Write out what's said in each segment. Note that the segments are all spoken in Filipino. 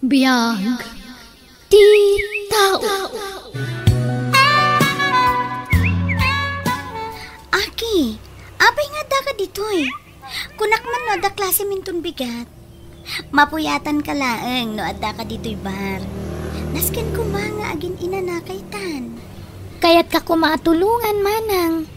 Biyag ti tao. Aki, abay nga da ka ditoy. Kunak man no da klase minton bigat. Mapuyatan ka laeng no adda ka ditoy bar. Nasken ko nga agin inanakay tan. Kaya't ka kumatulungan manang.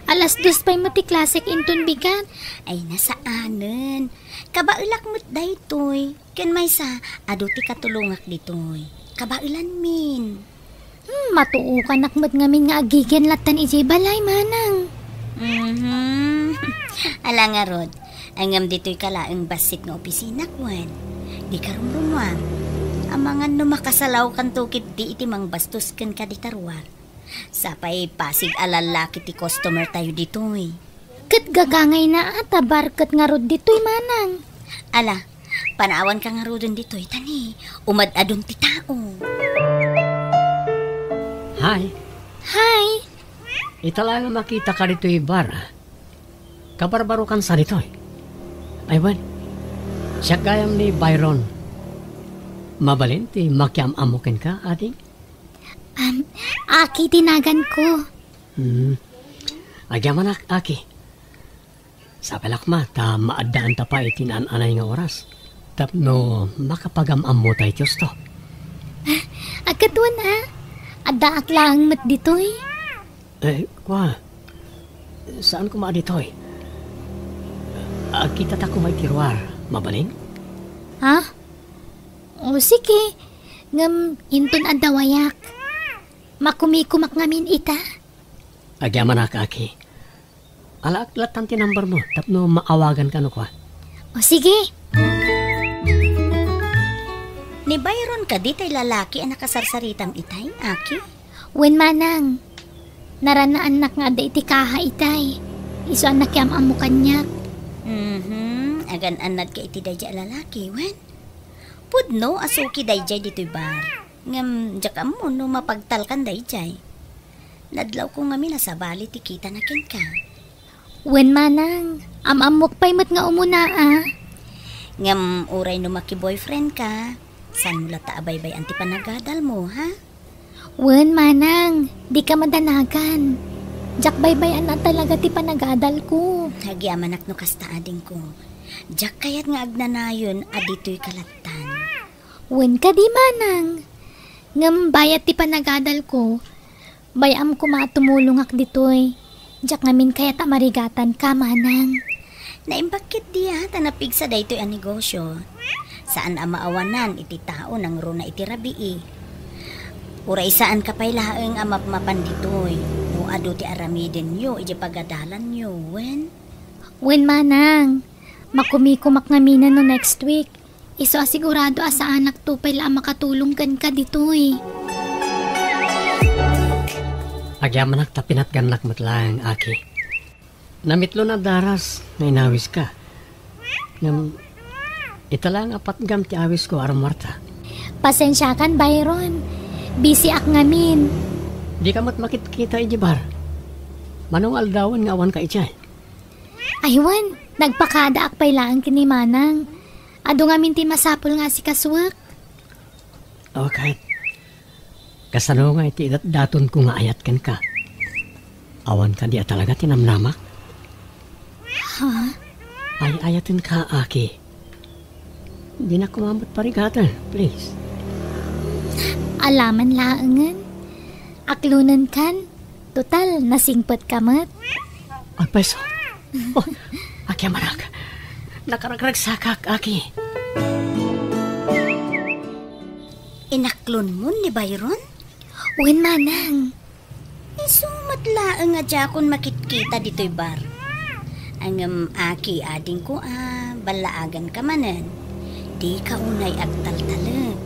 Alas 2 pa'y mati klasik inton bigat. Ay nasaanen. Kabailak mo't daytoy. Ken may sa aduti katulungak ditoy. Kabailan min. Matuo ka nakmat ngamin nga agigen latan ijay balay manang. Ala nga rod. Angam ditoy kalaeng basit nga opisina kwan. Di karumrumwang. Amangan no makasalaw kan tukit di iti mang bastos ken ka di tarwar. Sapay pasig alalaki ti customer tayo ditoy. Kat gagangay na atabar kat nga rod ditoy manang. Ala, panawan ka nga rodon ditoy tani. Umad-adon ti tao. Hi. Hi. Itala nga makita ka dito'y bar. Kabarbaro kan sa dito'y. Aywan, siya gayam ni Byron. Mabalinti, makiam-amukin ka, ading? Aki tinagan ko. Agyaman aki. Sapelak ma, ta maadaan ta pa itinananay nga oras. Tapno, makapagam-am mo tayo Diyos to. Agkatuan ha. Ada aklang mat ditoy. Kwa, saan ko maa ditoy? Kita ta ko may tirwar, mabaling? Ha? O sige. Ngam inton adawayak. Makumikumak ngamin ita. Agyaman aki. Alaklatan ti number mo, tapno maawagan ka no kwa. O sige. Ni Byron ka di tay lalaki ang nakasarsaritam itay, aki? Wen manang. Naranaan nak nga da iti kaha itay. Iso anak yam amo kanyak. Agan anad ka iti dayja lalaki, wen? Pudno asuki dayjay dito'y bar. Ngam jak mo no mapagtalkan dayjay. Nadlaw ko nga minasabali ti kita na ken ka. Wen manang. Amok pa'y mat nga umuna Ngam uray no maki-boyfriend ka. San mula taabay-bay anti panagadal mo, ha? Wen manang. Di ka madanagan. Jak baybayan na talaga ti panagadal ko. Hagyamanak no kasta ading ko. Jak kayat nga agnanayon adito'y kalatan. Wen ka di manang. Ngam bayat ti panagadal ko. Bayam ko matumulungak ditoy. Jak ngamin kaya tamarigatan ka manang. Naimbakit diya tanapig sa daytoy ang negosyo. Saan ang maawanan iti tao ng runa iti rabii. Uray saan kapay laeng ang mapmapan ditoy. No adu ti aramiden nyo iti pagadalan nyo, wen? Wen manang. Makumikumak ngaminan no next week. Iso asigurado asa anak tupay la makatulong kan ka ditoy. Agyamanak tapinat ganak matlang, aki. Namitlo na daras, na inawis ka. Ngam, italang apat gam ti awis ko aram Marta. Pasensya kan, Byron. Busy ak ngamin. Di ka mat makit-kita ijibar. Manong aldawan nga awan ka ijay. Aywan, nagpakada ak pay lang kini manang. Ado ngamin ti masapol nga si kaswak. Okay. Kasano nga iti daton ko nga ayat kan ka. Awan ka di talaga tinamnamak. Ha? Ay ayatin ka, aki. Di na kumamot parigatan, please. Alaman laangan. Aklunan kan. Total, nasingpot kamat. Ay, peso. Oh, aki amanak. Nakaragragsakak, aki. Inaklon mo ni Byron? Wen manang. Isumat laeng nga dyan makitkita dito'y bar. Ang aki ading ko balaagan ka manan. Di ka unay agtaltalag.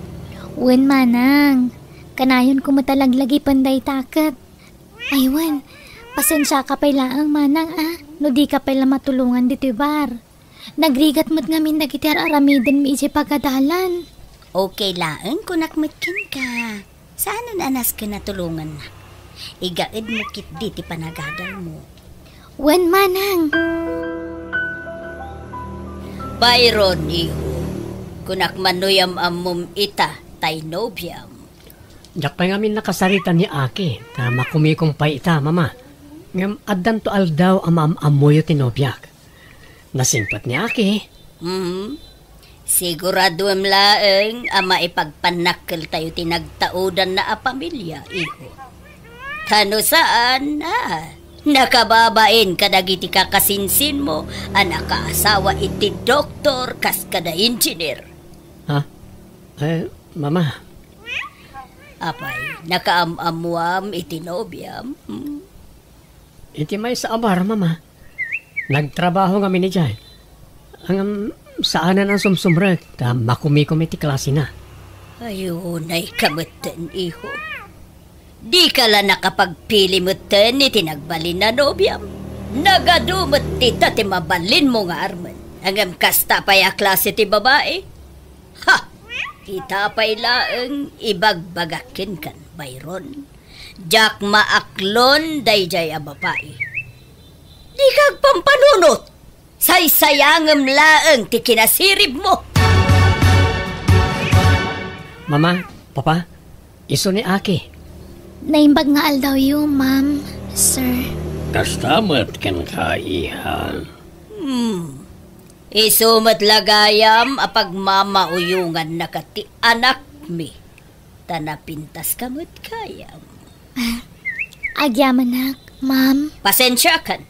Wen manang. Kanayon ko matalaglagi panday takat. Aywan, pasensya ka pay laang manang no di ka pala matulungan dito'y bar. Nagrigat mo't ngamin nagitar aramiden mi iti pagadalan. Okay laeng kunakmitkin ka. Saan anas ka natulungan na? Igaid mo kit di ti panagadal mo. Wen manang. Byron, iho. Kunak manuyam amum ita, tay nobyam. Jak pa ngamin nakasarita ni Aki, ta makumikong pa ita, mama. Ngam addan to aldaw amoyo tinobyak. Nasimpat ni Aki. Sigurado am laeng ama ipagpanakkel tayo tinagtaudan na a pamilya, iho. Kano saan, nakababain kadagiti kakasinsin mo, anak kaasawa iti doktor kas kada engineer. Ha? Mama. Apay, nakaamamuam iti nobyam. Iti may sa abar, mama. Nagtrabaho kami ni Jay. Ang saanan ang sumsumrek, ta makumikom iti klase na. Ayun ay kamutan, iho. Di ka lang nakapagpili mo ten iti nagbalin na nobyam. Nagadumot tita ti mabalin mo nga arman. Hanggang kasta pa ya klase ti babae. Ha! Itapay laeng ibagbagakin kan, Byron. Jak maaklon dayjay a babae. Di kag pampanunot. Saysayangem laeng ti kinasirib mo. Mama, papa, iso ni Aki. Naimbag nga aldaw yung, ma'am, sir. Kastamat kan kaihan. Isumat lagayam apag mamauyungan na kati anak mi. Tanapintas kamot kayam. Agyaman nak, ma'am. Pasensya kan.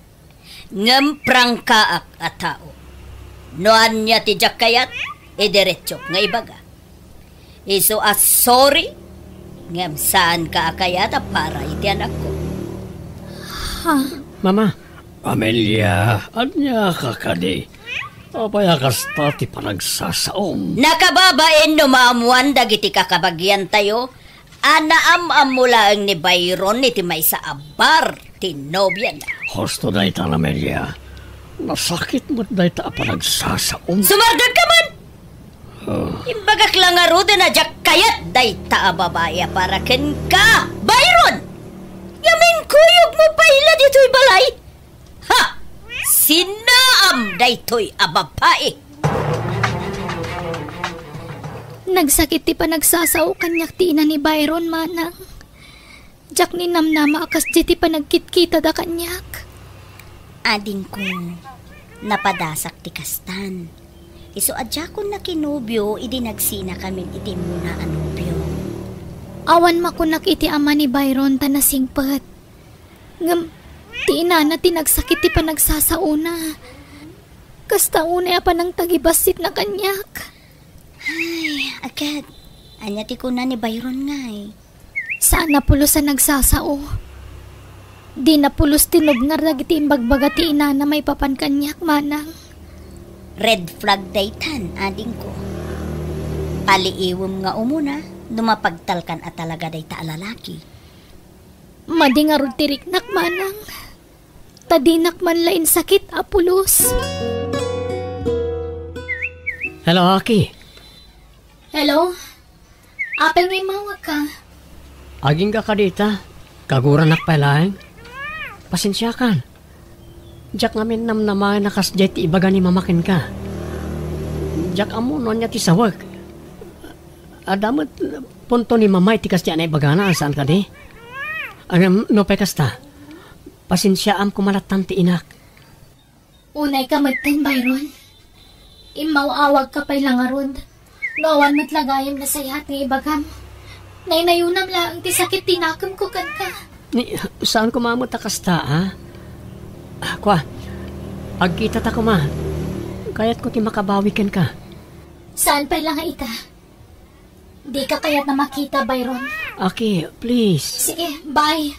Ngem prangkaak a tao. Noan niya ti jakayat, diretso nga ibaga. Iso as sorry, ngem saan ka akayat para iti anak ko. Mama. Pamilya, anya kakadi. Apaya kasta ti panagsasaom. Nakababain no maamuan dagiti kakabagyan tayo. Anaam mula ang ni Byron iti may sa abar ti nobya na. Hosto dahi ta na, Amelia. Nasakit mo't dahi ta panagsasaom. Sumardod ka man! Imbagak lang nga ruda na jak kayat dahi ta babaya para ken ka, Byron! Yamin kuyog mo pa ila dito'y balay. Ha! Sinaam daytoy abapae. Nagsakit ti pa nagsasaw kanyak ti ina ni Byron, manang. Jak ni namnama akas di ti pa nagkitkita da kanyak. Ading ko, napadasak ti kastan. Iso adya ko na kinubyo, idi nagsina kami iti muna anubyo. Awan makunak iti ama ni Byron ta nasingpet. Ngam, ti ina na tinagsakit ti pa nagsasauna. Kasta una pa nang tagibasit na kanyak. Ay, agad. Anya ti ko na ni Byron nga eh. Saan napulos sa nagsasao? Di napulos tinubngar dagiti imbagbaga ti ina na may papan kanyak, manang. Red flag daytan, ading ko. Paliiwom nga umuna, dumapagtalkan at talaga dayta alalaki. Madingarod tiriknak, manang. Tadinak man lain sakit, apulos. Hello, Aki. Hello? Apel may mawag ka. Aging ka kadita. Kaguran nakpailaeng. Pasensya kan. Jak ngamin namnamay nakasjay ti ibaga ni mamakin ka. Jak amo no niya ti sawag. Adamat punto ni mamay ti kasya na ibaga na saan ka di? Ang no pay kasta. Pasensya am kumalatan ti inak. Unay ka magten, Byron. Imawawag ka pa'y langarod. Noawan matlagayam na sayat ng ibagam. Nainayunam lang ti sakit tinakam ko kan ka. Ni, saan kumamot ta kasta, ha? Kwa, agkita ta kuma. Kaya't ko ti makabawikan ka. Saan pa'y lang ita? Di ka kaya't na makita, Byron. Aki, please. Sige, bye.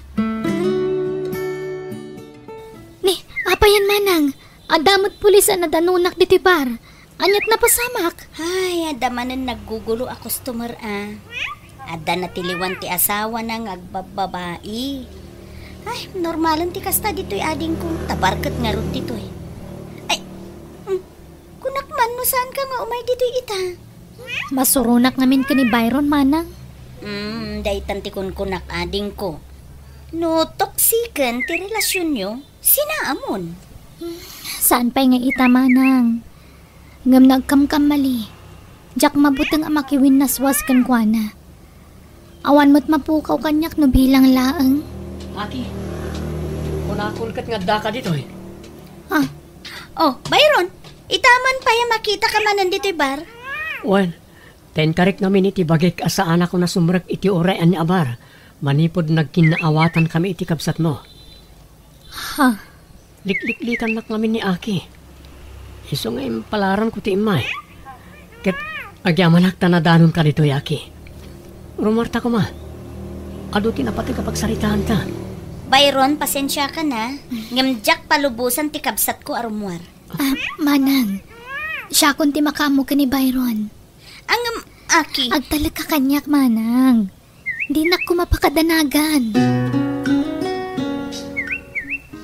Ni, apayan manang. Adamot pulis na danunak diti bar. Anyat na pasamak. Ay, adamanan naggugulo a customer Ada na tiliwan ti asawa ng agbababae. Ay, normalan ti kasta dito'y ading kong tabarkat nga ron dito'y. Ay, kunakman no saan ka nga umay dito'y ita? Masurunak namin ka ni Byron, manang. Day tanti kunak ading ko. No, toksikan ti relasyon nyo, sinaamon. Saan pa'y nga ita, manang? Ngam nagkamkamali. Jak mabutang amakiwin naswas kan kuana. Awan mo't mapukaw kanyak no bilang laang. Aki, kunakulkat nga daka dito eh. Oh, Byron, itaman pa yung makita ka man nandito bar. Wan, ten karik namin iti bagik asaan ako na sumrek iti oray ani abar. Manipod nagkinaawatan kami iti kabsat mo. Ha? Likliklikan na kami ni Aki. Iso nga palaran ko ti imay. Ket agyamanak tanadanon ka dito, Aki. Rumarta ko ma. Ado tinapati kapag saritaan ka. Byron, pasensya ka na. Ngamjak palubusan ti kabsat ko arumwar. Manang, siya kunti makamo ka ni Byron. Ang Aki. Agtalag ka kanyak, manang. Di na ko mapakadanagan.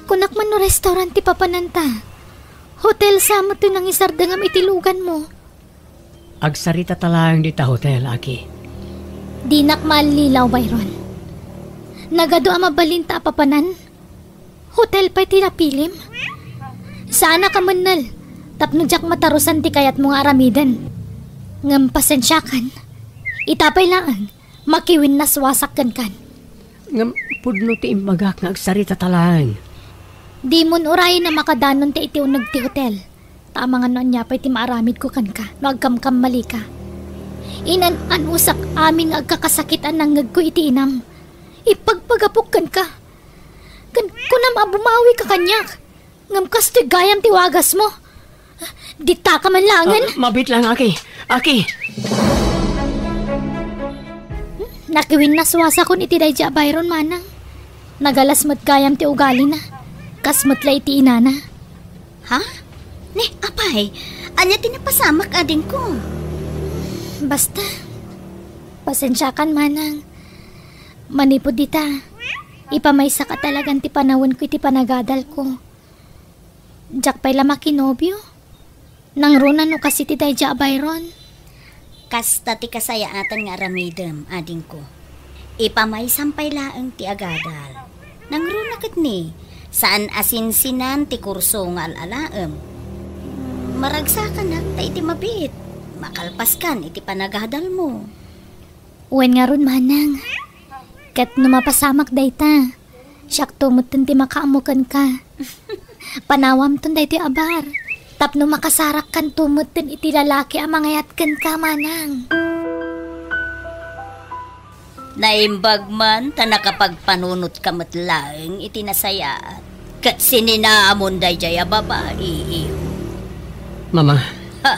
Kunak man no restaurant ti papananta. Hotel sa mo to nang isardangam itilugan mo. Agsarita talayang dita hotel, Aki. Di nak malilaw, Byron. Nagado ang mabalinta papanan. Hotel pa'y tinapilim. Sana ka manal. Tapno jak matarusan ti kayat mo nga aramidan. Ngam pasensyakan. Itapay lang. Makiwin na swasak kan. Ngam pudno ti imbagak nga agsarita talayang. Di mon uray na makadanon ti iti unag ti hotel. Tama nga noon niya pa'y ti maaramid ko kan ka. No agkam-kam mali ka. Inan usak amin nga agkakasakitan ng ngag ko iti inam. Ipagpagapok kan ka. Kunam abumawi ka kanyak. Ngam kastoy gayam ti wagas mo. Dita ka man langan. Mabit lang, Aki. Aki! Nakiwin na suwasa kun iti dayja Byron, manang. Nagalas mo't gayam ti ugali na. Kasmat la iti inana. Ha? Ne, apay. Anya tinapasamak ading ko. Basta. Pasensya kan, manang. Manipod dita. Ipamaysa ka talagang ti panawon ko iti panagadal ko. Jak pa'y lama kinobyo. Nang runa no kasi ti dayja Byron. Kasta ti kasayaatan nga aramidem, ading ko. Ipamay sampay laang ti agadal. Nang runakat ni, saan asinsinan ti kurso nga alalaem. Maragsakan na, ta iti mabit. Makalpaskan iti panagadal mo. Uwan nga ron, manang. Kat numapasamak dayta. Siyak tumutin ti makaamukan ka. Panawam ton day ti abar. Tapno makasarak kan tumutin iti lalaki ang mangayat kan ka, manang. Naimbag man, ta nakapagpanunot kamat laeng iti nasayaat. Kat sininaamon day jaya babae. Mama. Ha!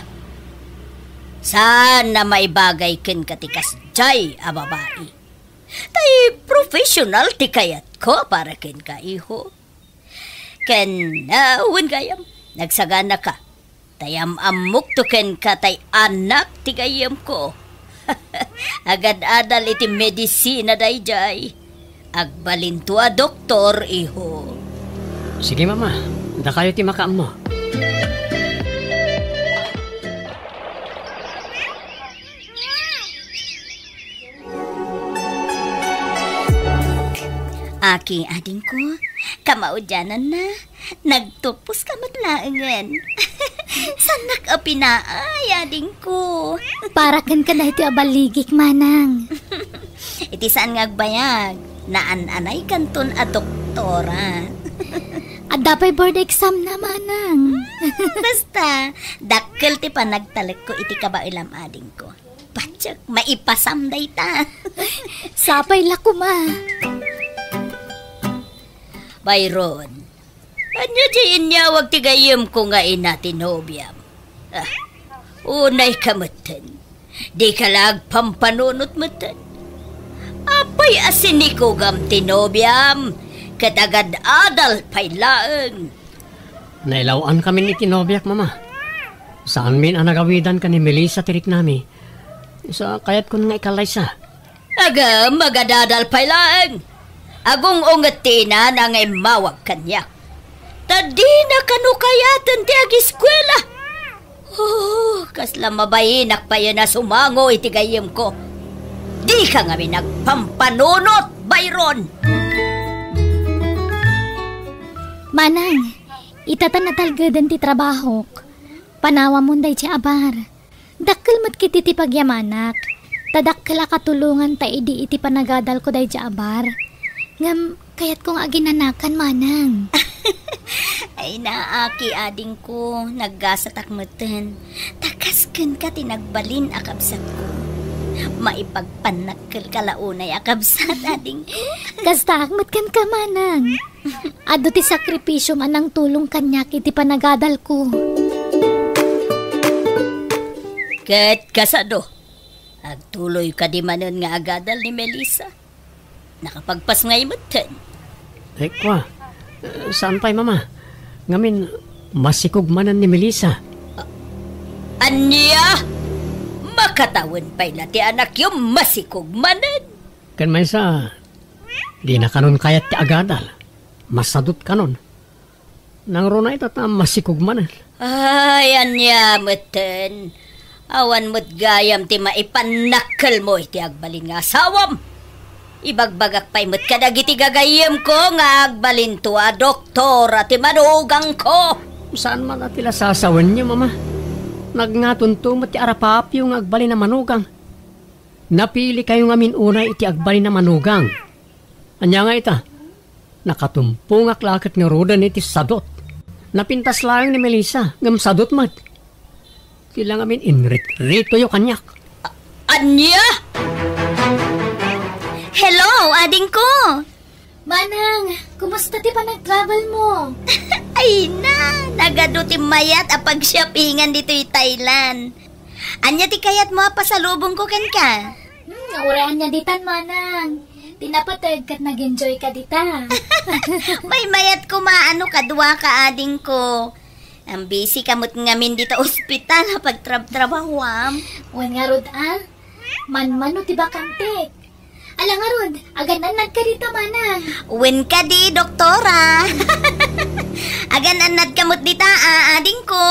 Saan na may bagay ken katikas jay a babae? Tay professional ti kayat ko para ken ka iho. Ken nawan gayam. Nagsagana ka. Tayam amok to ken ka tay anak ti gayam ko. Agad adal iti medisina day jay. Agbalinto a doktor iho. Sige, Mama. Da kayo ti makaam mo. Aki, ading ko, kamaudyanan na. Nagtupos ka matlaangan. Sanak a pinaay, ading ko. Para kan ka na iti abaligik, manang. Iti saan ngagbayag, naan-anay kanton a doktora. At dapay board exam na, manang. Basta, dakkel ti panagtalek ko iti kabailam ading ko. Patsak, maipasam day ta. Sapay lako, ma. Byron, anyo di inyawag ti gayem ko nga inatinobiyam. Unay kamatan, di ka lag pampanunot matan. Apay asiniko gam tinobiyam, katagad adal pay laeng. Nailawan kami ni tinobyak, Mama. Saan min ang nagawidan ka ni Melissa tirik nami? Sa kayat ko nga ikalay sa. Aga, magadadal pay laeng. Agong ungatina na ngay mawag kanyak. Tadi na kanukayatan ti ag-eskwela. Oh, kasla mabayinak pa yan na sumango iti gayem ko. Di ka nga nagpampanunot, Byron. Manang, itatan na talgadan ti trabaho. Panawa mo day ti abar. Dakkel mat kiti ti pagyamanak. Tadakkel a katulungan ta idi iti panagadal ko day jaabar. Ngam kayat kong aginanakan manang. Ay naaki ading ko, naggasatak meten. Takasken ka tinagbalin akabsat ko. Maipagpanakkel kalaunay akabsat ading ko. Kasta akmat kan ka manang. Ado ti sakripisyo manang tulong kanyak iti panagadal ko. Ket kasado, agtuloy ka di manon nga agadal ni Melissa. Nakapagpas ngay meten. Kwa, saan pa'y mama? Ngamin, masikugmanan ni Melissa. Anya? Makatawan pa'y lati anak yung masikugmanan. Kan may sa, di na kanon kayat ti agadal. Masadot kanon. Nang runa ito ta masikugmanan. Ay, anya meten. Awan mo't gayam ti maipanakkel mo iti agbalin nga asawam. Ibagbagak pa'y mo't kadagiti gagayam ko nga agbalin to a doktora ti manugang ko. Saan man atila sasawan niya, mama? Nagngatunto mo ti arapapyo nga agbalin na manugang. Napili kayo nga minunay iti agbalin na manugang. Anya nga ita, nakatumpo nga klakat nga rodan iti sadot. Napintas lang ni Melissa, ngam sadot mat. Kila nga min inrit-rito yung kanyak. Anya? Hello, ading ko. Manang, kumusta ti pa nag-travel mo? Ay na, nagado ti mayat apag shoppingan dito yung Thailand. Anya ti kayat mo pasalubong ko ken ka? Naurahan niya ditan, manang. Tinapatag kat nag-enjoy ka dita. May mayat ko maano kadwa ka ading ko. Ang busy kamot ngamin dito ospital pag trabahwam. Wan nga rod man-mano ti bakantek. Alang nga rod, aganan ka dito, manang. Wen ka di, doktora. Aganan kamot dita, ading ko.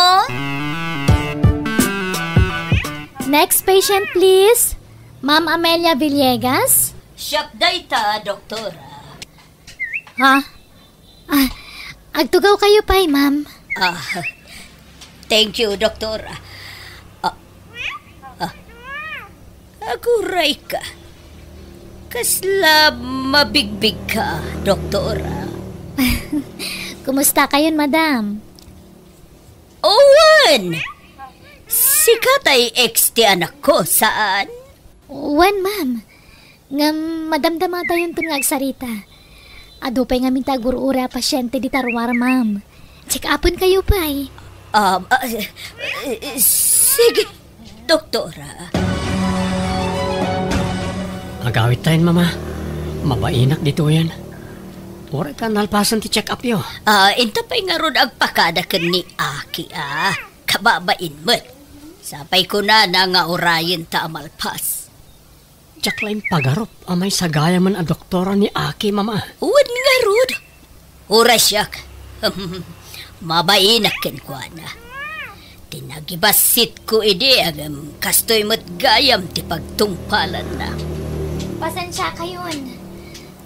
Next patient, please. Ma'am Amelia Villegas. Shop data, doktora. Ha? Agtugaw kayo pa'y, ma'am. Thank you, doktora. Aguray ka. Kasla mabigbig ka, doktora. Kumusta kayon, madam? Owen! Si Katay ex ti anak ko, saan? Wan, ma'am. Ngam madamdama tayon itong agsarita. Adupay nga minta gurura pasyente di tarwar, ma'am. Check upon kayo pa'y. Sige, doktora. Agawit tayo, mama. Mabainak dito yan. Oray ka nalpasan ti check up yo. Inta pa'y nga ron agpakada ka ni Aki, kababain mo. Sapay ko na nga orayin ta amalpas. Diyak lang pagarop amay sagaya man a doktora ni Aki, mama. Uwan nga ron. Oray siyak. Mabainak ken kwa na. Tinagibasit ko ide agam kastoy mo't gayam ti pagtungpalan na. Pasensya kayon.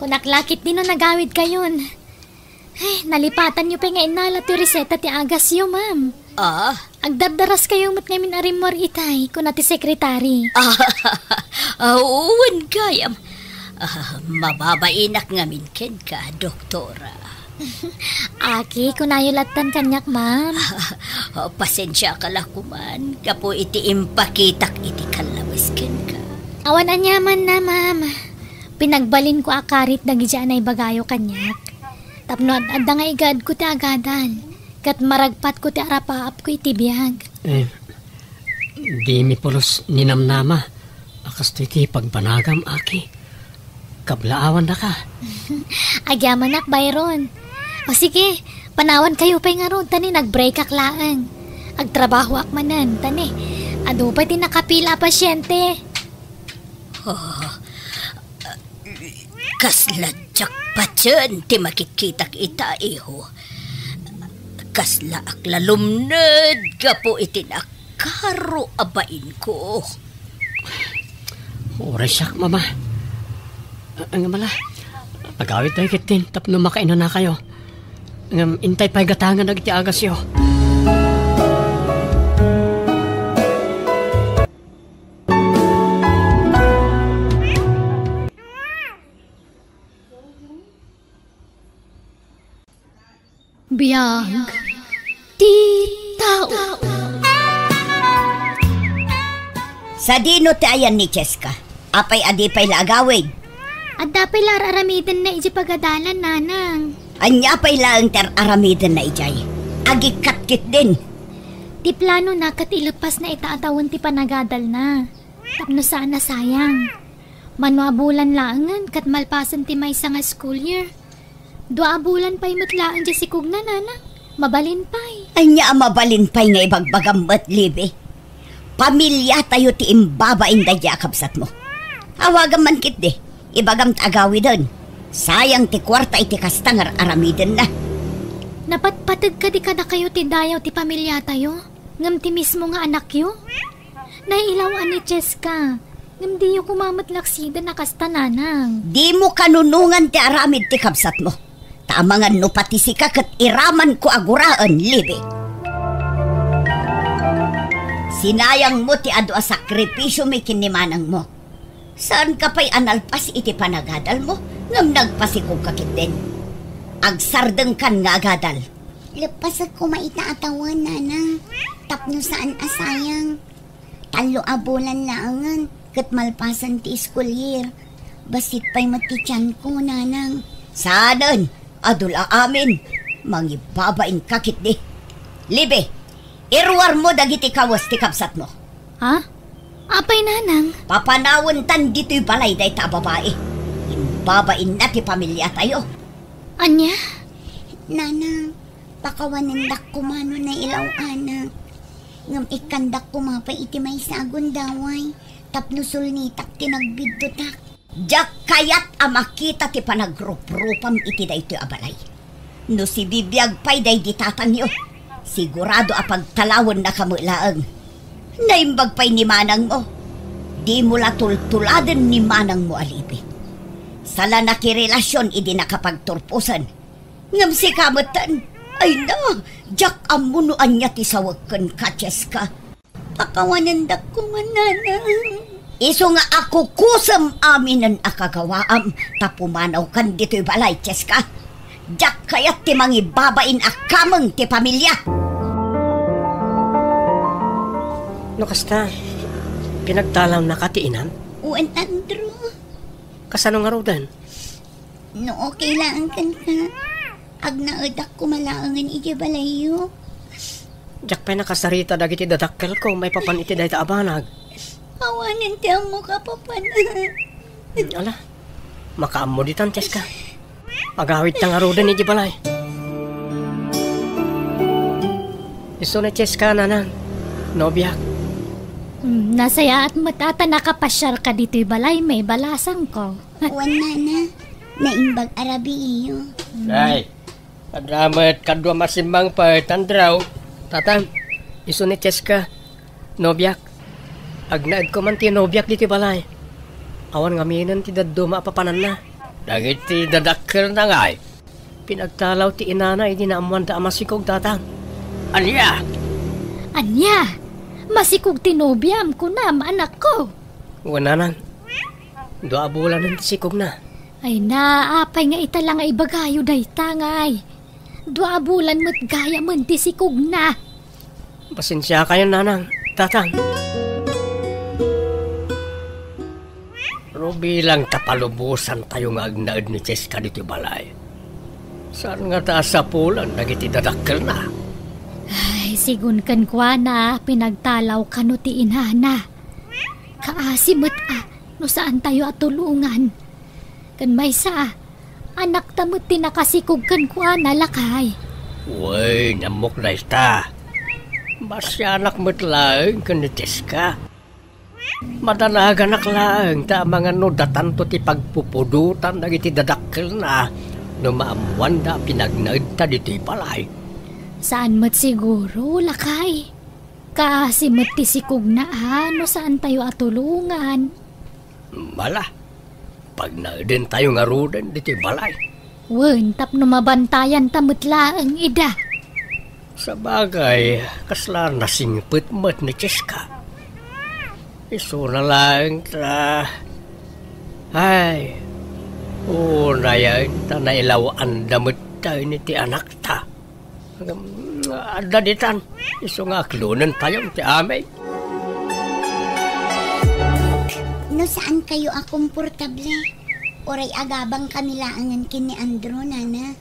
Kung naklakit din no nagawid kayon. Ay, nalipatan nyo pa nga inala ti reseta ti agas yo, ma'am. Agdardaras kayo mat ngamin arimor itay kung ti sekretary. Uwan gayam. Mababainak ngamin ken ka, doktora. Aki, kunayolatan kanyak, ma'am. Pasensya ka lakuman. Kapo iti impakitak iti kalabas ken ka. Awan anyaman na, ma'am. Pinagbalin ko akarit dagidyan ay bagayo kanyak. Tapno at nga igad ko ti agadal. Kat maragpat ko ti arapaap ko iti biyag. Di mi pulos ninamnama. Akas iti pagbanagam, Aki. Kablaawan na ka. Agyaman ak, Byron. O sige, panawan kayo pa'y nga ron. Tani, nag-break aklaan. Agtrabaho ak manan. Tani, ado pa'y tinakapila pasyente. Kasladyak pa dyan, ti makikitak ita, iho. Kasla aklalumnad, kapo itinakaro abain ko. Oray siyak, mama. Ang mala, pagawit tayo kitin, tapno makainan na kayo. Ang intay pa'y gatangan nagiti agas yo. Biyag ti tao. Sa dino ti ayan ni Cheska, apay adi pay laagawid. At dapay lararamidan na iji pagadalan, nanang. Anya pay laang ter aramidan na ijay. Agikatkit din. Ti plano na kat ilupas na itaatawon ti panagadal na. Tapno sana sayang. Manuabulan laangan kat malpasan ti maysa nga school year. Dua bulan pa'y matlaan di sikog na, nanang. Mabalin pa'y. Anya mabalin pa'y nga ibagbagambat, libe. Pamilya tayo ti imbaba inday yakabsat mo. Awagan man kit de. Ibagam tagawi doon. Sayang ti kwarta iti kastangar aramiden na. Napatpatag ka di kada kayo ti dayaw ti pamilya tayo. Ngam ti mismo nga anak yo. Nailawan ni Cheska. Ngam di yo kumamatlaksida na kasta, nanang. Di mo kanunungan ti aramid ti kabsat mo. Tamangan no pati sika kat iraman ko aguraan, libe. Sinayang mo ti adu a sakripisyo may kinimanang mo. Saan ka pa'y analpas iti panagadal mo? Ngam nagpasikog kakit din. Agsardeng kan nga agadal. Lepas ako maitaatawan, nanang. Tapno saan asayang. Talo abulan laangan. Kat malpasan ti school year. Basit pa'y matityan ko, nanang. Saanan? Adula amin. Mangibabain kakit di. Libe, irwar mo dagiti kawas ti kapsat mo. Ha? Apay, nanang? Papanawon tan dito'y balay day ta babae. Imbabain na ti pamilya tayo. Anya? Nanang, pakawanindak kumano na ilaw, anak. Ngam ikandak kumapay iti may sagon daway. Tapno sulnitak tinagbiddotak. Diyak kayat amakita ti panagrup-rupam iti daytoy abalay. No si bibiyag pay day ditatan nyo. Sigurado apagtalawon na kamulaang. Naimbag pay ni manang mo. Di mo latultuladen ni manang mo alibi. Sala nakirelasyon idi nakapagturpusan. Ngam si kamatan. Ay na, diyak amunuan niya ti sawagkan katses ka. Pakawanindak kumananang. Iso nga ako kusam amin ang akagawaam. Tapumanaw kan dito'y balay, Cheska. Diyak kayat ti mangibabain akamang ti pamilya. No kasta, pinagtalaw na katiinan? Uwan, Andrew. Kasano nga rodan? No, okay lang kan ka. Agnaadak kumalaangan iti balayo. Diyak pa'y nakasarita dagiti dadakkel ko may papan iti dahi ta abanag. Awanin ti mo ka, papan. Ala, makaam mo ditan, Cheska. Agawid ta nga rodan iti balay. Iso na Cheska, nanang. Nobiyak. Nasaya at matata nakapasyar ka dito'y balay, may balasang ko. Uwan, nana. Naimbag arabi iyo. Ay, kadramat kadwa masimbang pa tandraw. Tatang, iso ni Cheska. Nobiyak. Agnaad ko man ti nobiyak diti balay. Awan nga minan ti daddo maapapanan na. Dagit ti dadakkel na nga ay. Pinagtalaw ti inana hindi na amuan ta amasikog, tatang. Anya? Anya? Masikog tinobyam ko na, anak ko. Wananan. Dua bulan ng sikog na. Ay na, apay nga ita lang ay bagayo day tangay. Dua bulan mo't gaya man ti sikog na. Pasensya kayo, nanang. Tatang. Pero bilang tapalubusan tayo nga agnaad ni Cheska dito balay. Saan nga taas sa pulan, nagiti dadakkel na. Ay, sigun kan kwa na, pinagtalaw ka no ti inhana. Kaasimot no saan tayo atulungan. Kan may sa, anak tamot ti nakasikog kan kwa na lakay. Uy, namok na ista. Masyanak mo't lang kan ni Cheska. Madanagan lang ta mga no datanto ti pagpupudutan nagiti dadakkel na no maamuan da pinagnaid ta diti palay. Saan mo't siguro, lakay? Kasi mo't ti sikog na no saan tayo atulungan. Mala, pag naidin tayo nga rudan diti balay. Wen, tapno mabantayan tamot laang ida. Sa bagay, kasla nasingpit mo't ni Cheska. Iso na lang ta. Ay, una yan ta nailawaan damit tayo ni ti anak ta. Daditan, iso nga klunan tayo ti amay. No saan kayo akomportable? Oray agabang kamilaangan kini Andro, nana.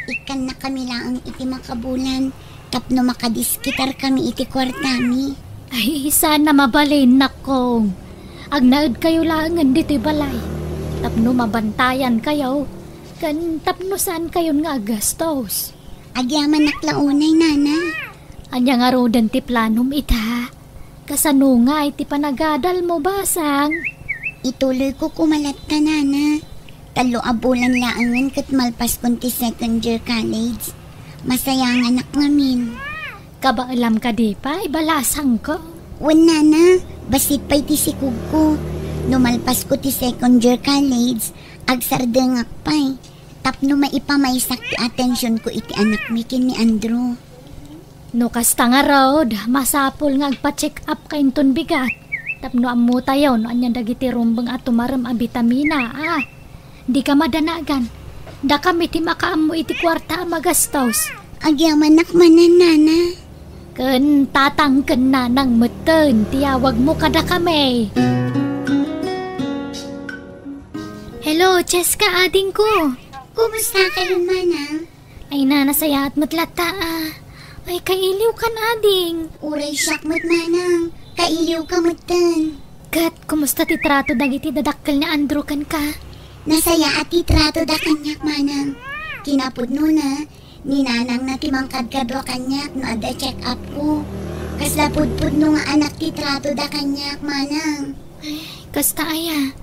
Ikan na kamilaang iti makabulan. Tapno makadiskitar kami iti kwartami. Ay, sana mabalin na kong. Agnaud kayo langan dito'y balay. Tapno mabantayan kayo. Kan tapno saan kayo nga gastos. Agyaman naklaunay, nana. Anya nga rodan ti planom ita. Kasano nga iti panagadal mo basang. Ituloy ko kumalat ka, nana. 3 abulan laangan kat malpas kon ti second year college. Masayang anak ngamin. Kaba alam ka di pa, ibalasang ko. Wan, nana. Basit pa'y ti sikug ko. Numalpas ko ti second year college. Agsardengak pa'y. Tapno maipamaysak ti atensyon ko iti anak mi kin ni Andrew. No kasta nga rod, masapol nga agpa-check up kain ton bigat. Tapno amu tayo, no anyan dagiti rumbang at tumaram a vitamina, Di ka madanagan. Da kami ti makaamu iti kwarta magastos. Agyaman nakmanan, nana. Ken tatangken na nang meten, tiyawag mo kada kami. Hello, Cheska, ading ko. Kumusta kayo, manang? Ay na, nasaya at matlata Ay, kailiw ka na, ading. Uray siyak mo't, manang. Kailiw ka mo't-tan. Kat, kumusta ti trato dagiti dadakkel ni Andrew kan ka? Nasaya at itrato da kanyak, manang. Kinapod no na, ninanang na timangkad ka do kanyak no ada check up ko. Kaslapudpud no nga anak titrato da kanyak, manang. Ay, kasta aya.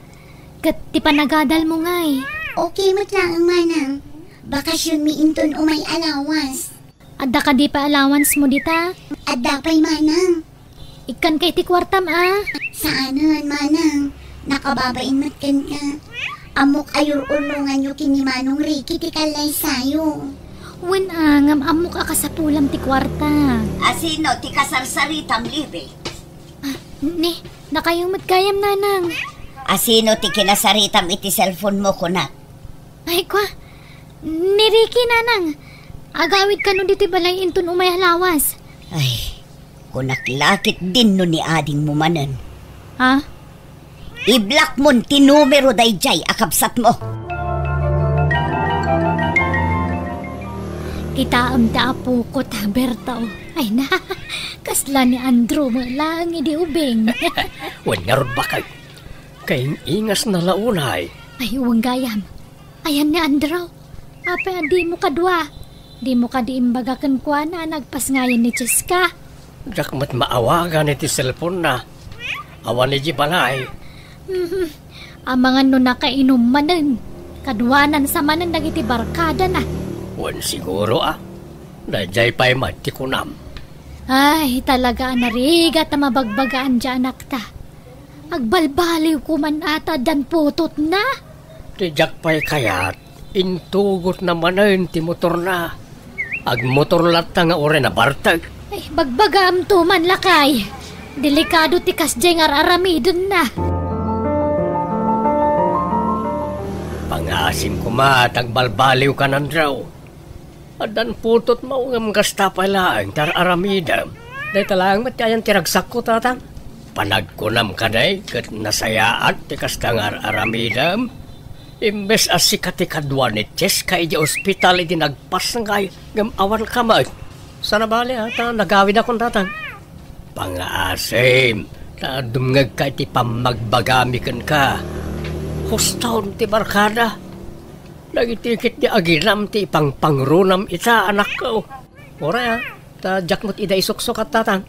Kat, ti panagadal mo ngay. Okay mo't lang, manang. Bakasyon mi inton umay alawas. Adda ka di pa allowance mo dita? Adda pa'y, manang. Ikan kay ti kwartam Saanan, manang? Nakababain matkan ka. Amok ayur ulungan nyo kini Manong Ricky ti kalay sayo. Wen angam amok akasapulam ti kwarta. Asino ti kasarsaritam libe? Ni, nakayong matgayam nanang. Asino ti kinasaritam iti cellphone mo kunat? Ay kwa, ni Ricky nanang. Agawid ka no diti balay inton umay halawas. Ay, kunaklakit din no ni ading mo manan. Ha? I-block mo ti numero dayjay akabsat mo. Kita am ta apo ko ta Berta. Ay na, kasla ni Andrew lang idi ubing. Wan nga ron ba kay? Kayong ingas na launay. Ay, uwang gayam. Ayan ni Andrew. Ape, di mo kadwa. Di mo ka di imbagakan kwa na nagpas ngayon ni Cheska. Jak mat maawagan iti cellphone na. Awan ni Jibalay. Ang mga no nakainom manen. Kadwanan sa manen dagiti barkada na. Wan siguro Dayjay pa'y matikunam. Ay, talaga narigat na mabagbagaan dyan anak ta. Agbalbaliw ko man ata dan putot na. Tijak pa'y kayat, intugot naman ti motor na. Agmotor lata nga ore na bartag. Ay, bagbagam to man lakay. Delikado ti kasjay nga aramidon na. Pangasim ko agbalbaliw ka nandraw. Adan putot maungam gasta pala ang tar aramidam. Day talang matyayan tiragsak ko tatang. Panagkunam ka day kat nasayaat ti kastangar aramidam. Imbes as sikati kadwa ni Cheska iti ospital iti nagpas ng kay gamawan kamay. Sana bali nagawid akong tatang. Pangasim, dumngag ka iti pamagbagamikan ka. Hustaon ti barkada. Nagitikit di agiram ti pangpangrunam ita anak ko. Ora jakmot ida isuksok at tatang.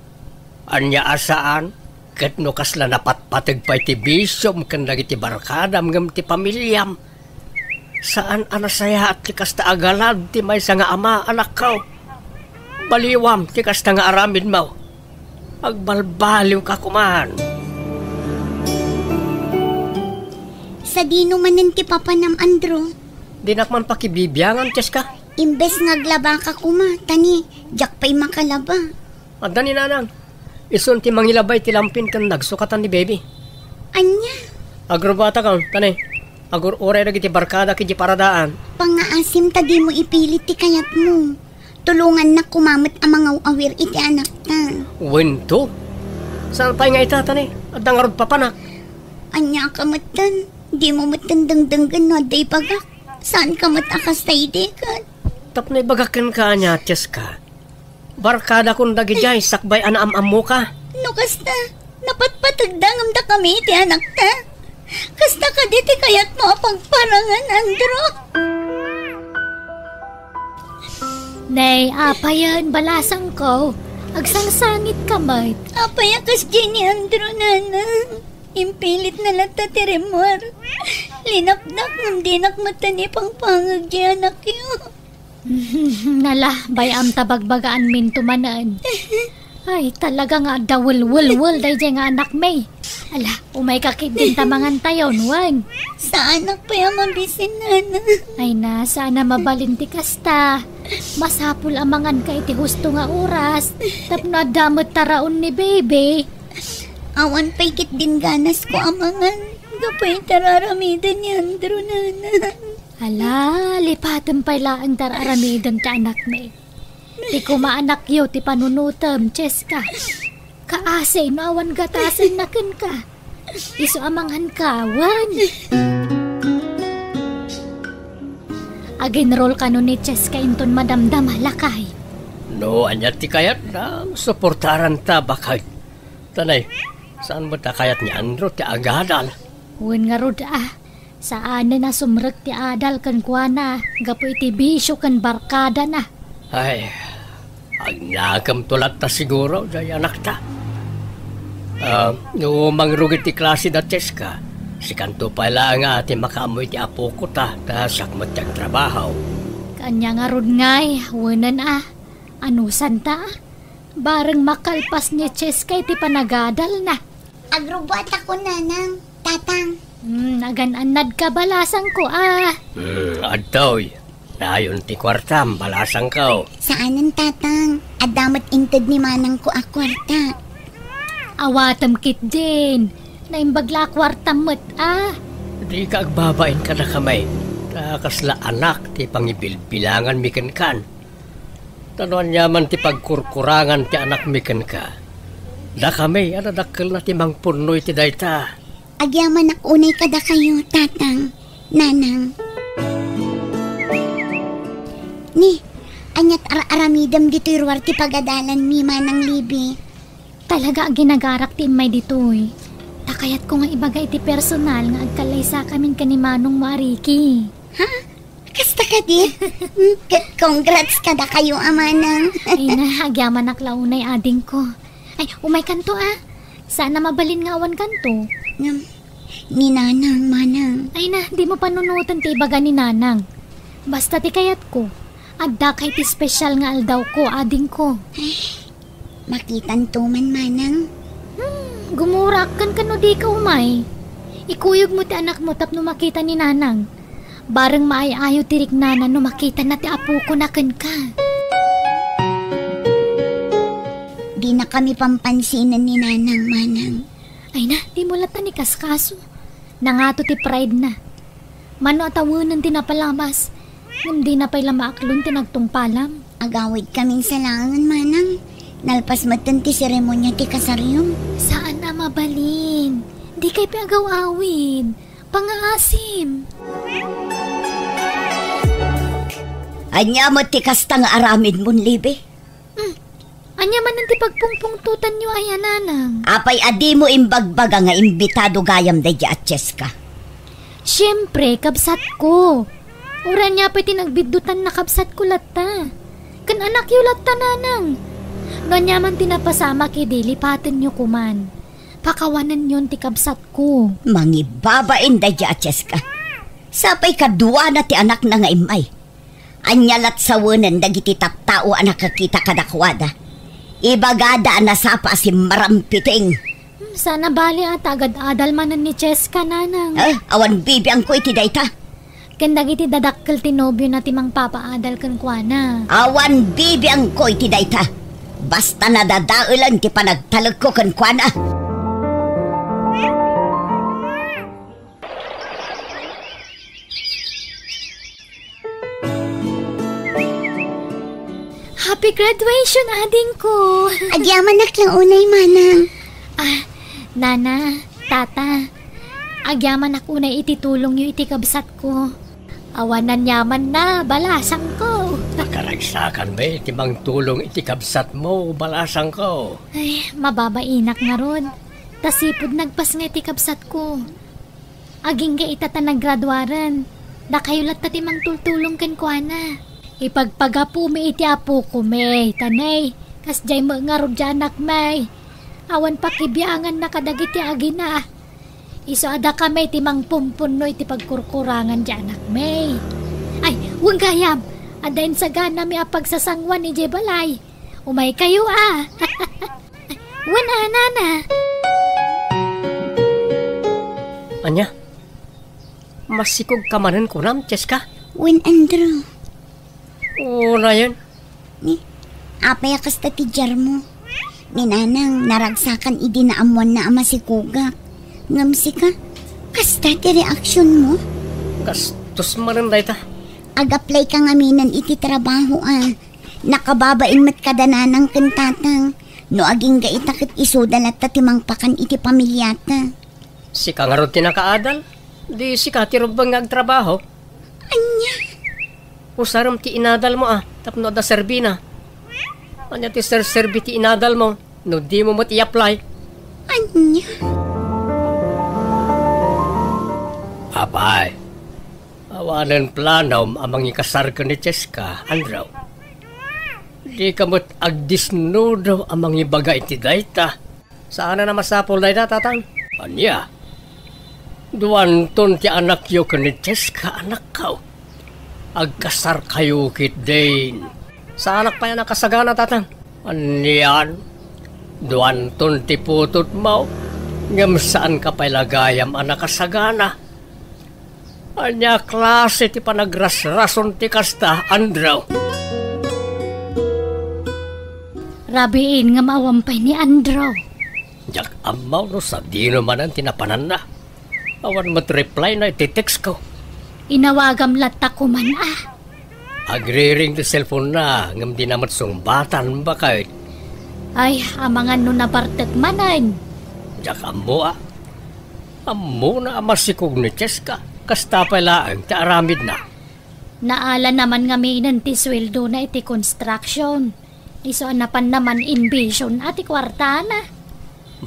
Anya asaan, kat no kasla napatpatag pa iti bisyom kan nagiti barkada ngam ti pamilyam. Saan anasaya at ti kasta agalad ti may nga ama anak ko. Baliwam ti kasta nga aramid mo. Agbalbaliw ka kuman. Sa dino manen ti papa nam Andrew. Di nakman pakibibiyangan, Cheska. Imbes naglaba ka kuma, tani, jak pa'y makalaba. Adda ni nanang, isun ti mangilabay ti lampin kan nagsukatan ni baby. Anya? Agrobata ka, tani, agur oray na ti barkada ki paradaan. Pangaasim tadi mo ipilit ti kayat mo. Tulungan na kumamot ang mga awir iti anak ta. Wento? Saan pa nga itatan eh? At dangarod pa panak. Anya ka matan, di mo matandang-danggan no day pagak. Saan ka matakas tayo dekat? Tap na ibagakan ka niya, Cheska. Barkada kong dagijay, sakbay anaam-am mo ka. No kasta, napatpatagdangam da kami iti anak ta. Kasta ka diti kayat mo pagparangan, Andro. Nay, apayan, balasang ko. Agsangsangit ka, Mart. Apayakas Jenny Andro, nanang. Impilit na lata ti Remor. Linapnak ng dinak matani pang pangag di anak yun. Nala, bayam tabagbagaan min tumanan. Ay, talaga nga dawul-wul-wul day nga anak may. Ala, umay kakit din tamangan tayo, nuwang. Sa anak pa yung mabisin, nana. Ay na, sana mabalinti kasta. Masapul amangan ka iti husto nga oras. Tapno adamot taraon ni baby. Awan paikit din ganas ko amangan. Gapay tararamidan ni Andro, nana. Ala, lipatan pa ang tararamidan ta anak may. Di ko maanak yo ti panunutam, Cheska. Kaasay no awan gatasan naken ka. Iso amanghan kawan. Aginroll ka no ni Cheska inton madamdam halakay. No, anya ti kayat na suportaran ta bakay. Tanay, saan mo ta kayat ni Andro ti agadal? Wen nga rod saan na sumrek ti adal kan kuana. Gapo iti bisyo kan barkada na. Ay, agnagam tulat ta siguro, day anak ta. No mangrugit ti klase da Cheska, si kanto pala nga ti makaamoy ti apo ko ta sakmat tiyang trabaho. Kanya nga rod ngay, wanan anusan ta? Bareng makalpas ni Cheska iti panagadal na. Agrubuat ako, nanang. Tatang. Nagananad ka balasang ko Adtoy, nayon ti kwartam, balasang ko. Saanan, tatang? Adamat intad ni manang ko a kwarta. Awatam kit din. Naimbagla kwartam mo't Di ka agbabain ka na kamay. Kasla anak ti pangibilbilangan miken kan. Tanuan yaman ti pagkurkurangan ti anak miken ka. Da kami, adadakkel na ti mangpunoy ti dayta. Agyaman unay kada kayo, tatang, nanang. Ni, anyat aramidam dito'y ruwar ti pagadalan mi manang libi. Talaga ginagarak ti may ditoy. Takayat ko nga ibagay ti personal nga agkalaysa kamin kanimanong Mariki. Ha? Kasta ka di? Congrats kada kayo, amanang. Ay na, agyaman aklaunay ading ko. Ay, umay kanto Sana mabalin nga awan kanto. Ni nanang, manang. Ay na, di mo panunutan ti ibaga ni nanang. Basta ti kayat ko. Adda kay ti special nga aldaw ko, ading ko. Ay, makitan to man, manang. Gumurak kan kano di ka umay. Ikuyog mo ti anak mo tapno makita ni nanang. Bareng maayayo tirik nana no makita na ti apo ko na kan ka. Di na kami pampansinan ni nanang, manang. Ay na, di mo lata ni kaskaso. Nangato ti pride na. Mano atawanan ti napalabas. Ngam di na pa'y lamaaklon ti nagtungpalam. Agawid kaming salangan, manang. Nalpas matan ti seremonya ti kasaryom. Saan na mabalin? Di kay piagaw-awid. Pangaasim. Anya mo ti kasta nga aramid mon, libe. Anya man nanti pagpungpungtutan nyo ay ananang. Apay adi mo imbagbaga nga imbitado gayam day at Cheska. Siyempre, kabsat ko. Ura niya pa'y tinagbidutan na kabsat ko lata. Kan anak yu lata nanang. Ganya man tinapasama kay dilipatan nyo kuman. Pakawanan yun ti kabsat ko. Mangibabain day at Cheska. Sapay kadua na ti anak na nga imay. Anyalat sawanan dagiti tattao anak kakita kadakwada. Ibagada na sapa si marampiting. Sana bali at agad adal manan ni Cheska nanang. Awan bibi ang ko iti dayta. Kandag iti dadakkel ti nobyo na timang papaadal kan kuana. Awan bibi ang ko iti dayta. Basta nadadaulan ti panagtalag ko kan kuana. Happy graduation, ading ko. Agyaman lang unay, manang. Nana, tata, agyaman ako na ititulong yu iti kabsat ko. Awanan yaman na, balasang ko. Nakaragsakan ba timang tulong iti kabsat mo, balasang ko? Ay, mababainak nga ron. Tasipod nagpas nga iti kabsat ko. Aging ga itata naggraduaran. Nakayulat ta timang tultulong kan ko na. Ipagpagapu mi iti apo ko may, tanay. Kasjay mo nga rodyanak may. Awan pakibiangan na kadagiti agina. Iso ada kami timang pumpuno iti pagkurkurangan dyanak may. Ay, huwag gayam. Adain sa gana mi apagsasangwan ni Jebalay. Umay kayo Wana, nana. Anya? Masikog kamanan ko nam, Cheska? Wen, Andrew. Oo na yan. Ni, apay kasta ti jar mo. Ni nanang naragsakan idinaamuan na ama si Kuga. Ngamsi ka, kasta ti reaksyon mo. Gastos manan day ta. Ag-apply ka ngaminan iti trabaho Nakababain mat kadananang kentatang. No aging ga itakit isudan at tatimang pakan iti pamilyata. Si ka nga ron tinakaadal. Di si ka tirubang agtrabaho. Anya? Usaram ti inadal mo tapno da serbina. Anya ti serbi ti inadal mo. No di mo i-apply. Anya? Apay, awanan planom amang ikasar ka ni Cheska, Andrew. Di kamot agdisnudo amang ibaga iti dayta. Saan na masapol dayta, tatang? Anya? Duwanton ti anak yo ka ni Cheska, anak kao. Agkasar kayo kit din. Sa anak pa yan nakasagana, tatang? Anyan? Duwanton ti putot mo. Ngam saan ka pa'y lagayam anak kasagana? Anya klase ti panagras-rason ti kasta, Andrew. Rabiin nga maawampay ni Andrew. Jak amaw no sa di naman ang tinapanan na. Awan mat-reply na iti-text ko. Inawagam latta ko man Agri-ring ti cellphone na, ngam di namat sumbatan ba kahit. Ay, amangan no nabartet manan. Jak amo Amo na amasikog ni Cheska. Kasta pala ang taaramid na. Naala naman nga may ti sweldo na iti construction. Iso anapan naman invasion at ikwarta na.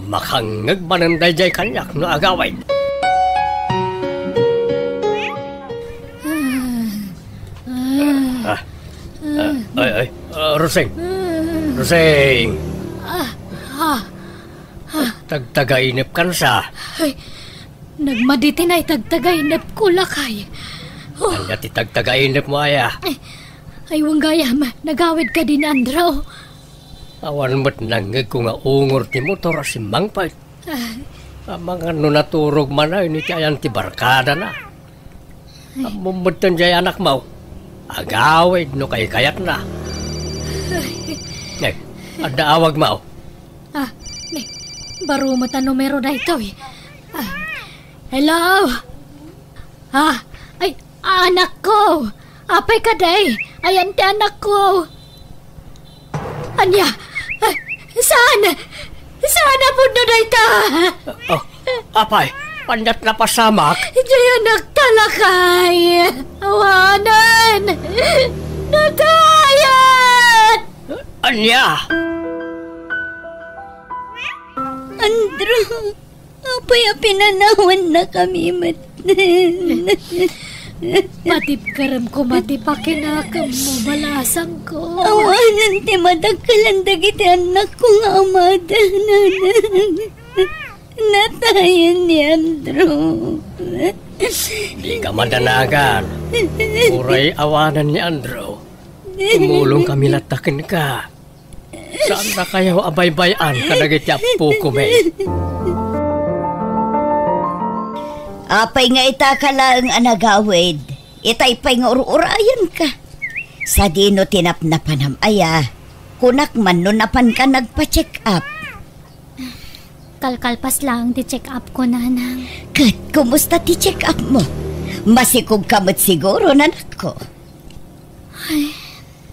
Makangag mananday jay kanyak no agaway. Roseng. Tagtagainip kan sa. Nagmaditi na itagtagainip ko lakay. Anya ti tagtagainip mo aya. Ay wanggayam, nagawid ka din, Andrew. Awan mo't nangag ko nga ungor ti motor si Mangpay. Mga no naturog man na, ini tiyan ti barkada na. Mumudtan jay anak mo. Agawid no kay kayat na. Ada awag mo. Baro mo ta numero na ito Hello? Ay, anak ko. Apay ka day. Ayan ti anak ko. Anya? Saan? Saan na po na ita? Apay, pandat na pasamak. Diyan anak talakay. Awanan. Natayan. Anya? Andrew, apay pinanawan na kami Matip karam ko matipakinakam mo, balasang ko. Awanan ti madagkalandag iti anak ko nga amada, nanang. Natayan ni Andrew. Di ka madanagan. Uray awanan ni Andrew. Tumulong kami latakin ka. Saan na kayo abay-bayan kadagiti apo ko may? Apay nga itakala ang anagawid. Itay pa'y nga urayan ka. Sa dino tinapnapan aya. Kunak man no napan ka nagpa-check up. Kalkalpas lang ti check up ko, nanang. Kat, kumusta ti check up mo? Masikog kamot siguro, nanak ko. Ay,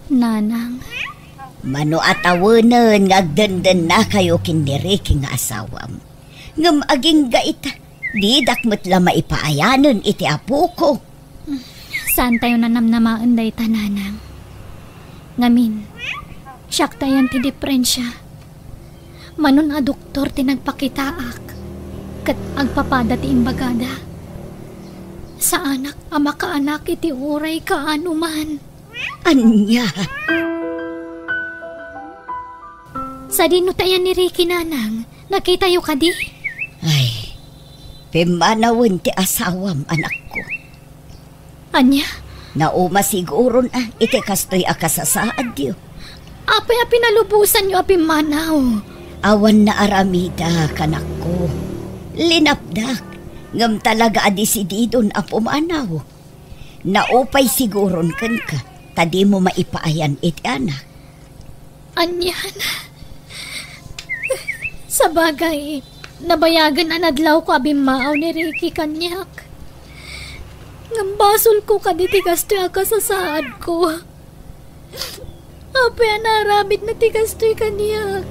nanang. Mano atawanan ngagdandan na kayo kiniriki nga asawam. Ngam aging gaita, di dakmat la maipaayanan iti apo ko. Saan tayo nanamnamaan day tananang? Ngamin, siyak tayan ti diferensya. Manon a doktor ti nagpakitaak, kat agpapada ti imbagada. Sa anak, ama ka anak iti uray ka anuman. Anya? Sa dinutayan ni Ricky nanang, nakita yu ka di? Ay, pimanawan ti asawam anak ko. Anya? Nauma siguro na iti kastoy akasasaad yu. Apay a pinalubusan yu a pimanaw. Awan na aramida kanak ko. Linapdak, ngam talaga adisididon a pumanaw. Naupay siguron kan ka, tadi mo maipaayan iti anak. Anyan. Sa bagay, nabayagan anadlaw ko abimaaw ni Ricky kanyak. Ngambasol ko kaditi kastoy akasasaad ko. Apay anaramid na ti kastoy kanyak.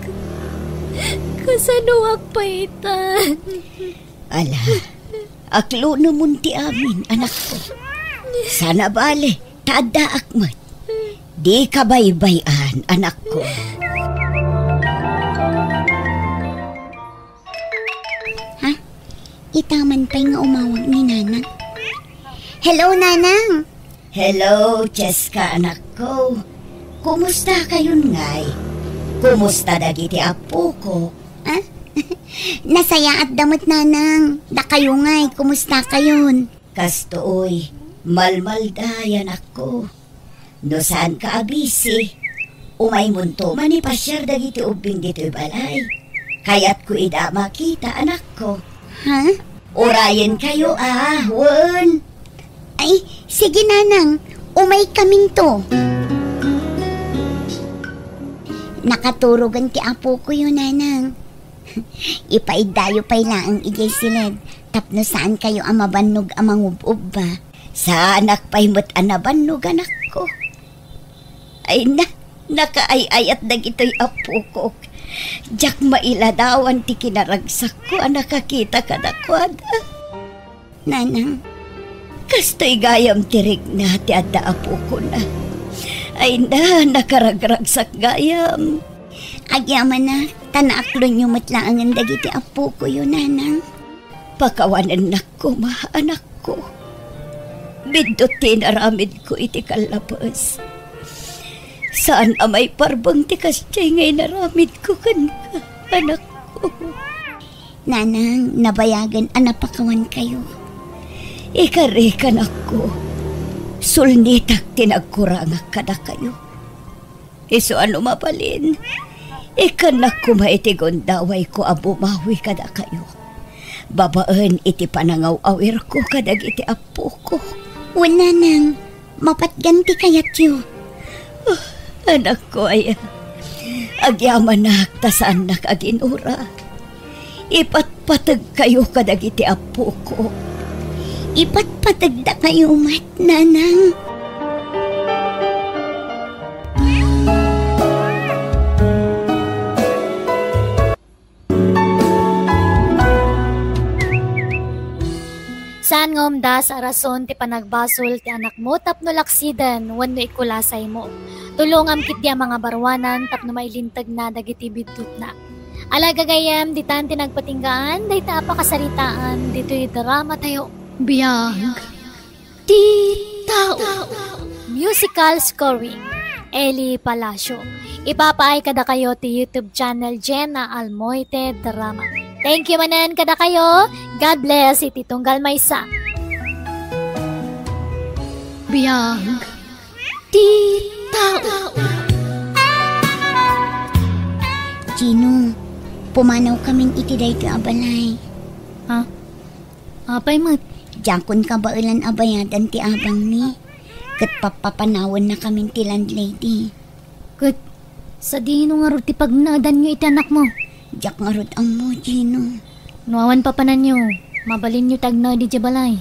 Kasanuak paitan. Ala, aklo namun ti amin, anak ko. Sana bale, tada akmat. Di ka baybayan, anak ko. Ha? Itaman pa'y nga umawag ni Nanang. Hello, Nanang! Hello, Cheska, anak ko. Kumusta kayon ngay? Kumusta dagiti apo ko? Ha? Nasaya at damot, Nanang. Da kayo ngay, kumusta kayon? Kastoy, malmalday, anak ko. No saan ka abisi? Umay munto manipasyar dagiti ubing dito'y balay. Kaya't ko ida makita, anak ko. Ha? Orayan kayo, wan. Ay, sige, Nanang. Umay kaming to. Nakaturugan ti apo ko yun, Nanang. Ipaidayo pa'y laang ijay silid. Tapno saan kayo amabanog amang ubub ba? Sa anak pa'y mo't anabanog, anak ko. Ay na, nakaayayat dagito'y apo ko. Diyak mailadawan ti kinaragsak ko, nakakita ka na kwada. Nanang, kasto'y gayam tirig na ti adda apo ko na. Ay na, nakaragragsak gayam. agyaman na, tanaaklo nyo matlaangan dagiti apo ko yun, Nanang. Pakawanan na ko, anak ko. Bindot tinaramid ko iti kalabas. Saan amay parbang ti kasyay ngay naramid ko kan ka, anak ko. Nanang, nabayagan anapakawan kayo. Ikarikan ako. Sulnitak tinagkurangak kada kayo. Iso ano mapalin, ikanak ko maitigon daway ko abumawi kada kayo. Babaan iti panangaw-awir ko kadag iti apo ko. Wala nang, mapatganti kayat yu. Anak ko ay agyaman na tasaan na kaginura. Ipatpatag kayo kadag iti apo ko. Ipatpatag da kayo mat, Nanang. Saan nga umda sa rason ti panagbasol ti anak mo tapno laksiden wenno ikulasay mo. Tulungam kitya mga barwanan tapno mailintag na dagiti bidtut na. Alagagayam ditan ti nagpatinggaan dayta apakasaritaan dito'y drama tayo. Biyag ti tao. Musical scoring Eli Palacio. Ipapaay kada kayo ti YouTube channel Jenna Almoite Drama. Thank you manan kada kayo. God bless iti tunggal maysa. Biyag ti tao. Gino, pumanaw kaming iti dayto abalay. Ha? Apay mat? Jakon ka ba ilan abayadan ti abang ni? Kat papapanawan na kaming ti landlady. Kat, sa dino nga ro ti pagnaadan nyo iti anak mo. Jak nga rod ang mo, Gino. Nuawan pa panan nyo, mabalin nyo tagna di balay.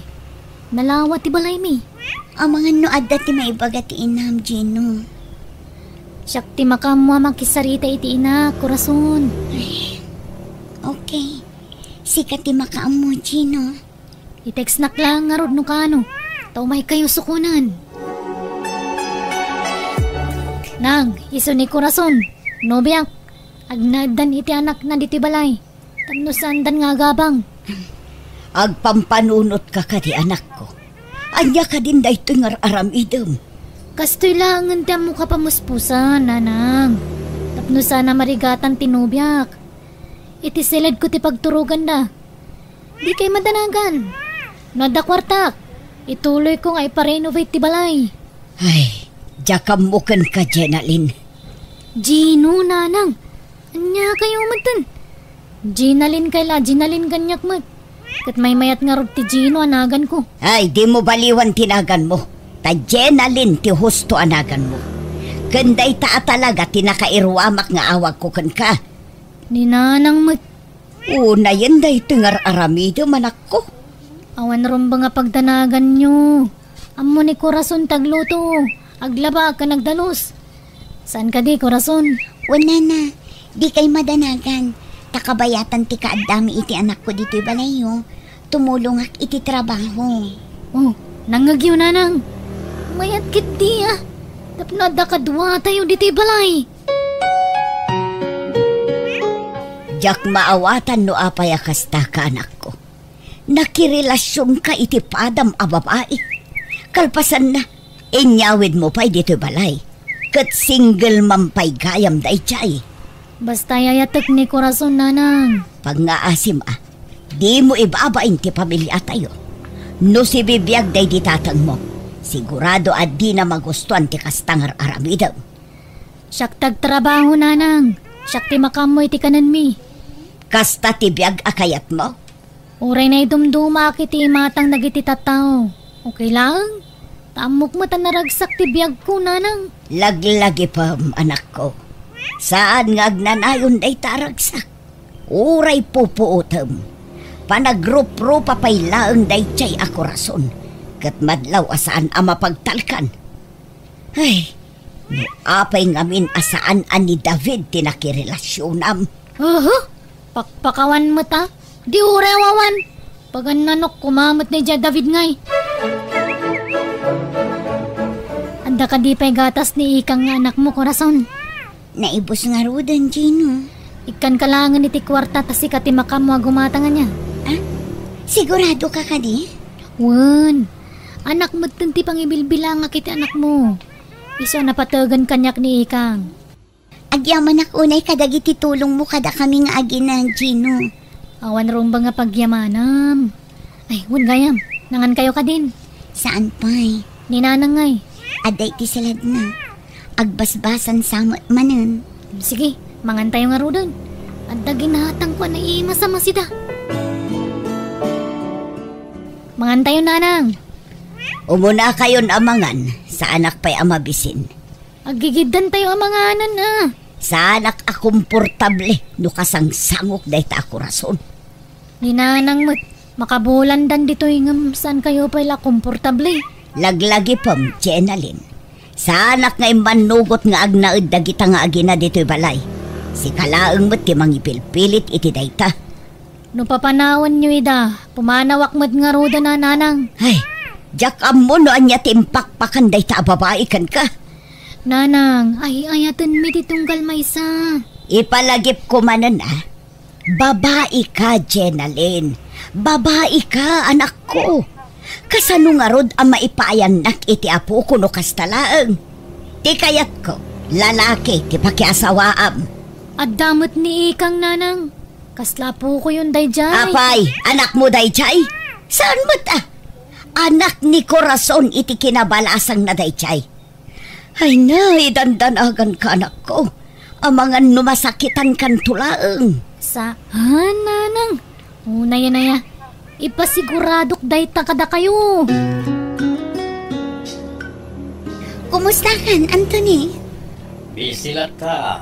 Nalawa ti balay mi. Ang mga no adda ti maibaga ti inam, Gino. Siyak ti makamwa makisarita iti ina, Corazon. Okay. Sikat ti makaamo, Gino. I-text nak lang nga rod no kano. Tao may kayo sukunan. Nang, iso ni Corazon. Nobiak, agnadan iti anak na diti balay. Tapno sandan nga gabang. Agpampanunot ka di anak ko. Anya ka din da ito nga aram idem. Kastoy lang nga mo kapamuspusan, nanang. Tapno sana marigatan tinubyak. Iti silid ko ti pagturugan da. Di kay madanagan. Nada kwartak. Ituloy ko nga iparenovate ti balay. Ay, jakam mo kan ka, Jenalyn. Gino, nanang. Anya kayo matan. Ginalin kayla, Ginalin ganyak mat. Kat may mayat nga rod ti Gino anagan ko. Ay, di mo baliwan tinagan mo. Ta Jenalyn ti husto anagan mo. Kanday ta talaga tinakairwamak nga awag ko kan ka. Ni nanang mat. Una yan day tingar aramido manak ko. Awan ron ba nga pagdanagan nyo? Amo ni Corazon tagluto. Aglaba ka nagdalos. Saan ka di, Corazon? Wala na. Di kay madanagan. Takabayatan ti kaadami iti anak ko dito balayo. Tumulong ak iti trabaho. Oh, nangagyo nanang. Mayat kit di ah. Tapno da kadwa tayo dito balay. Jak maawatan no apay akasta ka anak ko. Nakirelasyon ka iti padam a babae. Kalpasan na, inyawid mo pa'y dito balay. Kat single mampay gayam day chay. Basta yayatek ni Corazon, nanang. Pag ngaasim di mo ibabain ti pamilya tayo. No si bibiyag day ditatang mo, sigurado di na magustuhan ti kastangar aramidaw. Siyak tagtrabaho, nanang. Siyak ti makamoy ti kanan mi. Kasta ti biyag akayat mo? Uray na idumduma kiti matang nagiti tataw. Okay lang? Tamok mo naragsak ti biyag ko, nanang. Laglagi pa, anak ko. Saan nga agnanayon day taragsak? Uray pupuutam. Panagrup-ro papay laang day chay ako rason. Kat madlaw asaan ama pagtalkan. Ay, no apay ngamin asaan ani David tinakirelasyon. Pakpakawan mo ta? Di urewawan. Pagan nanok kumamot ni David ngay. Anda ka di pa'y gatas ni ikang anak mo, Corazon. Naibos nga rodan, Gino. Ikan kalangan iti kwarta tas ikati makamo gumatangan niya. Sigurado ka di? Wan, anak mo tinti pang ibilbilang kiti anak mo. Isa napatagan kanyak ni ikang. Agyaman ak unay kadagiti tulong mo kada kami nga aginan, Gino. Awan rong ba nga pagyamanam. Ay, wan gayam, nangan kayo ka din. Saan pa'y? Ninanang ngay. Aday ti salad na. Agbasbasan samot manen. Sige, mangan tayo nga rodan. At daginahatang ko na imasama sida. Mangan tayo, nanang. Umuna kayon amangan, sa anak pa'y amabisin. Agigidan tayo amanganan na. Sa anak akomportable, no kasangsangok day ta ako rason. Ninanang mo't makabulandan dito yung saan kayo pala komportable. Laglagi pam, Jenalyn. Sa anak nga manugot nga agnaid dagita nga agina dito'y balay. Si kalaang mo't timang ipilpilit iti dayta. No papanawan nyo ida, pumanawak mo't nga roda na, nanang. Ay, jak amo no anya timpakpakan dayta babae kan ka. Nanang, ay ayatan mi ditunggal maysa. Ipalagip ko manan Babae ka, Jenalyn. Babae ka, anak ko. Kasano nga rod ang maipayan nak iti apo ko no kastalaang. Ti kayat ko, lalaki ti pakiasawaam. At damot ni ikang, nanang. Kasla po ko yun, dayjay. Apay, anak mo dayjay? Saan mo ta? Anak ni Corazon iti kinabalasang na dayjay. Ay na, idandanagan ka, anak ko. Amangan numasakitan kan tulaang. Saan, nanang? Una yan na ya. Ipasiguradok dayta kada kayo. Kumusta kan, Anthony? Bisilat ka.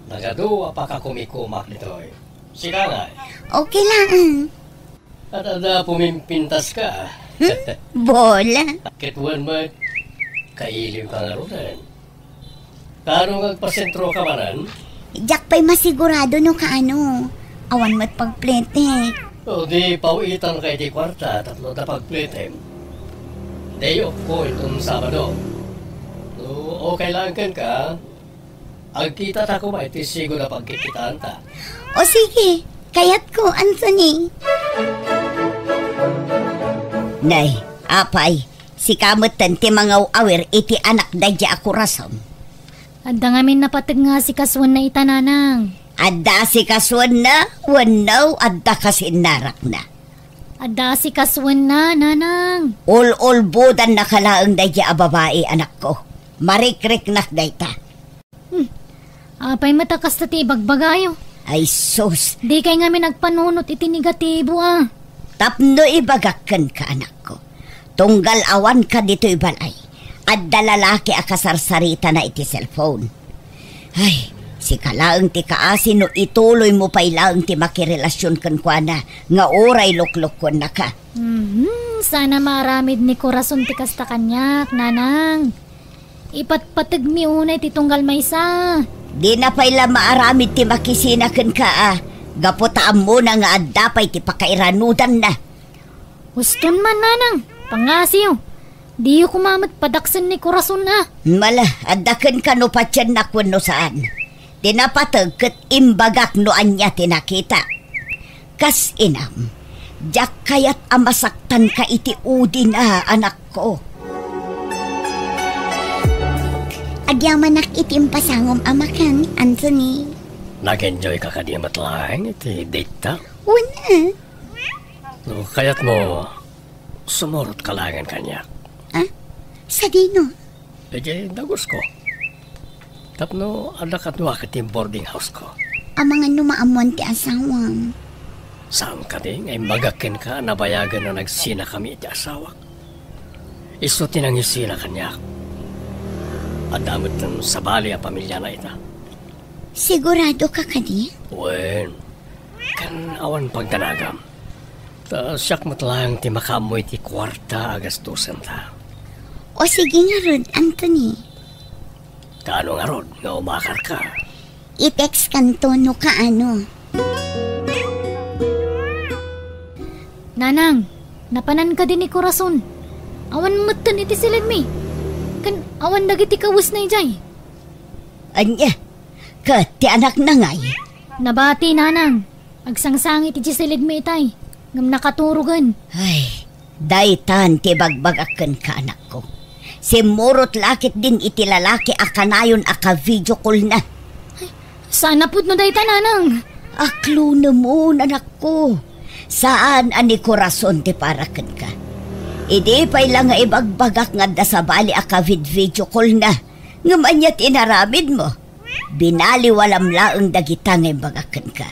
Nagadawa pa ka kumikumak nito'y. Sika nga. Okay lang. At pumimpintas ka. Bola. Kitwan mo, kailiw ka nga rin. Kano nagpasentro ka manan? Jak pa'y masigurado no kaano. Awan mo't pagplete. O di pauitan kay di kwarta, tatlo na pagplitem. Day off ko itong Sabado. No, okay lang ka. Agkita ta ko ba iti sigo na pagkikitaan ta. O sige, kayat ko, Anthony. Nay, apay, si kamutan ti mga awir iti anak dadya ako rason. Adda ngamin napatag nga si kaswan na itananang. Adda si kaswan na, wanaw adda kasi narak na. Adda si kaswan na, nanang. Ul budan na kalaang dadya a babae anak ko. Marikrik nak dayta. Apay matakas na ti bagbagayo. Ay sus, Di kay ngamin nagpanunot iti negatibo tapno ibagakan ka anak ko. Tunggal awan ka dito ibalay. Adda lalaki akasarsarita na iti cellphone. Ay, si kalaang ti kaasi no ituloy mo pa ilaang ti makirelasyon kan kwa na nga oray lukluk ko na ka. Sana maramid ni Corazon ti kasta kanyak, nanang. Ipatpatag mi unay ti tunggal maysa. Di na pa'y maaramid ti makisinakan ka Gaputaan mo na nga adda pa'y ti pakairanudan na. Huston man, nanang. Pangasiyo. Di yu kumamat padaksan ni Corazon Mala, addakan ka no patyan na kung no saan. Tinapatag kat imbagak no anya tinakita. Kas inam, jak kayat amasaktan ka iti udin anak ko. Agyamanak itim pasangom amakan, Anthony. Nag-enjoy ka kadi matlaeng iti date ta? Una. No, kaya't mo sumurot ka langan kanya. Sa dino? Pwede dagos ko. Tapno, ada ka tuwa ka boarding house ko. Ang mga numaamon ti asawam. Saan ka din ay magakin ka nabayagan na nagsina kami iti asawak. Iso tinangisina kanya. At damit ng sabali ang pamilya na ita. Sigurado ka kadi? Wen, kan awan pagdanagam. Ta siyak matlang ti makamoy ti kwarta agastusan ta. O sige nga rod, Anthony. Kaano nga rod, nga umakar ka? I-text kanto no kaano. Nanang, napanan ka din ni Corazon. Awan matan iti silid mi. Kan awan dagiti kawas na ijay. Anya, ka ti anak na ngay. Nabati, nanang. Agsangsangit iti silid mi itay. Ngam nakaturugan. Ay, daytan ti bagbagakan ka anak ko. Simurot lakit din iti lalaki akanayon aka video call na. Sana pud no dayta, nanang. Aklo na mo, anak ko. Saan ani Corazon ti parakan ka? Idi pa'y lang nga ibagbagak nga da sa bali aka video call na. Ngamanyat inaramid mo. Binaliwalam laang dagita nga ibagakan ka.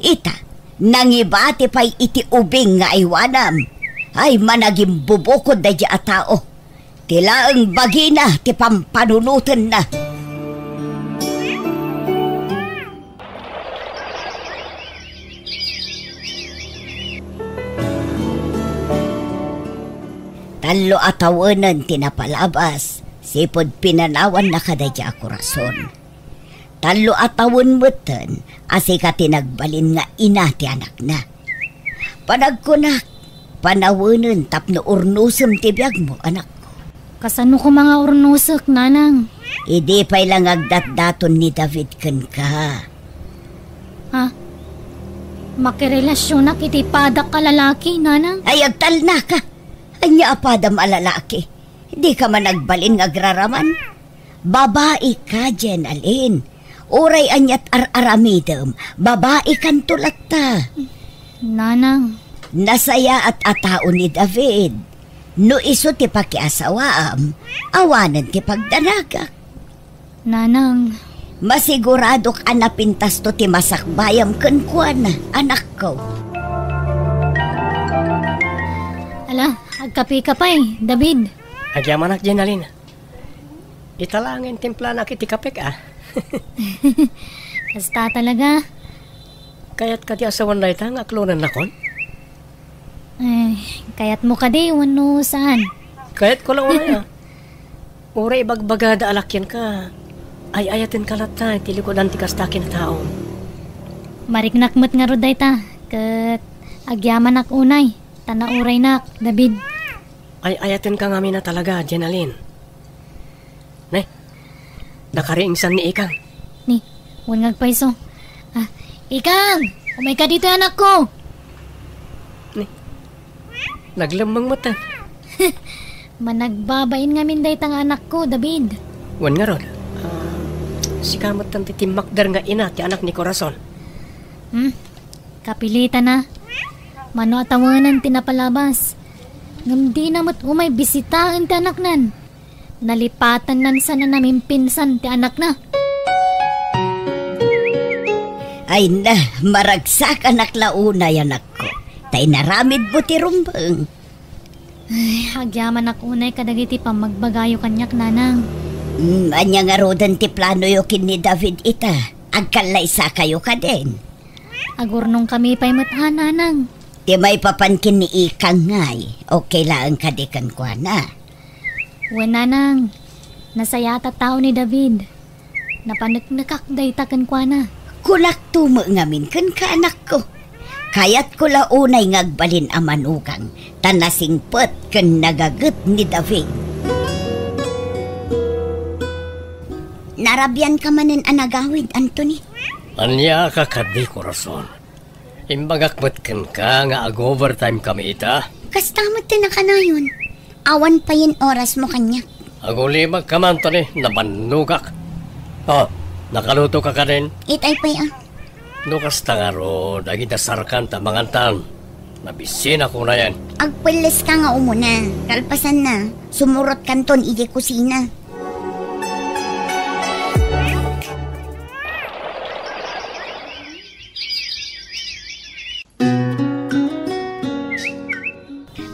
Ita, nangibati pa'y iti ubing nga iwanam. Ay managing bubukod da a tao. Tilaang bagina ti pampanunutan na. Talo atawanan tinapalabas, sipod pinanawan na kadadya ako rason. Talo atawan mutan, asi ka tinagbalin nga ina ti anak na. Panagkunak, panawanan tapno urnusam ti biyag mo, anak ko. Kasano ko mga urnusak, nanang? Idi pa'y lang agdat-daton ni David kan ka. Ha? Makirelasyon na kiti padak ka lalaki, nanang? Ay agtal na ka. Anya apadam alalaki. Di ka man nagbalin nga agraraman. Babae ka, Jen Alin. Uray anyat ar-aramidam. Babae kan tulad ta. Nanang. Nasaya at atao ni David. No iso ti pakiasawaam, awanan ti pagdanagak. Nanang. Masigurado ka na pintas to ti masakbayam kankwan, anak ko. Ala, agkapi ka pa David. Agyaman ak Jenalin. Italangin timpla na kiti kapek Kasta talaga. Kaya't kati asawan na itang aklonan na kon? Kaya't mo ka di, wano saan? Kaya't ko lang uray Uray bagbagada alakyan ka. Ay ayatin kalatay, tilikodan ti kastakin na taon. Mariknakmat nga roday ta, kat agyaman nak unay, tanauray nak, David. Ay ayatin ka nga na talaga, Jenalyn. Ne, nakariingsan ni Ikang. Ni, huwag ngagpaiso. Ikang, umay ka dito anak ko. Naglamang mata. Managbabain nga minday tang anak ko, David. Wan nga rod. Si kamot ang titimakdar nga ina ti anak ni Corazon. Kapilitan na. Mano atawanan tinapalabas. Ngam di namat umay bisitaan ti anak nan. Nalipatan nan sana namin pinsan ti anak na. Ay na, maragsak anak launay anak ko. Tay naramid mo ti rumbang. Ay, agyaman ak unay kadagiti pamagbagayo kanyak nanang. Anya nga rodan ti plano yo kin ni David ita. Agkalaysa kayo ka din. Agurnong kami pa'y matahan nanang. Ti may papankin ni Ikang ngay. Okay lang kadikan ko na. Wen nanang, nasayata tao ni David. Napanagnakakday takan kwa na. Kulak tumo ngamin kan ka anak ko. Kayat ko launay ngagbalin amanugang. Tanasingpet kan nagagut ni David. Narabyan ka manin anagawid, Anthony. Anya ka kadi, Corazon. Imbagakmat kan ka nga ag-overtime kami ita. Kastamot din na ka na yun. Awan pa yun oras mo kanya. Agulimag ka man to ni, nabanugak. Oh, nakaluto ka din. Itay pa'y Nukas tangaro, dagi dasarkan ta mangantan. Nabisin ako na yan. Agpilis ka nga umuna. Kalpasan na. Sumurot kanton iji kusina.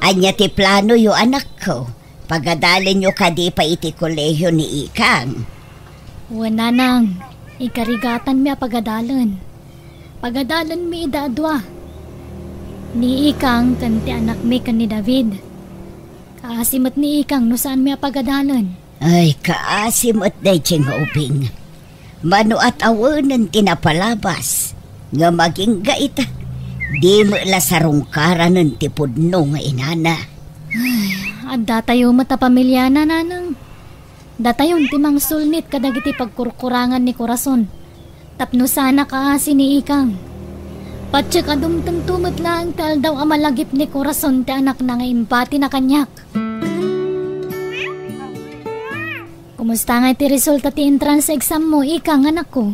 Anya ti plano yo anak ko. Pagadalin yo kadi pa iti kolehiyo ni Ikang. Wen nanang, ikarigatan mi pagadalan. Pagadalan mi idadwa. Ni Ikang kanti anak mi kan ni David. Kaasimot ni Ikang no saan mi pagadalan. Ay, kaasimot day tiyang uping. Mano at awanan tinapalabas. Nga maging gaita. Di mo lasarungkaran ng tipudno nga inana. At datayo mata pamilya na nanang. Datayon timang sulnit kadagiti pagkurkurangan ni Corazon. Tapno sana kaasi ni Ikang. Patsya kadumtang tumot lang tal daw amalagip ni Corazon ti anak na nga impati na kanyak. Kumusta nga ti resulta ti entrance exam mo, Ikang anak ko?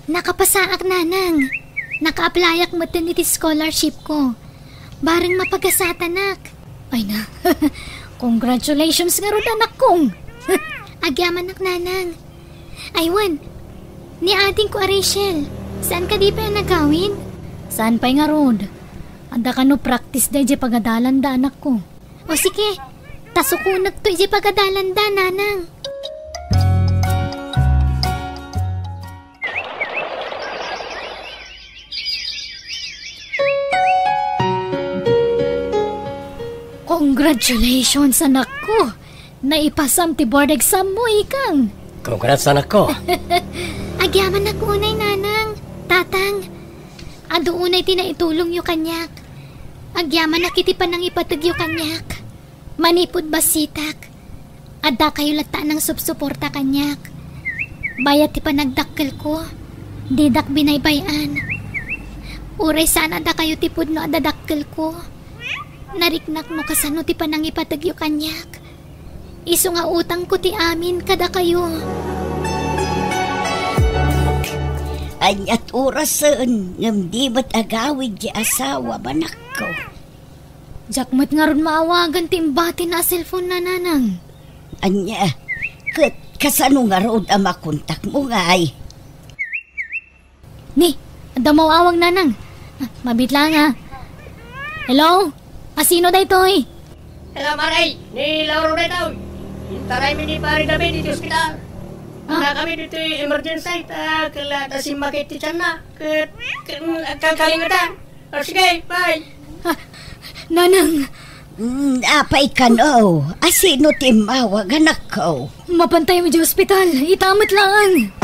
Nakapasaak nanang. Naka-applyak mo din iti scholarship ko. Barang mapagasat anak. Ay na, congratulations nga ron anak kong. Agyaman nak nanang. Aywan, ni ating ko Rachel. Saan ka di pa nagawin? Saan pa'y nga ron? Anda ka no practice da iji pagadalan da anak ko. O sige, tasukunag to iji pagadalan da nanang. Congratulations anak ko. Naipasam ti board exam mo, Ikang. Congrats anak ko. Agyaman na kunay nanang. Tatang, ado unay tinaitulong yu kanyak. Agyaman na kiti pa nang ipatag yu kanyak. Manipod basitak. Adda kayo lata ng subsuporta kanyak. Bayat ti panagdakkel ko. Didak binaybayan. Uray sana da kayo tipod no adadakkel ko. Nariknak no kasano ti panang ipatag yu kanyak. Iso nga utang ko ti amin kada kayo. Anyat orasan ngam di ba't agawid di asawa banak ko. Jakmat nga ron maawagan ti imbati na cellphone na nanang. Anya, kasano nga road ang makontak mo nga ay. Ni, anda mawawang nanang. Mabit lang ha. Hello? Asino da ito eh? Hello, Maray! Ni Lauro na ito! Hintaray mi ni Pari David dito ospital. Na kami dito emergency kala si makiti tiyan na. Kalingatan. O sige, bye. Nanang, Apay ka no. Asino timawag anak ko? Mapantay mo di ospital. Itamot lang.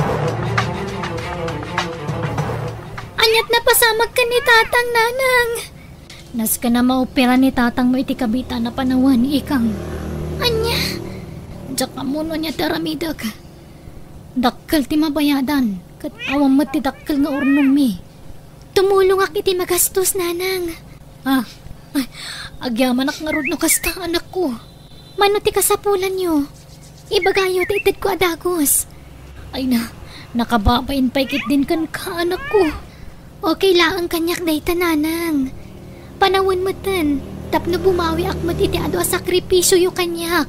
Anyat na pasamag ka ni tatang nanang. Nas ka na maopera ni tatang mo iti kabita na panawan, ikang. Anya? Diyak ka muna niya taramidag. Dakkal ti mabayadan. Kat awam mo ti dakkal nga urnong mi. Tumulong ak iti magastos, nanang. Agyaman ak nga rod no kasta, anak ko. Mano ti kasapulan nyo. Ibagayo ti itid ko adagos. Ay na, nakababain pa ikit din kan ka, anak ko. Okay lang kanyak dayta, nanang. Panawin mo tan, tapno bumawi ak mat iti ado a sakripisyo yu kanyak.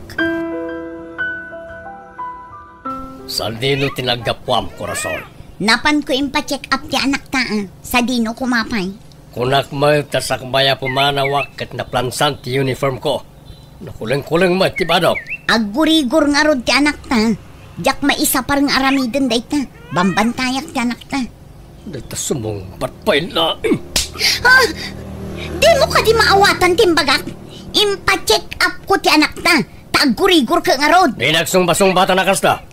Saan dino tinagapwam, Corazon? Napan ko impacheck up ti anak ta, sa dino kumapay. Kunak mo tasakbaya pumanawak kat naplansan ti uniform ko. Nakulang-kulang mo ti badok. Aggurigur nga rod ti anak ta. Diyak maisa parang aramiden dayta. Bambantayak ti anak ta. Dito sumungbat pa ila. Di mo ka di maawatan timbagak. Impacheck up ko ti anak ta. Taggurigur ka nga rod. Di nagsumba-sumbata na kasta.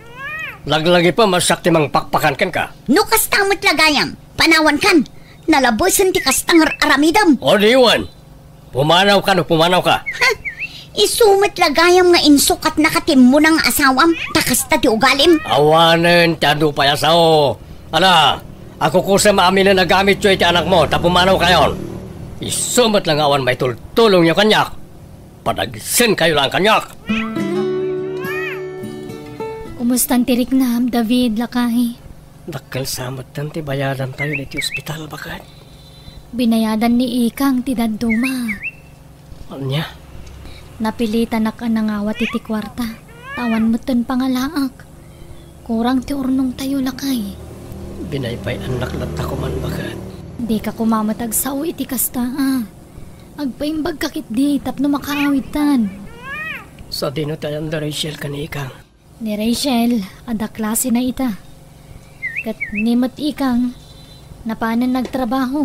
Laglagi pa masakti mang pakpakan kan ka. No kastamot lagayam. Panawan kan. Nalabosan ti kastang aramidam. O diwan. Pumanaw ka no pumanaw ka. Isumat lagayam nga insukat nakatim mo ng asawam. Takasta ti ugalim. Awanen ti adu payasaw. Ala, ako kusa maamin na nagamit yung iti anak mo. Ta pumanaw kayon. Isumat lang awan may tultulong yung kanyak. Padagsin kayo lang kanyak. Kumustan tirik na, David, lakay. Dakal samat tanti bayadan tayo niti ospital bakit. Binayadan ni Ikang ti daduma. Anya? Napilitan na ka nangawat iti kwarta. Tawan mo ton pangalaak. Kurang ti urnong tayo, lakay. Binaypay anak lata ko man bakit. Di ka kumamatag sao iti kasta, Agpaimbag kakit di, tapno makaawitan. Sa dino tayo da Rachel kanikang. Ni Rachel, ada klase na ita. Kat nimot ikang, napanan nagtrabaho.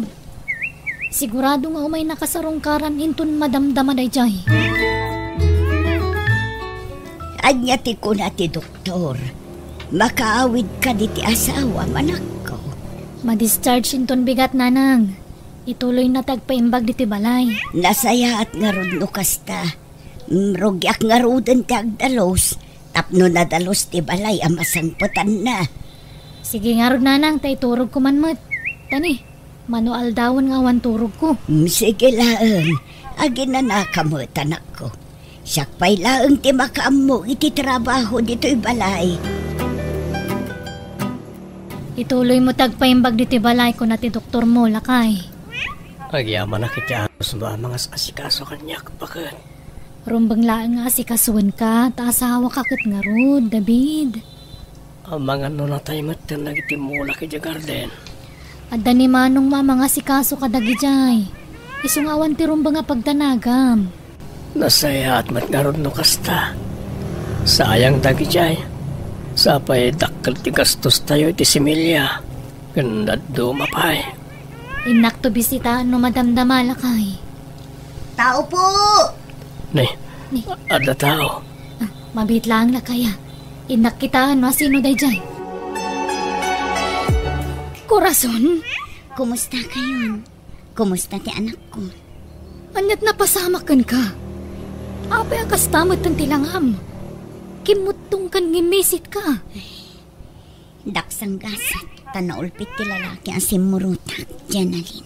Sigurado nga umay nakasarungkaran intun madamdama day jay. Anyati ko na ti doktor. Makaawid ka di ti asawa, manak ko. Ma-discharge intun bigat, nanang. Ituloy na tagpaimbag di ti balay. Nasaya at nga rod no kasta. Rogyak nga roden ti agdalos. Tapno na dalos ti balay ang masangputan na. Sige nga rod, nanang, tay turog ko manmat. Tani, manual dawon nga awan turog ko. Sige laeng, agin na nakamot anak ko. Sakpay laeng ti makaammo iti trabaho dito'y balay. Ituloy mo tagpaimbag di ti balay ko na ti doktor mo, lakay. Agyaman na kita anos ba mga asikaso kanyak bakit. Rumbang laang nga asikasuan ka, taasawa ka kat nga rod, David. Ang mga nunatay matan nagitimula ki di garden. Adda ni manong mga sikaso kadagijay. Isungawan ti rumba nga pagtanagam. Nasaya at matngarod no kasta. Sayang dagijay. Sapay dakkel ti gastos tayo iti similya. Ganda dumapay. Inak to bisitaan no madamdama, lakay. Tao po! Ni, Ni. ada tao. Mabit lang, lakaya. Inak kitaan no sino dayjay. Corazon? Kumusta kayon? Kumusta ti anak ko? Anyat napasamakan ka. Apay akastamot ng tilangam. Kimutong kan ngimisit ka. Daksang gasat, tanaulpit ti lalaki ang simurutak, Janalin.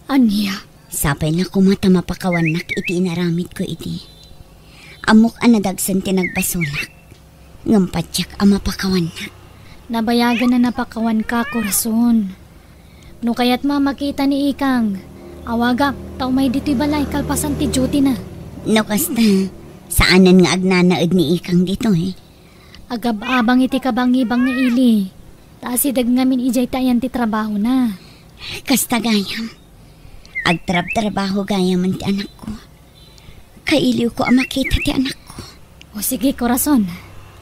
Anya? Sapay na kumata mapakawanak iti inaramid ko iti. Amok anadagsan ti nagbasulak. Ngampatyak ang mapakawanak. Nabayagan na napakawan ka, Corazon. No kaya't mamakita ni Ikang, awagak, tao may dito'y balay, kalpasan ti duty na. No kasta, saanan nga agnanaad ni Ikang dito Agab-abang iti kabang-ibang ni Ili. Taasidag ngamin ijay tayan ti trabaho na. Kasta gayam. Agtrab-trabaho gayam ti anak ko. Kailiw ko ang makita ti anak ko. O sige, Corazon.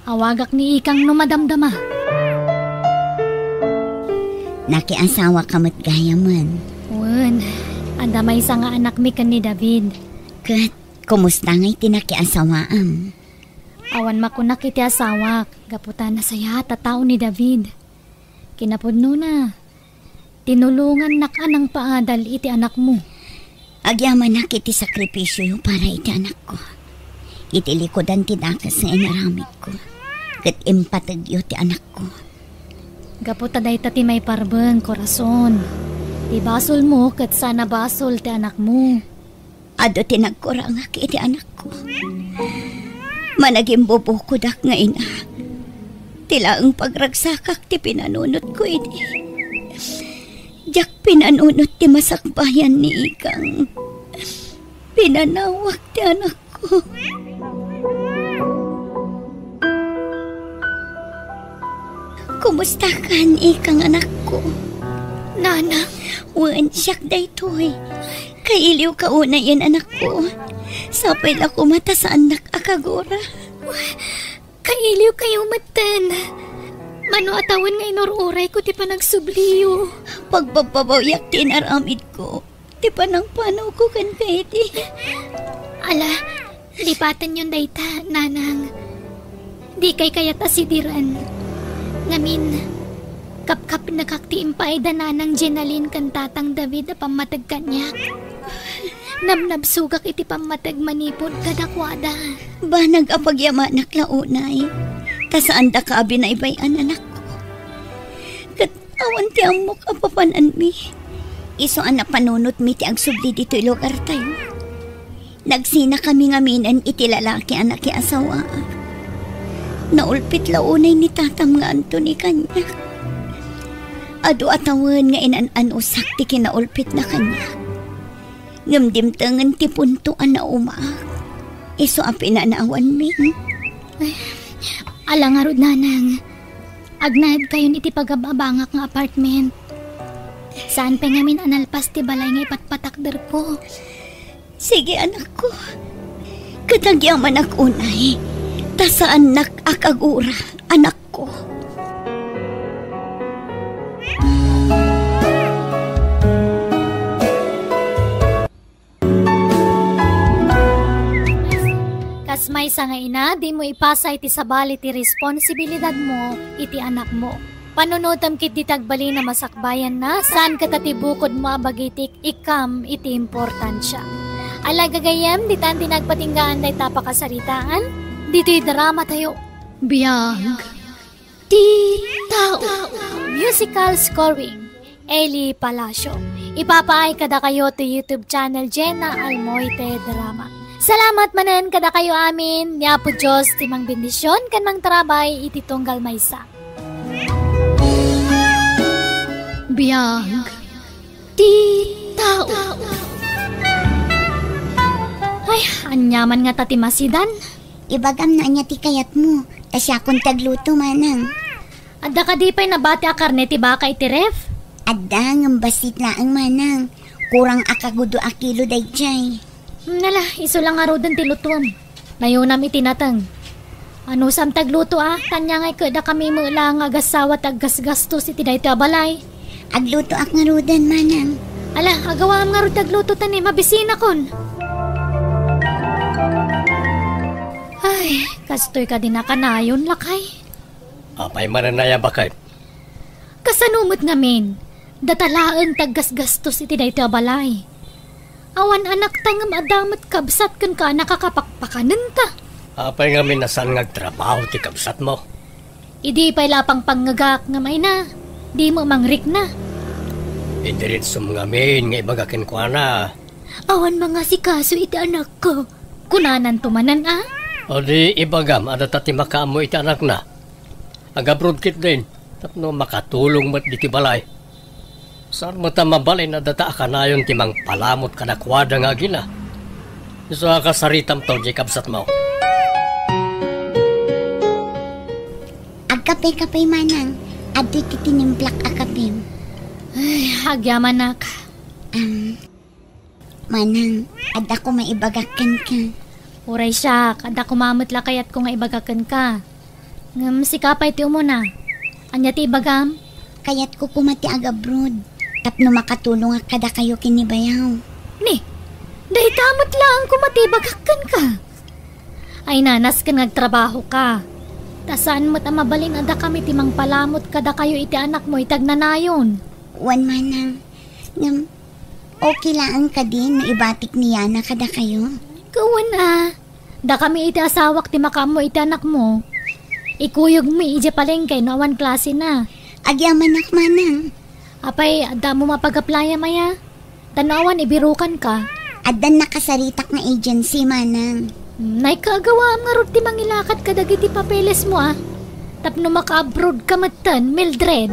Awagak ni Ikang no madamdama. Nakiasawa kamot gayaman. Wan, anda may isa nga anak mi kan ni David. Kat, kumusta nga'y tinakiasawaam? Awan makunak iti asawak, gaputan na saya tatao ni David. Kinapudno na, tinulungan na ka ng paadal iti anak mo. Agyaman na kiti sakripisyo para iti anak ko. Iti likodan ti dakas nga inaramid ko. Kat impatagyo ti anak ko. Gaputa day ti may parbeng korason. Ti basol mo kat sana basol ti anak mo. Ado tinagkurangak iti anak ko. Managing bubukudak nga ina. Tila ang pagragsakak ti pinanunot ko iti. Jak pinanunot ti masakbayan ni Ikang. Pinanawak ti anak ko. Kumusta kan Ikang anak ko? Nana, Wan siyak daytoy. Kailiw ka una yan anak ko. Sapay la ko mata sa anak akagora. kailiw kayo matan. Mano atawan nga inururay ko ti panagsubliyo. Pagbababayak tinaramid ko. Ti panang panaw ko kan kaiti. Ala, lipatan yun dayta, nanang. Di kay kayat asidiran. Ngamin, kapkap nakaktiim pa ay dananang Jenalyn kan tatang David a pamatag kanyak. Nabnabsugak iti pamatag manipod kadakwada. Ba nag-apagyaman naklaunay. Kasaan da ka abinaybayan anak ko. Kat awan ti amok apapanan mi. Iso anak panunot mi ti agsubli dito lugar tayo. Nagsina kami ngaminan iti lalaki anak ki asawa. Naulpit launay ni tatam nga Anthony kanyak. Ado atawan nga inan-anusak ti kinaulpit na kanyak. Ngamdimtangan ti puntuan na umaak. Iso ang pinanaawan mi. Alang arod nanang. Agnahid kayon iti pagababangak nga apartment. Saan pa ngamin analpas ti balay nga ipatpatakder ko. Sige anak ko. Katagyaman ak unay. Tasaan nak akagura anak ko. Kasmay sa nga ina, di mo ipasa iti sabali ti responsibilidad mo iti anak mo. Panunutam kit di tagbali na masakbayan na, saan katatibukod mo abagitik ikam iti importansya. Alagagayam, di tan tinagpatinggaan day tapakasaritaan, dito'y drama tayo. Biyag Ti Tao. Musical scoring, Eli Palacio. Ipapaay kada kayo to YouTube channel Jenna Almoite Drama. Salamat manen kada kayo amin. Niya po Diyos timang bendisyon kan mang tarabay iti tunggal maysa. Biyag Ti Tao. Ay, anyaman nga tatimasidan. Ibagam na niya ti kayat mo. Tasya kung tagluto manang. Adda ka di pa'y nabati a karne ti baka iti ref? Adda ng basit na ang manang. Kurang akagudo a kilo day jay. Nala, iso lang arudan ti lutuam. Nayunam itinatang. Ano sam tagluto Tanya ngay kada kami mula nga gasawa taggasgastos iti dayto abalay. Agluto ak ngarudan manang. Ala, agawam nga ro tagluto tani mabisina kon. Ay, kastoy ka din nakanayon lakay. Apay mananaya bakay. Kasanumot ngamin, datalaan taggasgastos iti dayto abalay. Awan anak tangam adamat kabsat kan ka nakakapakpakanan ta. Apay nga minasan ngagtrabaho ti kabsat mo. Idi pa'y lapang panggagak nga may na. Di mo mangrik na. Indiritso mga min nga ibagakin ko na. Awan mga sikaso iti anak ko. Kunanan tumanan O di ibagam, adatati makaamo iti anak na. Agabrod kit din, tapno makatulong mat di ti balay. Saan mo ta mabalay na data kanayon timang palamot kadakwada nga gina. Iso kasaritam to di kabsat mo. Agkape-kape manang. Adi kitinimplak akapim. Ay, agyaman nak. Manang, adda ko maibagakan ka. Uray siya, kada kumamot la kayat ko nga ibagakan ka. Ngam sikapay ti umuna. Anya ti ibagam? Kayat ko kumati agabrod. Tapno makatulong ak kada kayo kinibayaw. Ni, Day tamot lang kumatibagakan ka. Ay nanas ka nagtrabaho ka. Tasaan mo't mabalin ada kami timang palamot kada kayo iti anak mo itag nanayon. Wan manang, ngam, okay lang ka din na ibatik niya na kada kayo. Kawan da kami iti asawak ti makamo iti anak mo. Ikuyog mo ije palengke no awan klase na. Agyaman nak manang. Apay, ada mo mapag-applya maya. Tanawan, ibirukan ka. Adan nakasaritak nga agency manang. Naikagawa nga rin ti mangilakad ka dagiti papeles mo Tapno maka-abroad ka matan, Mildred.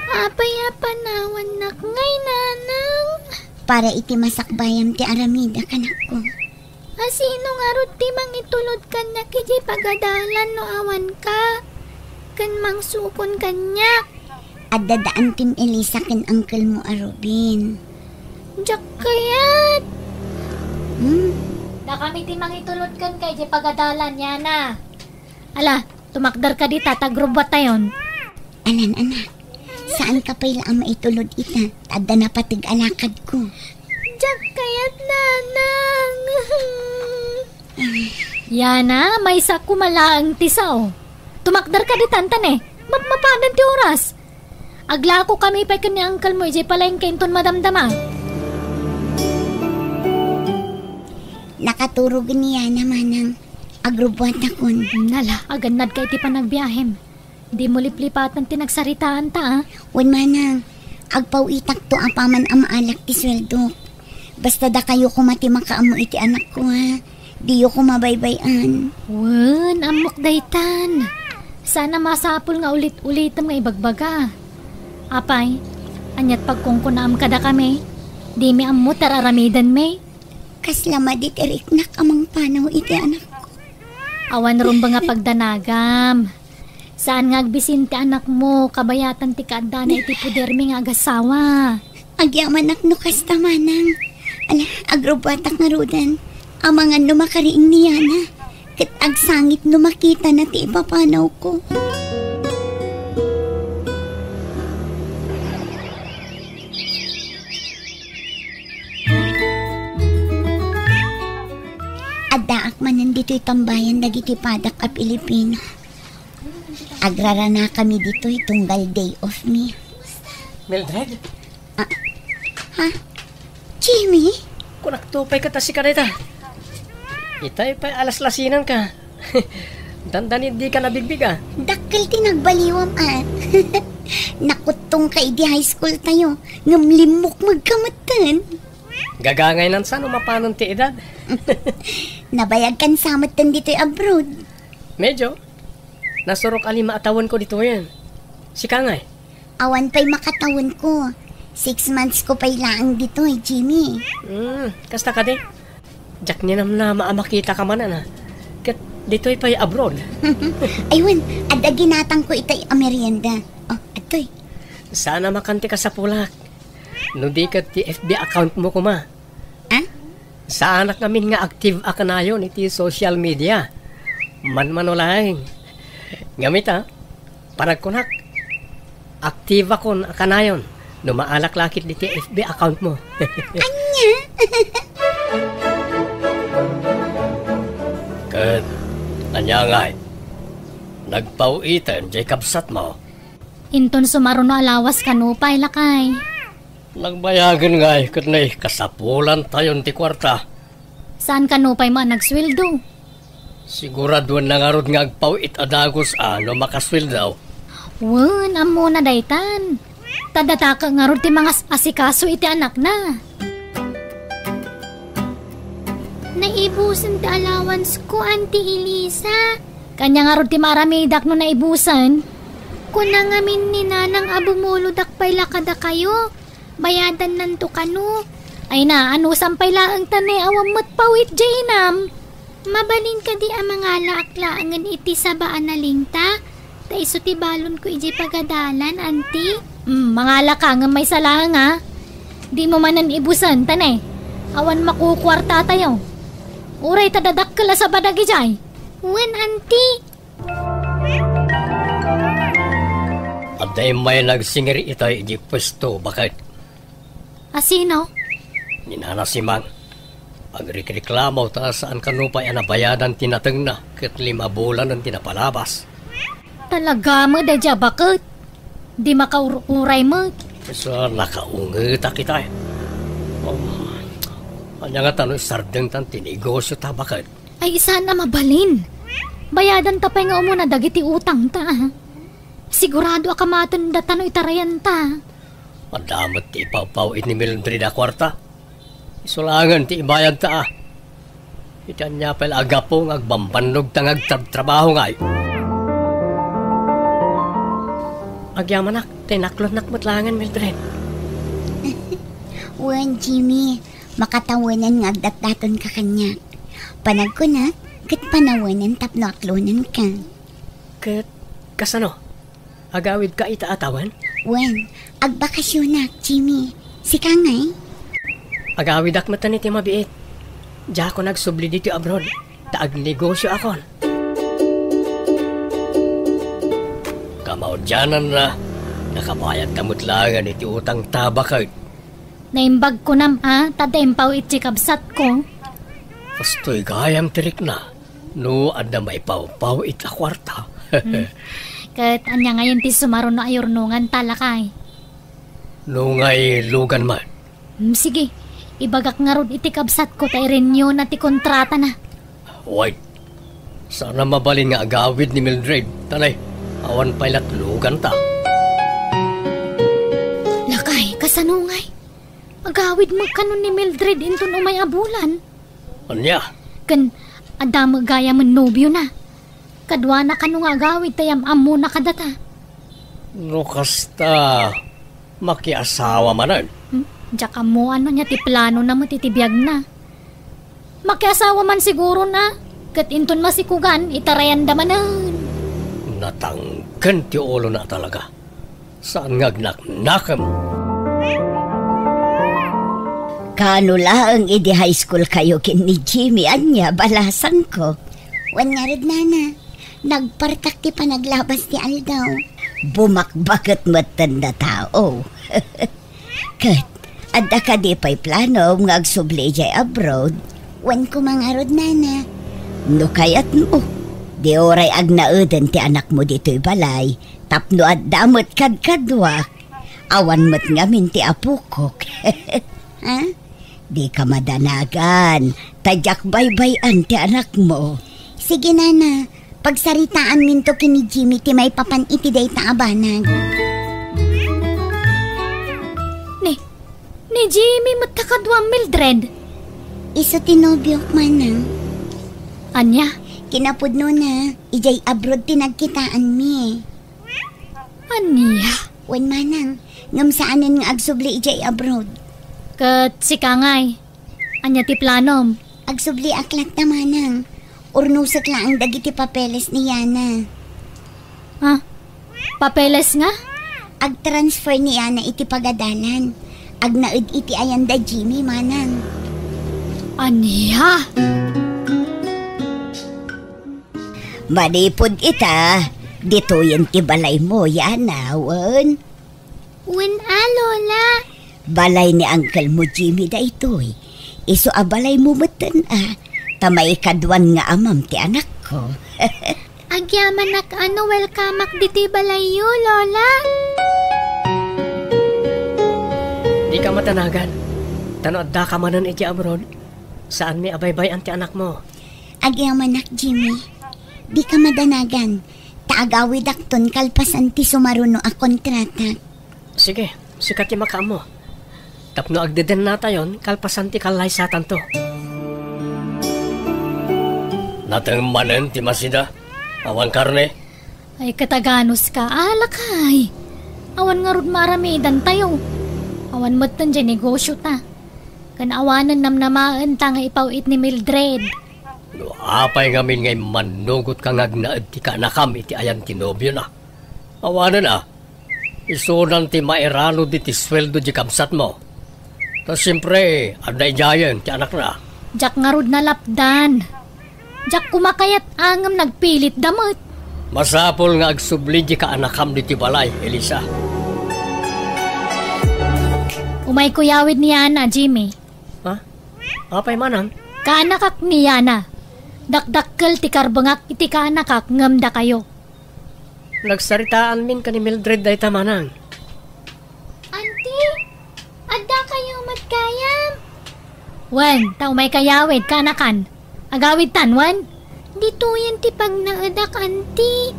Apay panawan nak ngay nanang. Para iti masakbayam ti aramida kanak ko. Asino nga rin ti mangitulod ka na kiji pagadalan no awan ka. Kan mangsupon kanyak. At dadaan tim Elisa ken uncle mo Robin. Diyak kayat. Da kami ti mangitulod kan kay di pagadalan niya na. Ala, tumakdar ka di tatagrubbat tayon. Anan anak, saan ka pa'y laang maitulod ita? Tadda na patig alakad ko. Diyak kayat nanang. Yana, may sa kumalaang tisaw. Tumakdar ka di tantan Mapadan ti oras. Agla ko kami pa ni uncle mo, ije pala yung kenton madamdama. Nakaturog niya naman ang agrubwat akon. Nala, aganad kay ti panagbiyahem. Di mo liplipatan ti nagsaritaan ta Wan manang, agpawitak to apaman ang maalak ti sweldo. Basta da kayo kumati makaamo iti anak ko Di ko mabaybayan. Wan, amok daytan. Sana masapul nga ulit-ulitam nga ibagbaga. Apay, anyat pagkungkunaam kada kami. Di mi ammo tararamidan may. Kaslamadit erik nak amang panaw iti anak ko. Awan ron ba nga pagdanagam? Saan nga agbisin ti anak mo, kabayatan ti kaadda na iti pudermi nga agasawa. Agyaman nak no kasta manang. Ala, agrobatak nga rudan. Amangan no makariing niya na. Kat agsangit no makita na ti ipapanaw ko. Adaak man nandito'y tambayan dagiti padak a Pilipino. Agrara na kami dito'y tunggal day off me. Mildred? Ha? Jimmy? Kunaktupay ka ta si Kareta. Itay pa'y alaslasinan ka. Dandanit di ka nabigbig Dakkel tinagbaliwam Nakutong ka di high school tayo. Ngamlimok magkamatan. Gagangay nan saan umapanon ti edad. Nabayag kan samatan dito'y abroad. Medyo. Nasurok alima atawan ko dito yan. Si Kangay. Awan pa'y makatawan ko. 6 months ko pa'y laang dito'y, Jimmy. Kasta ka di. Jack niya na maamakita ka man Kat dito'y pa'y abroad. Aywan, ada ginatang ko itay amerienda. Oh, ato'y. Sana makanti ka sa pulak. No di ka ti FB account mo kuma. Sa anak namin nga active ka na yun iti social media. Man-manulaing. Gamit panagkunak. Active ako ka na yun. No maalak lakit diti FB account mo. Anya? Kat, anya nga nagpauitan jay kapsat mo. Inton sumaro no alawas kanupay lakay. Nagbayagan nga kat na kasapulan tayon ti kwarta. Saan kanupay man nagsweldo? Siguraduan na nga rod nga agpauit adagos no makaswil daw. Wan, amo na daytan. Tadata ka nga rod ti mga asikaso iti anak na. Naibusan ti allowance ko, Auntie Elisa. Kanya nga rod ti maramidak no naibusan. Kuna nga min ni nanang abumulodak pay lakada kayo. Bayadan nanto kano. Ay na, ano sampay laang tanay awam mo't pawit jainam. Mabalin ka di ang mga laak-laangan iti sabaan na lingta. Ta iso ti balon ko iji pagadalan, Auntie. Mga lakangan may salang Di mo manan ibusan, tanay. Awan makukwarta tayo. Uray tadadak kala sa badagi jay. Wen, Auntie. At day may nagsingiri itay iji pwesto, bakit? Asino? Ninana si Mang. Agreklamo ta saan kanupay anabayadan tinateng na ket 5 bulan ang tinapalabas. Talaga mo, dadya bakit? Di makauray mo. So, nakaungita kita eh. Anya nga tanong sardeng tan tinegosyo ta bakit? Ay, isa na mabalin. Bayadan ta pa nga umuna dagiti utang ta. Sigurado akamaton da tano'y tarayan ta. Madamot ti ipawpawit ni Mildred a kwarta. Isulangan ti ibayad ta ah. Itan niya pala agapong agbambanog tangag trabaho ngay. Agyamanak, tinaklon nakmatlangan, Mildred. Wan, Jimmy, makatawanan nga agdataton ka kanya. Panag ko na, kat panawanan tapno aklonan ka. Kasano? Agawid ka itaatawan? Wan, agbakasyon na, Jimmy. Sika ngay? Agawid akmatan iti mabiit. Diya ako nagsubli dito abroad. Taag negosyo akon. Kamaudyanan na nakabayad kamutlangan iti utang tabakay. Naimbag ko nam tadempaw itsikabsat ko. Kastoy gayam tirik na. No, ada may pawpaw ita kwarta. Kat anya ngayon ti sumaron na ayornungan talakay. No ngay lugan man. Sige, ibagak nga rod iti kabsat ko tay renyo na ti kontrata na. Wait. Sana mabalin nga agawid ni Mildred. Tanay, awan pa'y latlugan ta. Lakay, kasanungay. Agawid magkanon ni Mildred inton umay abulan. Anya? Kan, adama gaya man nobyo na. Kadwa na kanong agawid tayam amo na kadata. No kasta, makiasawa manan. Diyak mo ano niya ti plano na matitibiyag na. Makiasawa man siguro na. Kat inton masikugan, itarayan damanan. Natanggan ti ulo na talaga. Saan ngagnak-nakam? Kano lang idi high school kayo kin ni Jimmy anya balasan ko. Wan nga rin nana, nagpartak ti panaglabas ti Aldaw. Bumakbakit matanda tao. Kat, adda ka di pa'y plano ngagsubli jay abroad. Wan ko mangarod nana. No kayat mo, di oray agnauden ti anak mo dito'y balay. Tapno at damot kadkadwa. Awan mat ngamin ti apukok. Ha? Di ka madanagan. Tadyak baybayan ti anak mo. Sige nana, pagsaritaan minto kini Jimmy ti may papan iti day taabanag. Ni Jimmy matakadwa Mildred. Iso tinobyok manang. Anya? Kinapudno na, ijay abroad tinagkitaan mi. Anya? Wan manang, ngam saanan nga agsubli ijay abroad. Kat si Kangay. Anya ti planom? Agsubli aklat na manang. Urnusak lang ang dagiti papeles ni Yana. Ha? Papeles nga? Ag-transfer ni Yana iti pagadalan. Agnaud iti ayanda Jimmy manang. Anya? Manipod ita. Dito yan ti balay mo, Yana, wan. Wan Lola. Balay ni Uncle mo Jimmy da ito'y. Iso a balay mo matan tamay kadwan nga amam ti anak ko. Agyaman nak welcome diti balayo, Lola. Di ka matanagan. Tanood da ka manan iti abroad. Saan may abaybay ang ti anak mo? Agyamanak Jimmy. Di ka madanagan. Taagawid akton kalpasan ti sumaruno a kontrata. Sige, sikat yung maka mo. Tapno agdeden na tayon, kalpasan ti kalay satan to. Natang manen ti masida. Awan karne. Ay kataganos ka, alakay. Awan nga rod maramidan tayo. Awan matan dyan negosyo ta. Kanawanan namnamaan ta nga ipawit ni Mildred. No, apay ngamin ngay manugot kang agnaad ti kanakam iti ayan ti nobyo na. Awanan isunan ti mairano di ti sweldo di kamsat mo. Tapos siyempre, aday jayan ti anak na. Jak nga rod na lapdan. Jak kumakayat angam nagpilit damot. Masapol nga agsubli di ka anakam di ti balay, Elisa. Umay kuyawid ni Yana, Jimmy. Ha? Apay manang? Kaanakak ni Yana. Dakdakkel ti karbangak iti kaanakak ngamda kayo. Nagsaritaan min ka ni Mildred day tamanang. Auntie, adda kayo matkayam. Wan, tao may kayawid kaanakan. Agawid tanwan. Dito yan ti pag naadak, auntie.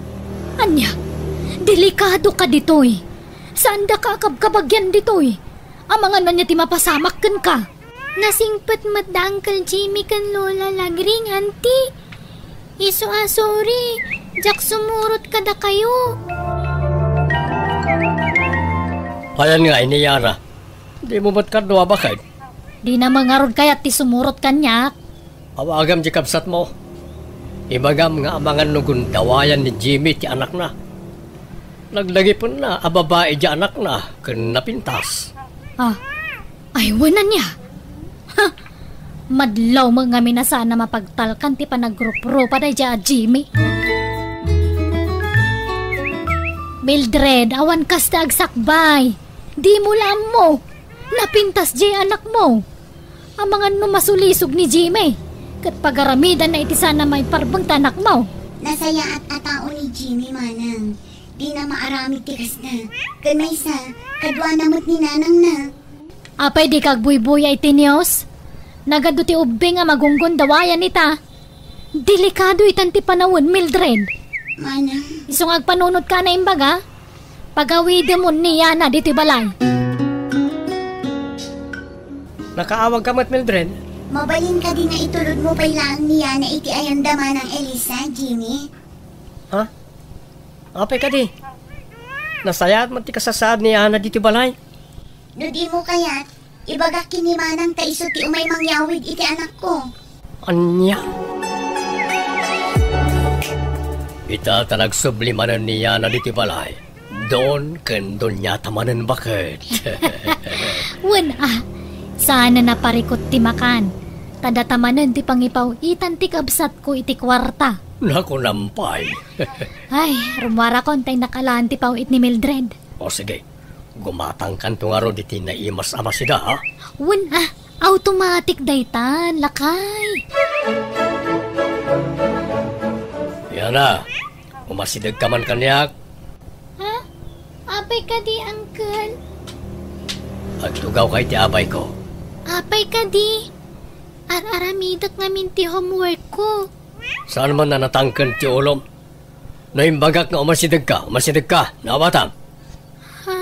Anya, delikado ka ditoy. Saan da ka kabkabagyan ditoy? Ang mga nanya ti mapasamak kan ka. Nasingpat mat da Uncle Jimmy kan lola lagring, auntie. Iso sorry. Jak sumurot ka da kayo. Ayan nga, iniyara. Di mo ba't kadwa bakit? Di na mangarod kaya ti sumurot kanyak. Awagam di kapsat mo. Ibagam nga amangan nugun dawayan ni Jimmy ti anak na. Naglagi po na, ababae di anak na, kan napintas. Ay, wala niya. Ha! Madlaw mga minasa na mapagtalkan ti panagrup-rupa na dya, Jimmy. Mildred, awan kas ta agsakbay. Di mo lam mo. Napintas di anak mo. Ang mga numasulisog ni Jimmy. Kat pagaramidan na iti sana may parbang tanak mo. Nasaya at atao ni Jimmy, manang. Di na maarami tikas na. Kanay sa, kadwa namot ni nanang na. Apay di kagbuy-buy ay tinios. Nagado ti ubing nga magunggon dawayan ita. Delikado itan ti panawon, Mildred. Manang. Isong agpanunod ka na imbaga. Pagawide mo niya na dito balay. Nakaawag ka mat, Mildred? Mabalin ka din na itulod mo pailaan niya na iti ayandama ng Elisa, Jimmy. Ha? Apay ka di. Nasayat man ti kasasad ni Ana dito balay. No di mo kaya't, ibaga kinimanang taiso ti umay mangyawid iti anak ko. Anya? Ita talag sublimanan niya na diti balay. Doon doon niya tamanan bakit. Wan sana naparikot ti makan. Tadatamanan ti pangipaw itan ti kabsat ko iti kwarta. Naku nampay. Ay, rumwara ko tay nakalaan ti pawit ni Mildred. O sige, gumatang kan tungaro diti na imas ama sida ha? Wan automatic daytan, lakay. Yan na, umasidag ka man kanyak. Ha? Apay ka di, uncle. Agtugaw kay ti abay ko. Apay ka di. Aramidak ngamin ti homework ko. Saan man na natangkan ti ulom? Naimbagak nga umasidag ka, nawatam. Ha?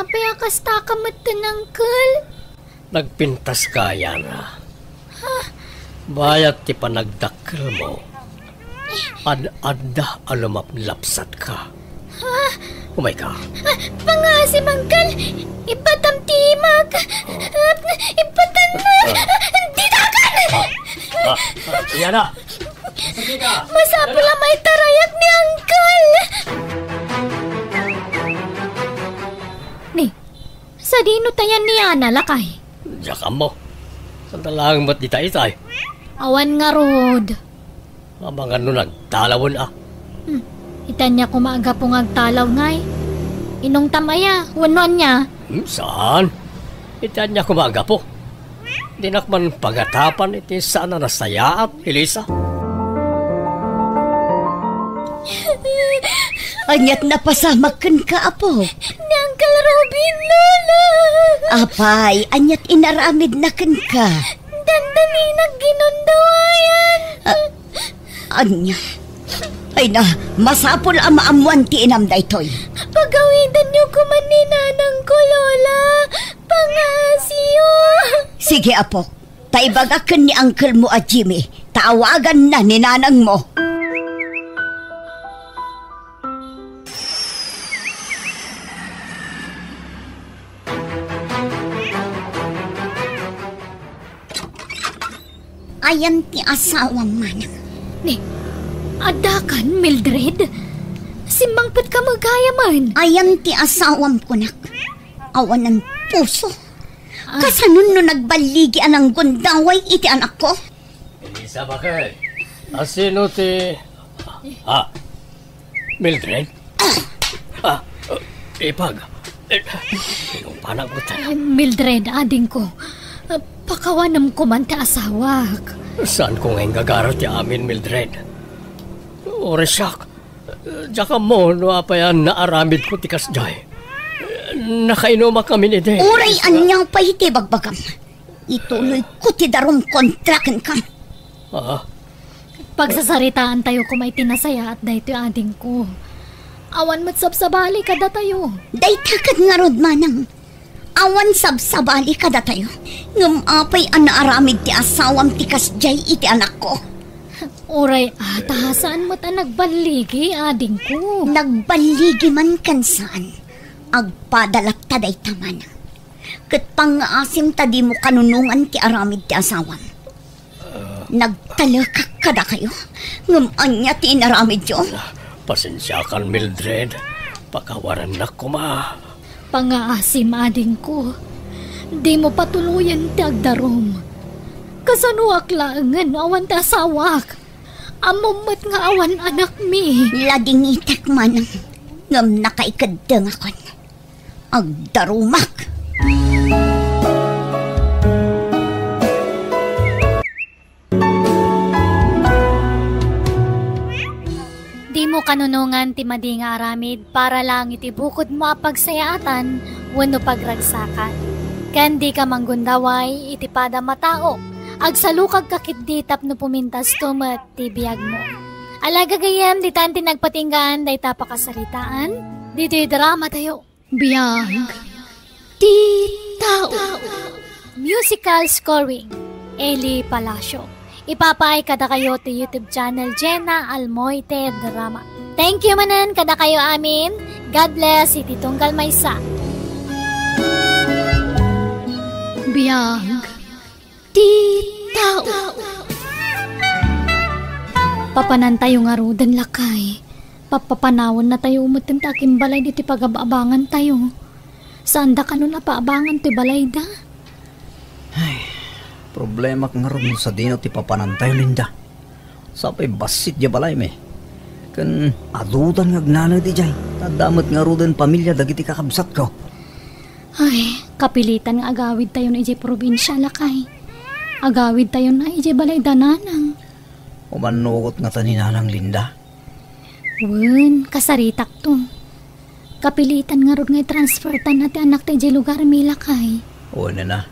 Apay akasta ka matan, uncle. Nagpintas ka, Yana. Bayat ti panagdakkel mo. Ad-adda alumaplapsat ka. Umay ka. Pangasim, uncle. Ipatam timag. Ipatan na. Ditakan! Yana! Masapo lang may tarayak ni uncle. Ni, sa dino tayan ni Ana, lakay? Diyan mo. Sandalang ba't di tayo? Awan nga rod. Mga ano nagtalawon Itan niya kumaga po ngagtalaw ngay. Inong tamaya, wanuan niya. Saan? Itan niya kumaga po. Dinakman pagatapan iti sana nasaya at Elisa. Anyat napasamakan ka, apo. Ni Uncle Robin, Lola. Apay, anyat inaramid na kan ka. Dandani nagginundawayan. Anya. Ay na, masapol ang maamuan ti inamday toy. Pagawidan niyo kuman ni nanang ko, Lola. Pangasyo. Sige, apo. Taibagakan ni uncle mo at Jimmy. Tawagan na ni nanang mo. Ayan ti asawang manang. Ni, adakan, Mildred? Simbangpat ka magkaya man. Ayan ti asawam ko nak. Awan ng puso. Kasanun no nagbaligi anang gundaway iti anak ko. Elisa bakit? Asino ti... Mildred? Ipag, Yung panagutan. Mildred, ading ko. Pakawanam ko man ti asawak. Saan ko ngayon gagarot ti amin, Mildred? Oresak, Diyan mo, no apayan naaramid ko ti kasjay. Nakainoma kami ni Dave. Uray anyang pahiti bagbagam. Ituloy ko ti darom kontraken ka. Pagsasaritaan tayo kung may tinasaya at dahito yung ading ko. Awan mo't sabsabali kada tayo. Daytakad nga rod manang. Awan sabsabali kada tayo. Ngam apay ang naaramid ti asawam ti kasjay iti anak ko. Uray, saan mo ta nagbaligi, ading ko? Nagbaligi man kansaan. Agpadalak ta day taman. Kat pang-asim ta di mo kanunungan ti aramid ti asawam. Nagtalakak kada kayo. Ngam anya ti inaramid yun. Pasensya kan, Mildred. Pakawaran na ko, ma. Pang-aasim, ading ko. Di mo patuluyan ti agdarom. Kasanuak laangan awan ti asawak. Amumot nga awan anak mi. Lading itak manang. Ngam nakaikadang akon. Agdarumak. Di mo kanunungan ti madi nga aramid para lang iti bukod mo apagsayaatan wenno pagragsakan. Ken di ka manggundaway iti pada matao. Agsalukag kakitditap no pumintas tumet ti biyag mo. Alaga gayam di tanti nagpatinggan day tapakasaritaan. Dito drama tayo. Biyag ti tao. Musical scoring Eli Palacio. Ipapaay kada kayo ti YouTube channel Jenna Almoite Drama. Thank you manan kada kayo amin. God bless iti tunggal maysa. Biyag ti tao. Papanan tayo nga rudan lakay. Papapanawon na tayo umutin takin balay diti pagabaabangan tayo. Saan da ka nun napaabangan ti balay da? Ay, problema kang ron sa dino ti papanantay, Linda. Sapay basit di balay me. Kan adudan nga gnana di jay. Tadamat nga rudan pamilya dagiti kakabsat ko. Ay, kapilitan nga agawid tayo na ije probinsya lakay. Agawid tayo na ije balay dananang. Umanugot nga taninanang, Linda. Wen, kasaritak to. Kapilitan nga ron nga transfer tan na ti anak tayo ije lugar mi lakay. O na.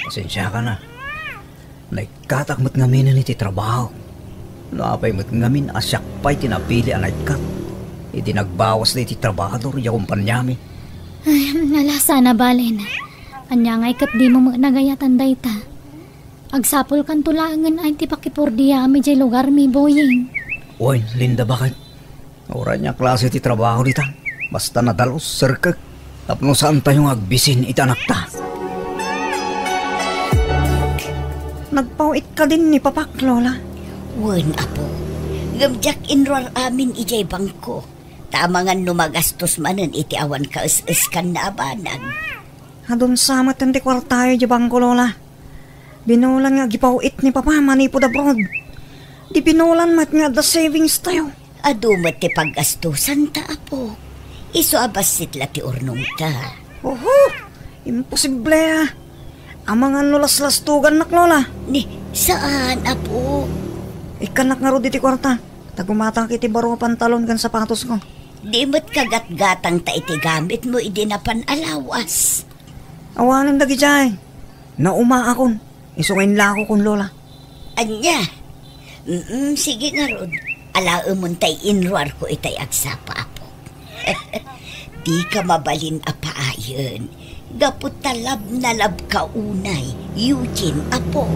Pasensya ka na. Naikatak mo't ngamin iti trabaho. Naapay mo't ngamin asyak pa'y tinapili anay kat. Iti nagbawas na iti trabador ya kumpanyami. Ay, nalasa na balen. Anya nga ikat di mo nagayatan dayta. Agsapol kan tulangan ay ti pakipurdiya mi jay lugar mi boying. Oy, Linda, bakit? Ora niya klase ti trabaho dita. Basta nadalos, sirkag. Tapno saan tayong agbisin itanak ta. Nagpauit ka din ni Papak, Lola. Wen, apo. Gamjak inroar amin ijay bangko. Tamangan numagastos manen iti awan kaes-es kan na abanan. Adun samat ang tikwar tayo di bangko, Lola. Binulan nga gipauit ni Papa manipod abroad. Di binulan mat nga the savings tayo. Adumat ti paggastusan ta, apo. Iso abas sitla ti urnong ta. Oho, imposible ah. Amangan no las-lastugan nak, Lola. Ni, saan, apo? Ikanak nga ro di ti kwarta. Tagumatang kiti baro pantalon kan sapatos ko. Di mo't kagat-gatang ta iti gamit mo idi na panalawas. Awanan dagi jay. Nauma akon. Isungin lako kon, Lola. Anya? Sige nga rod. Alaamon tay inruar ko itay agsapa, apo. Di ka mabalin apaayon. Gapot talab na lab ka unay. Eugene, apo.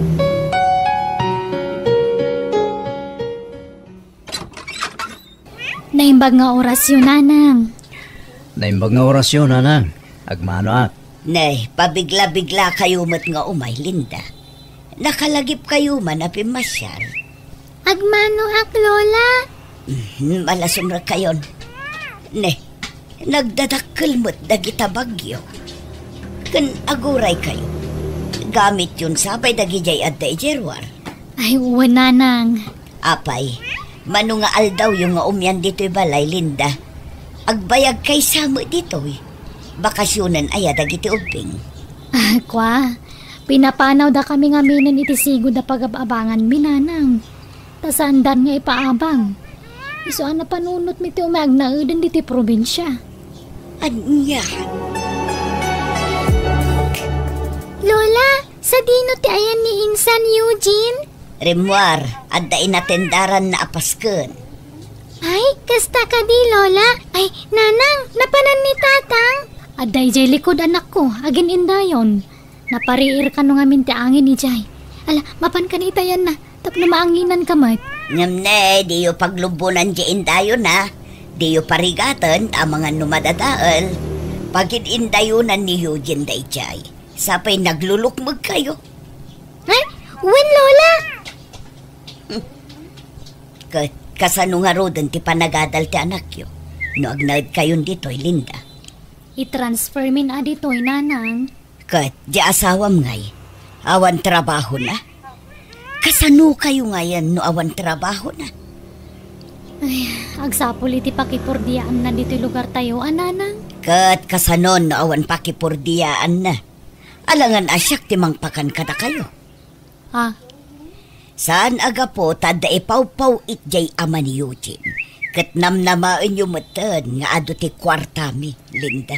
Naimbag nga orasyon, nanang. Naimbag nga orasyon, nanang. Agmano at. Nay, pabigla-bigla kayo mat nga umay, Linda. Nakalagip kayo man na pimasyal. Agmano ak, Lola? Malasumra kayon. Ne, nagdadakkel mo't dagita bagyo. Kan aguray kayo. Gamit yun sabay dagijay at daijerwar. Ay, uwan, nanang. Apay, mano nga aldaw yung nga umyan dito'y balay, Linda. Agbayag kay samo dito'y. bakasyonan aya dagiti ubing. Kwa, pinapanaw da kami nga minin iti sigod da pagababangan minanang. Tasandan nga ipaabang. Iso na panunot mi ti umag na udan diti probinsya. Anya? Lola, sa dino ti ayan ni Insan Eugene? Remuar, adda inatendaran na apasken. Ay, kasta ka di, Lola. Ay, nanang, napanan ni tatang. Aday jay likod anak ko, agin indayon. Napariir ka nung amin ti angin ni jay. Ala, mapan ka ni itayan na, tapno maanginan ka mat. Nyamne, di yu paglubunan di indayon na. Di yu parigatan, tamangan numadadaal. Pagin indayunan ni Eugene day jay. Sapay naglulukmag kayo. Ay, when, Lola? Kasano nga rodan ti panagadal ti anak yo. No agnaid kayon dito'y Linda. I-transfer min adito'y nanang. Kat, di asawam ngay. Awan trabaho na. Kasano kayo ngayon no awan trabaho na? Ay, agsapol iti pakipordiyaan na dito'y lugar tayo, nanang. Kat, kasano no awan pakipordiyaan na. Alangan asyak timang pakan kada kayo. Ah, Saan aga po tada ipaw-paw itjay ama ni Eugene. Kat namnamaan yung matan nga ado ti kwartami, Linda.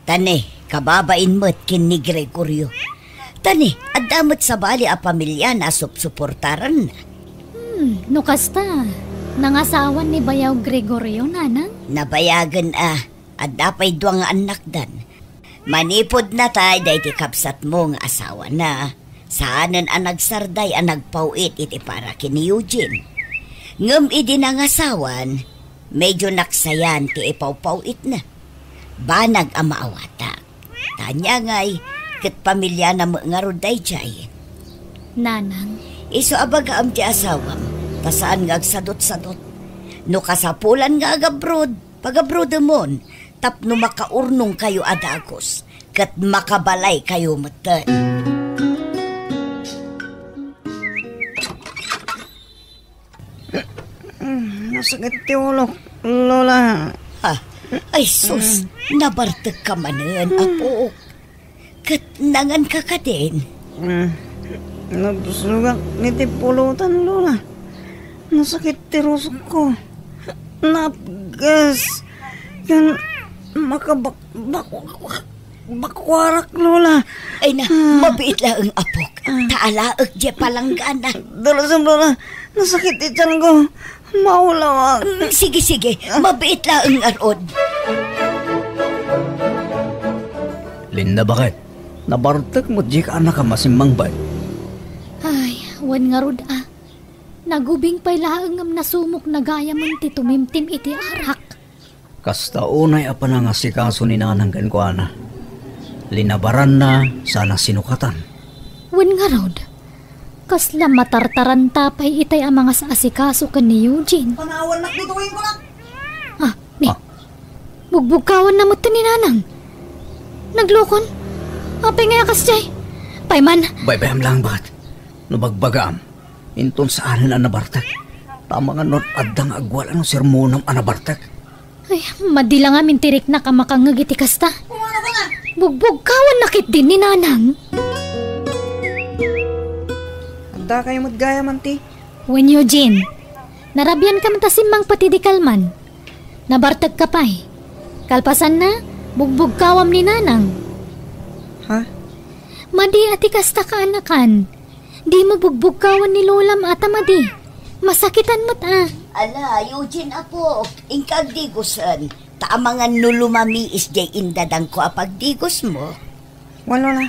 Tane, kababain mo't kin ni Gregorio. Tane, adamot sa bali a pamilya na suportaran na. no kasta. Nangasawan ni Bayaw Gregorio, nanang? Nabayagan adapay duwang anak dan. Manipod na tay day ti kapsat mo nga asawa na. Saanan ang nagsarday ang nagpauit iti para kini Eugene. Ngam idi nangasawan, medyo naksayan ti ipaw-pauit na. Banag ang maawatak. Tanya ngay, kat pamilya na mga ruday jay. Nanang? Iso abaga am ti asawam, tasaan nga agsadot-sadot. No kasapulan nga agabrod, pag-abroad mon, tapno makaurnong kayo adagos, kat makabalay kayo matan. Nasakit ti ulo, Lola. Ay sus, nabartag ka manan, apo. Kat nangan ka ka din. Nagsusugat ni ti pulutan, Lola. Nasakit ti rusok ko. Napgas. Kan makabakwarak, Lola. Ay na, mabiit lang ang apok. Taalaag di palanggana. Dalasam, Lola. Nasakit ti tiyan ko. Maulawag. Sige, mabiit lang ang arod. Linda, bakit? Nabartag mo di ka anak ka masimbang ba? Ay, wan nga rod Nagubing pa'y laangam na sumok na gaya man ti tumimtim iti arak. Kasta unay apa na nga si kaso ni nanang kankwana. Linabaran na sana sinukatan. Wan nga rod. Kasla matartaran tapay itay ang mga saasikaso kan ni Eugene. Panawan na bituin ko na! Bugbugkawan na mo ito ni nanang. Naglukon. Apay nga yakas jay. Payman. Baybayam lang ba't? Nabagbagam. Inton sa anin ang nabartak. Tama nga not adang agwala ng sermonam ang nabartak. Ay, madila nga mintirik na kamakangagiti kasta. Bugbugkawan nakit din ni nanang. Anda kayo maggaya man ti. When Eugene, narabyan ka matasimang patidikal man. Nabartag ka pa'y. Kalpasan na, bugbugkawam ni nanang. Ha? Madi ati kasta ka anakan. Di mo bugbugkawan ni lolam ata madi. Masakitan mo't Ala, Eugene apo, ingkag digusan. Taamangan nulumami is jay indadang ko apagdigos mo. Wala na.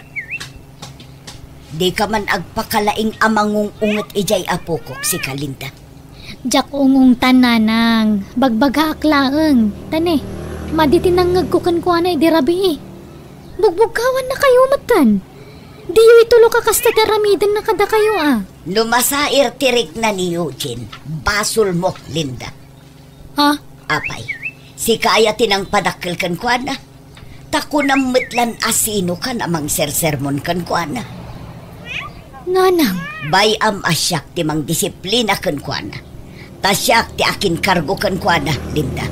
Di ka man agpakalaing amangong ungot ijay apo ko si Kalinda. Jak ungong tananang, bagbaga aklaeng. Tane, maditinangag ko kan kuha na idirabi Bugbugkawan na kayo matan. Di yu itulo ka kasta karamidan na kada kayo Numasair tirik na ni Eugene. Basol mo, Linda. Ha? Apay, si kaya tinang padakil kan kuha na. Tako ng mitlan asino ka namang sersermon kan kuha na. Nanang. Bayam asyak ti mang disiplina kan kuana. Tasyak ti akin kargo kan kuana, Linda.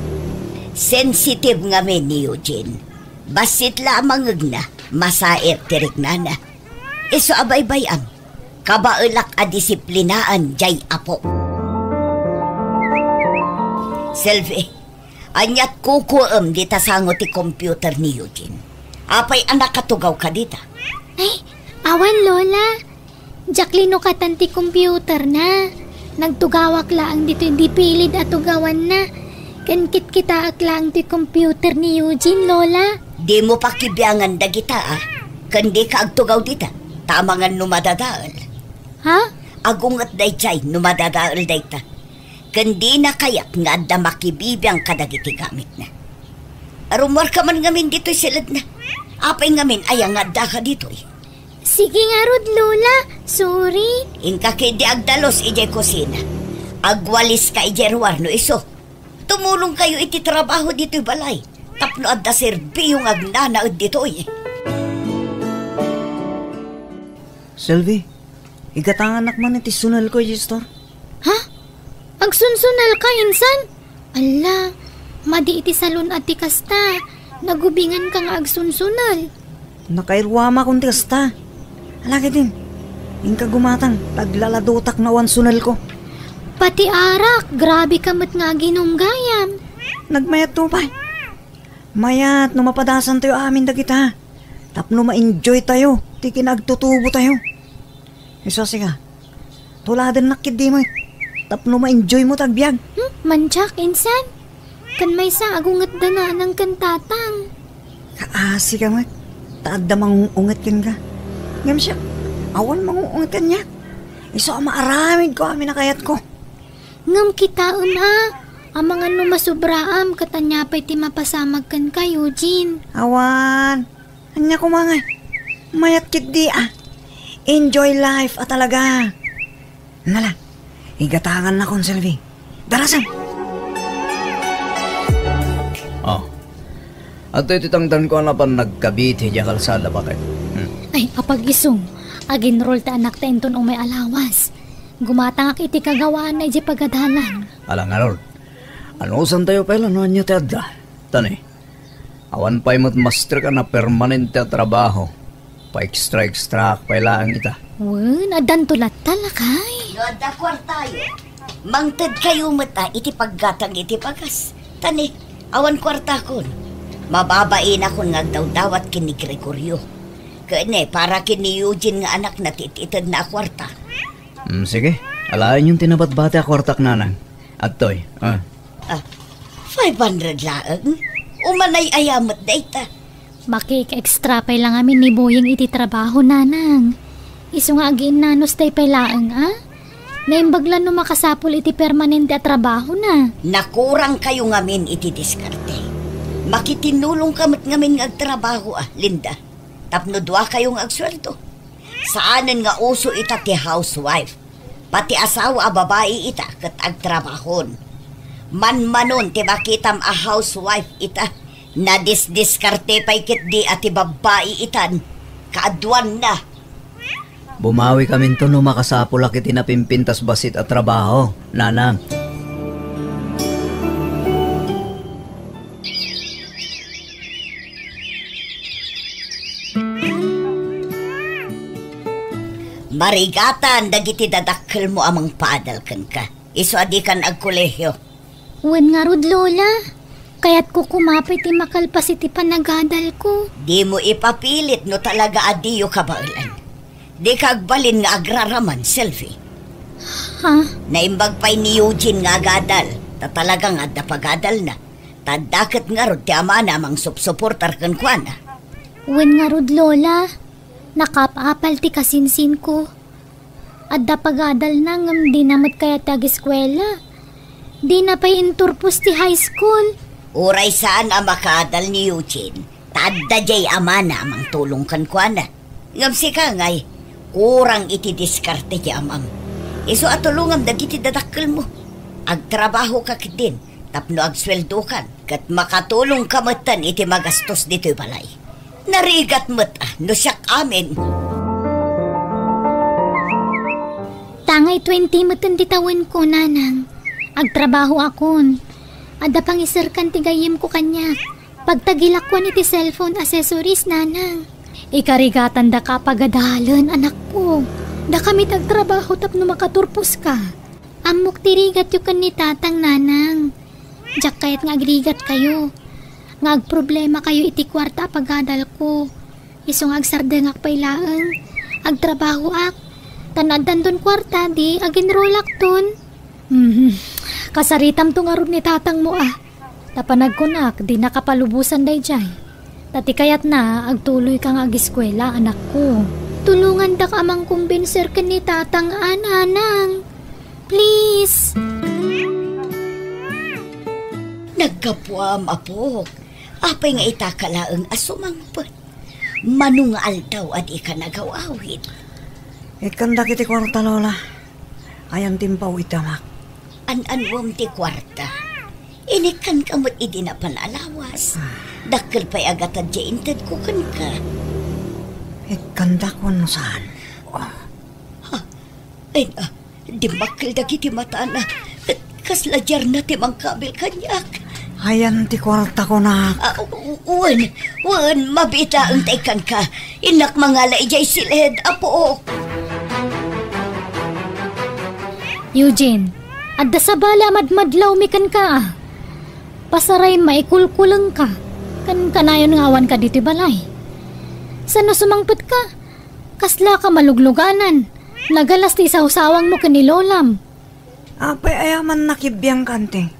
Sensitive nga men ni Eugene. Basit lamang na, masair tirik na. Iso abay-bayam, kabaelak a disiplinaan jay apo. Selvi, anyat kukuem di tasango ti computer ni Eugene. Apay anak katugaw ka dita. Ay, awan lola. Jacqueline no katan ti computer na. Nagtugawak laang dito hindi pilid at tugawan na. Kankit kita aklang ti computer ni Eugene, lola. Di mo pakibiyangan dagita Kandi ka agtugaw dita. Tamangan numadadaal. Ha? Agungat dayjay numadadaal dayta. Kandi na kayak nga adda makibibiyang kadagiti gamit na. Arumor ka man ngamin dito'y silad na. Apay ngamin ayang adda ka dito'y. Sige nga rod, lola. Sorry. Inka kay di agdalos ijay kusina. Agwalis ka ijay ruwar no iso. Tumulong kayo iti trabaho dito'y balay. Tapno adda serbiyong agnanaod dito'y. Selvi, igatanganak man iti sunal ko, Gistor. Ha? Agsunsunal ka, insan? Ala, madi iti salon at kasta. Nagubingan ka nga agsunsunal. Nakairwama kong tikasta. Alagi din, ingka gumatang, taglaladutak na wan sunal ko. Pati arak, grabe kamot nga ginunggayam. Nagmayat to pa. Mayat, no mapadasan tayo amin dagita. Tapno ma-enjoy tayo, ti kinagtutubo tayo. Isa siga, tuladan nakid di mo. Tapno ma-enjoy mo tagbiag. Manchak, insan. Kan may sa agungat dana ng kantatang. Kaasi ka mo. Taadda mangungat kan ka. Ngam siya, awan mangungatan niya. Iso maaramid ko amin na kayat ko. Ngam kita ang mga numasubraam katanyapay ti mapasamag kan ka, Eugene. Awan, anya ko mga. Mayat kit di Enjoy life talaga. Nala, igatangan na kon, Selvi. Darasan. Ato ititangtan ko na pa nagkabiti diya kalsada bakit? Ay, apagisong. Aginroll ta anak ta inton o may alawas. Gumatang ak iti kagawaan na iti pagadalan. Alang Lord, ano san tayo pala no anyo ti adda? Tani, awan pa'y matmaster ka na permanente trabaho. Pa-extra pailaan ita. Wen, adan tulat talakay. No adda kwartayo. Mangted kayo mata iti paggatang iti pagas. Tani, awan kwarta kon. Mababain akong ngagdaw-dawat kini Gregorio. Kene, para kini Eugene nga anak na tititad na kwarta. Sige, alain yung tinabat-bate a kwartak nanang. At toy, 500 laang? Umanay ayamat dayta. Makik-extra pay lang amin ni Boyeng iti trabaho, nanang. Iso nga agiin nanos tay pay laang, Naimbaglan no makasapol iti permanente a trabaho na. Nakurang kayo ngamin iti diskarte. Makitinulong kamot ngamin nga agtrabaho, Linda. Tapno dua kayong agsweldo. Saanan nga uso ita ti housewife. Pati asawa a babae ita kat agtrabahon. Man-manon ti makitam a housewife ita. Nadis-diskarte pa'y kit di ati babae itan. Kaadwan na. Bumawi kami to no makasapulak iti napimpintas basit at trabaho, nanang. Marigatan, dagiti dadakkel mo amang paadal kan ka. Iso adi kan agkolehyo. Wen nga rod, lola. Kaya't ko kumapit ti makalpas iti panagadal ko. Di mo ipapilit no talaga adiyo kabailan. Di kagbalin nga agraraman, Selvi. Ha? Naimbag pa'y ni Eugene nga agadal. Talagang adda pagadal na. Tadaket nga rod ti ama namang supsuportar kan kuana. Wen nga rod, lola. Nakapapal ti kasinsin ko. Adda pagadal na ngam di namat kaya tag-eskwela. Di na pa'y inturpos ti high school. Uray saan ang makadal ni Eugene. Tadda jay ama namang tulong kan kuana. Ngam si ka ngay, kurang iti diskarte ti amam. Iso atulungam dagiti dadakkel mo. Agtrabaho ka din, tapno agsweldo kan, kat makatulong kamatan iti magastos dito'y balay. Narigat mo't no siyak amin. Tangay 20 matan titawan ko, nanang. Agtrabaho akon. Ada pang isarkan tigayim ko kanya. Pagtagilakwan iti cellphone accessories, nanang. Ikarigatan da ka pagadalan, anak ko. Da kami tagtrabaho tapno makaturpos ka. Amok tirigat yu kan ni tatang, nanang. Diyak kayat nga agrigat kayo. Nga agproblema kayo iti kwarta pagadal ko. Isong agsardeng akpailaang. Agtrabaho ak. Tanadan don kwarta di aginrolak ton. Kasaritam tong arod ni tatang mo ah. Tapanag ko nak, di nakapalubusan day jay. Tati kayat na, agtuloy kang agiskwela, anak ko. Tulungan dak amang kumbinser ka ni tatang anang. Please. Nagkapuam, apo. Apay nga itakalaang asumangpot. Manungal daw at ika nagawawit. Ikanda kiti kwarta, lola. Ayang timpaw itamak. An-anwam ti kwarta. Inikan kamot idi na panalawas. Dakil pa'y agatad dya intad ko kan ka. Ikanda ko no saan? Ay na, di makil da kiti mata na. Kasladyar na timang kabil kanyak. Ayan ti kwarta ko na. Wan, mabita ang taikan ka. Inak mga laijay silid, apo. Eugene, adda sa bala madmadlaw mikan ka. Pasaray maikulkulang ka. Kan kanayon ngawan ka dito balay. Sano sumangpot ka? Kasla ka malugluganan. Nagalas ti sawsawang mo kanilolam. Apay ayaman nakibiyang kante.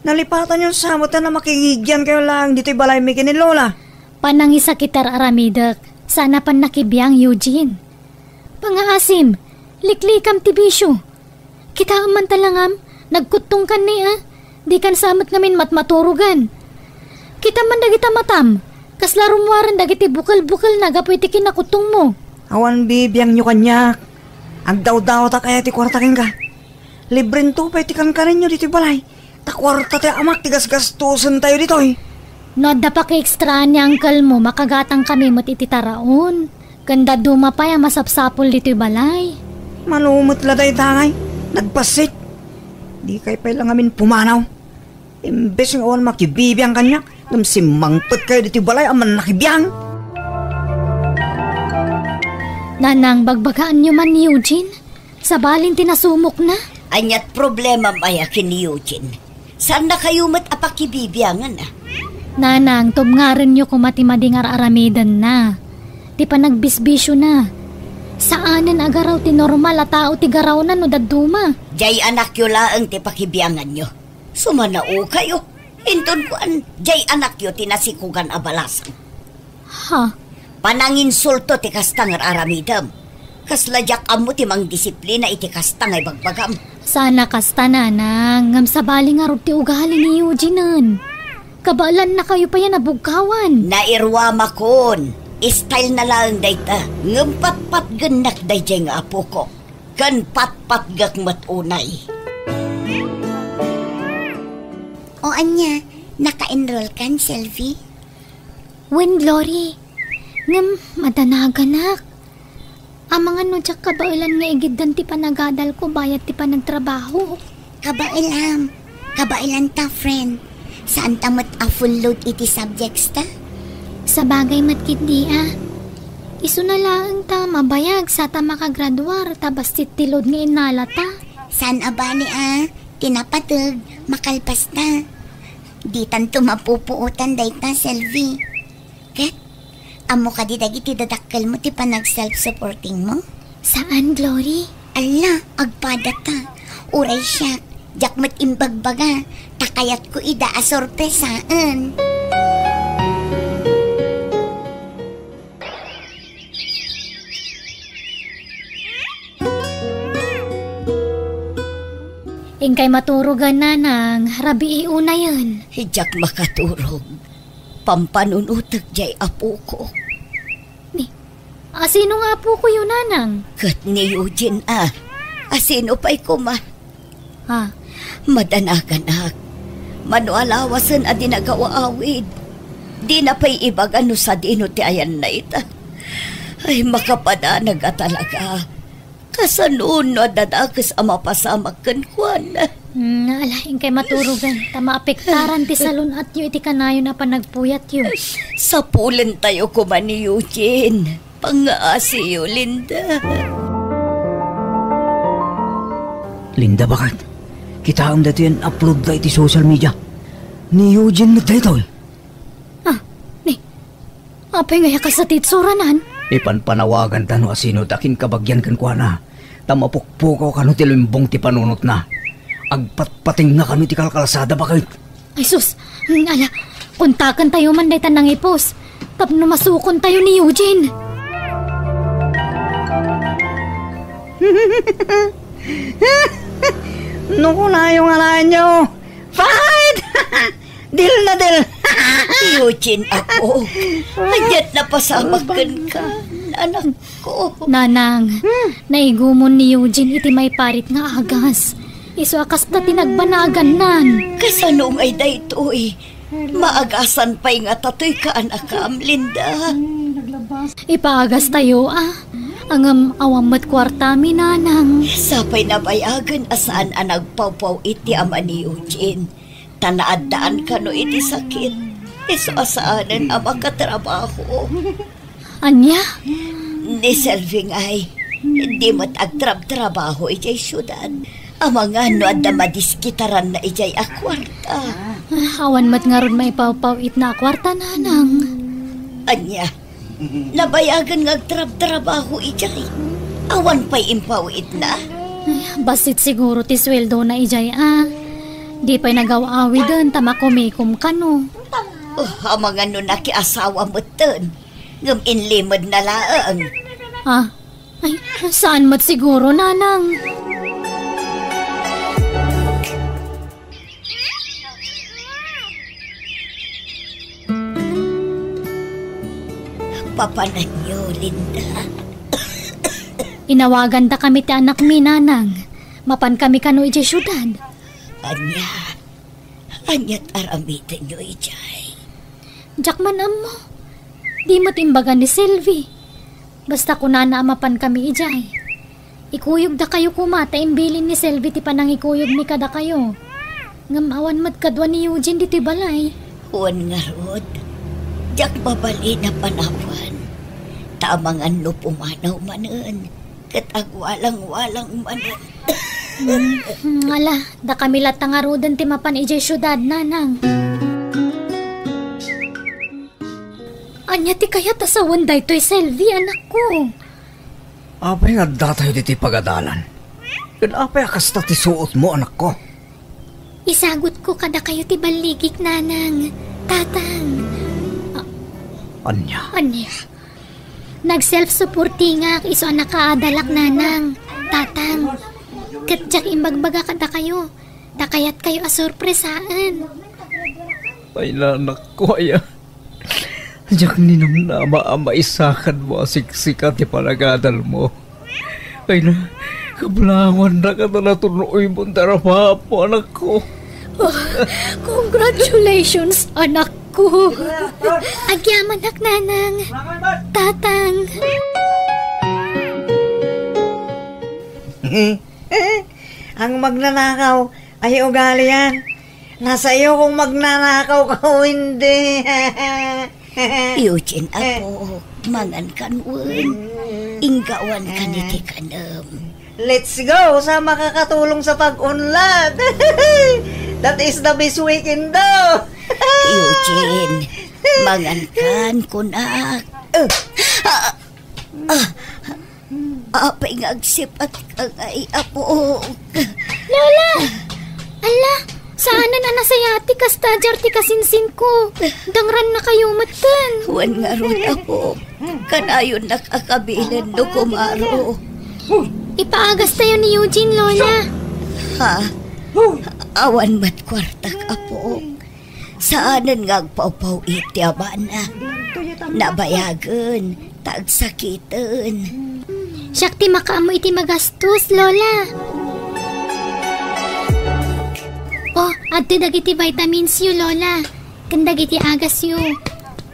Nalipatan yung samutan na makigigyan kayo lang dito'y balay mi kini Lola. Panangisa kitar aramidak. Sana pan nakibiyang Eugene. Pangaasim, liklikam tibisyo. Kita man talangam, nagkutong kan niya. Di kan samot ngamin matmaturugan. Kita man dagita matam. Kaslarumwaran dagiti bukal-bukal na gapoy ti kinakutong mo. Awan bibiyang nyo kanyak. Agdaw-daw ta kaya ti kwartakin ka. Libren to pa iti kankanin nyo dito balay. Ta kwarta ti amak tigas-gastusan tayo dito eh. No, da pa ka-extra ni uncle mo, makagatang kami mo't ititaraon. Kanda dumapay ang masapsapol dito'y balay. Malumot la tayo tangay. Nagpasit. Di kayo pa lang amin pumanaw. Imbes ng awan makibibiyang kanya, nang simangpot kayo dito'y balay, aman nakibiyang. Nanang, bagbagaan nyo man ni Eugene. Sa balin tinasumok na. Anyat problema maya kini Eugene. Saan na kayo mat apakibibiyangan ah? Nanang, tubngaren nyo kumatimadingar aramidan na. Di pa nagbisbisyo na. Saanan agaraw ti normal at tao ti garaw na no daduma. Jay anak yo laang ti pakibiyangan nyo. Sumanao kayo. Inton ko jay anak yo tinasikugan abalasan. Ha? Pananginsulto ti kastangar aramidam. Kasladyak amo ti mang disiplina iti kastangay bagbagam. Sana kasta nanang, ngam sa baling arod ti ugali ni Eugene. Kabalan na kayo pa yan nabugkawan. Nairwama kon. Style na lang dayta. Ngam pat-pat ganak dayjay nga apo ko. Kan pat-pat gak matunay. O anya, naka-enroll kan, Selfie? Wen, Glory. Ngam, madanaganak. Ang mga nudyak kabailan nga igiddan ti panagadal ko bayat ti panagtrabaho. Kabailan ta, friend. Saan tamot a full load iti subjects ta? Sa bagay matkit di Isu na lang ta mabayag sa ta makagradwar tabas titilod nga inala ta. Saan abani tinapatag, makalpas ta. Di tanto mapupuutan day ta, Selvi. Kat, amo ka di dagiti dadakkel mo ti panag self-supporting mo? Saan, Glory? Ala, agpada ta. Uray siya, jakmat imbagbaga. Takayat ko ida a sorpresaan. Ingkay maturugan na ng rabi iuna yun. Hijak makaturog. Pampanunutag jay apo ko. Sino nga po ko yun, nanang? Kat ni Eugene asino pa'y kuma. Ha? Madanagan manualawasan a dinagawa awid. Di na pa'y ibag sa dino ti ayan na ita. Ay makapadanag talaga. Kasanon no dadakas ang mapasamak kan kuan. Alaing kay maturugan. Tama apektaran ti salon at yu iti kanayo na panagpuyat yu. Sa pulen tayo kuman ni Eugene. Pangaasi yu, Linda. Linda, bakit? Kita ang dati yan upload da iti social media. Ni Eugene na dito eh. Apay ngaya ka sa titsuranan? Ipanpanawagan ta no asino takin kabagyan kan kuha na. Tamapukpukaw ka no ti limbong ti panunot na. Agpatpating nga kami ti kalkalasada, bakit? Ay sus, ala, kuntakan tayo man daytan ng ipos. Tapno masukon tayo ni Eugene. Nuko na yung alahan nyo. Fight! Dil na dil! Eugene ako. Hanyat na pasamakan ka, anak ko. Nanang, naigumon ni Eugene iti may parit nga agas. Isu akas na tinagbanagan nan. Kasanong ay daytoy. Maagasan pa'y nga tatoy ka, anakam, Linda. Ipaagas tayo Angam awamat kwarta mi nanang. Sapay nabayagan asaan ang nagpawpaw iti ama ni Eugene. Tanaadaan ka no iti sakit. Iso asaanan ang makatrabaho. Anya? Ni Selving ay, hindi mo't agtrab-trabaho ijay syudad. Ang mga no at madiskitaran na ijay akwarta. Awan mat nga ron may pawpaw it na kwarta nanang. Anya, nabayagan nga agtrab-trabaho ijay. Awan pa'y impawit na. Basit siguro ti sweldo na ijay Di pa'y nagaw-awi dun, tamakumikum ka no. Ang mga no nakiasawa mo dun. Ngam inlimod na laang. Ay, saan mat siguro nanang? Papanan niyo, Linda. Inawagan ta kami ti anak mi nanang. Mapan kami kano ijay syudad. Anyat aramitin niyo ijay. Jakman mo. Di matimbagan ni Sylvie. Basta kunana amapan kami ijay. Ikuyog da kayo kumata imbilin ni Sylvie ti panang ikuyog mi kada kayo. Ngamawan mat kadwa ni Eugene diti balay. Huwan nga rod. Jak babali na panawan. Tamang anlo pumanaw manan. Katagwalang-walang manan. Ala, da kami latangarudan ti mapan ijay syudad nanang. Anya ti kaya tasawan daytoy Sylvie, anak ko. Apay nga datayo diti pagadalan. Apay akasta ti suot mo, anak ko. Isagot ko kada kayo ti baligik nanang. Tatang. Anya? Nag-self-supporting nga iso nakaadalak nanang. Tatang. Katjak imbagbaga kada kayo. Takayat kayo asurpresaan. Ay nanak ko, aya. Diyak ninamnama ang maisakan mo siksikat ti panagadal mo. Ay na, kablangon na ka na natunoy mo darapa po, anak ko. Congratulations, anak ko. Agyaman nak nanang. Tatang. Ang magnanakaw ay ugali yan. Nasa iyo kung magnanakaw ka o hindi. Eugene ako, mangan kanwan. Inggawan ka ni Tikanam. Let's go sa makakatulong sa pag-unlad. That is the best weekend daw. Eugene, mangan kan kunak. Apay ngagsipat kang ay apo. Lola! Ala! Saan na nasayati ka stadyar ti kasinsin ko? Dangran na kayo matan. Huwan nga ron ako. Kanayon nakakabilan no kumaro. Ipaagas tayo ni Eugene, Lola. Ha? Awan mat kwartak apo. Saanan nga agpaw-paw iti abana. Nabayagan, tagsakitan. Siyak ti makaamo iti magastos, Lola. Adto dagiti vitamins yu, Lola. Kandagiti agas yu.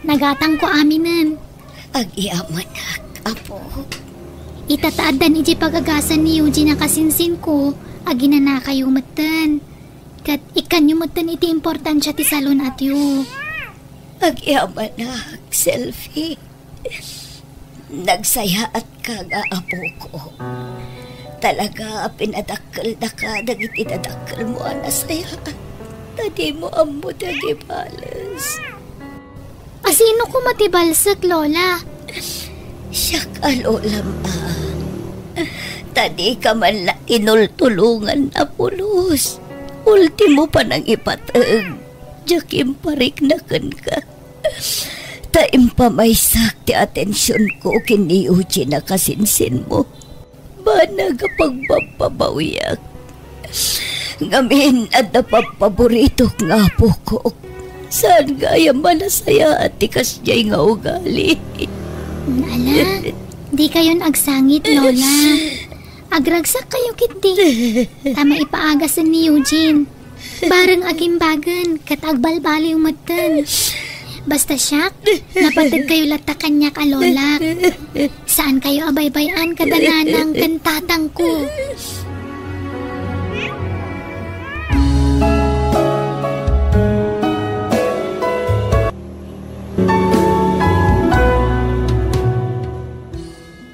Nagatang ko aminan. Ag-iamanak, apo. Itataadan iti pagagasan ni Eugene na kasinsin ko, agi na na kayo matan. Kat ikan yung matan iti importansya ti salon at yu. Agyaman na, selfie. Nagsaya at kaga apo ko. Talaga pinadakkel na ka, dagiti nadakkel mo anasaya. Tadi mo ammo dagi balas. Asino ko matibalsak, Lola? Siya ka, Lola ma. Tadi ka man lang inultulungan na pulos. Ultimo pa nang ipatag. Jakim parik na kan ka. Taim pa may sakti atensyon ko kini Eugene na kasinsin mo. Ba nagapagpapabawiyak. Ngamin at napapaborito nga po ko. Saan gaya manasaya at tikas diyay nga ugali. Ala, di kayon agsangit, Lola. Agragsak kayo kiti. Tama ipaagasan ni Eugene. Barang agimbagan, katagbalbali yung matan. Basta siya, napatag kayo latakan niya ka, Lola. Saan kayo abaybayan kadananang kantatang ko?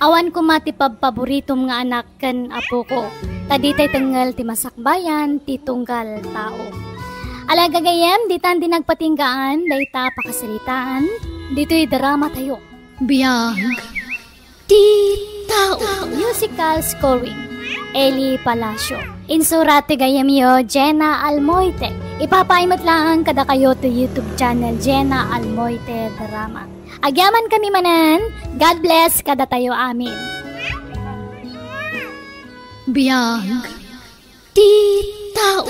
Awan ko matipab paboritom nga anak kan apo ko. Taditay tengel ti masakbayan, ti tunggal tao. Alaga gayem, ditan di nagpatinggaan, dayta pakasalitaan, dito'y drama tayo. Biyag ti tao. Musical scoring, Eli Palacio. Insurate gayem yo, Jenna Almoite. Ipapaimat lang kada kayo to YouTube channel, Jenna Almoite Drama. Agyaman kami manan, God bless kada tayo amin. Biyag ti tao.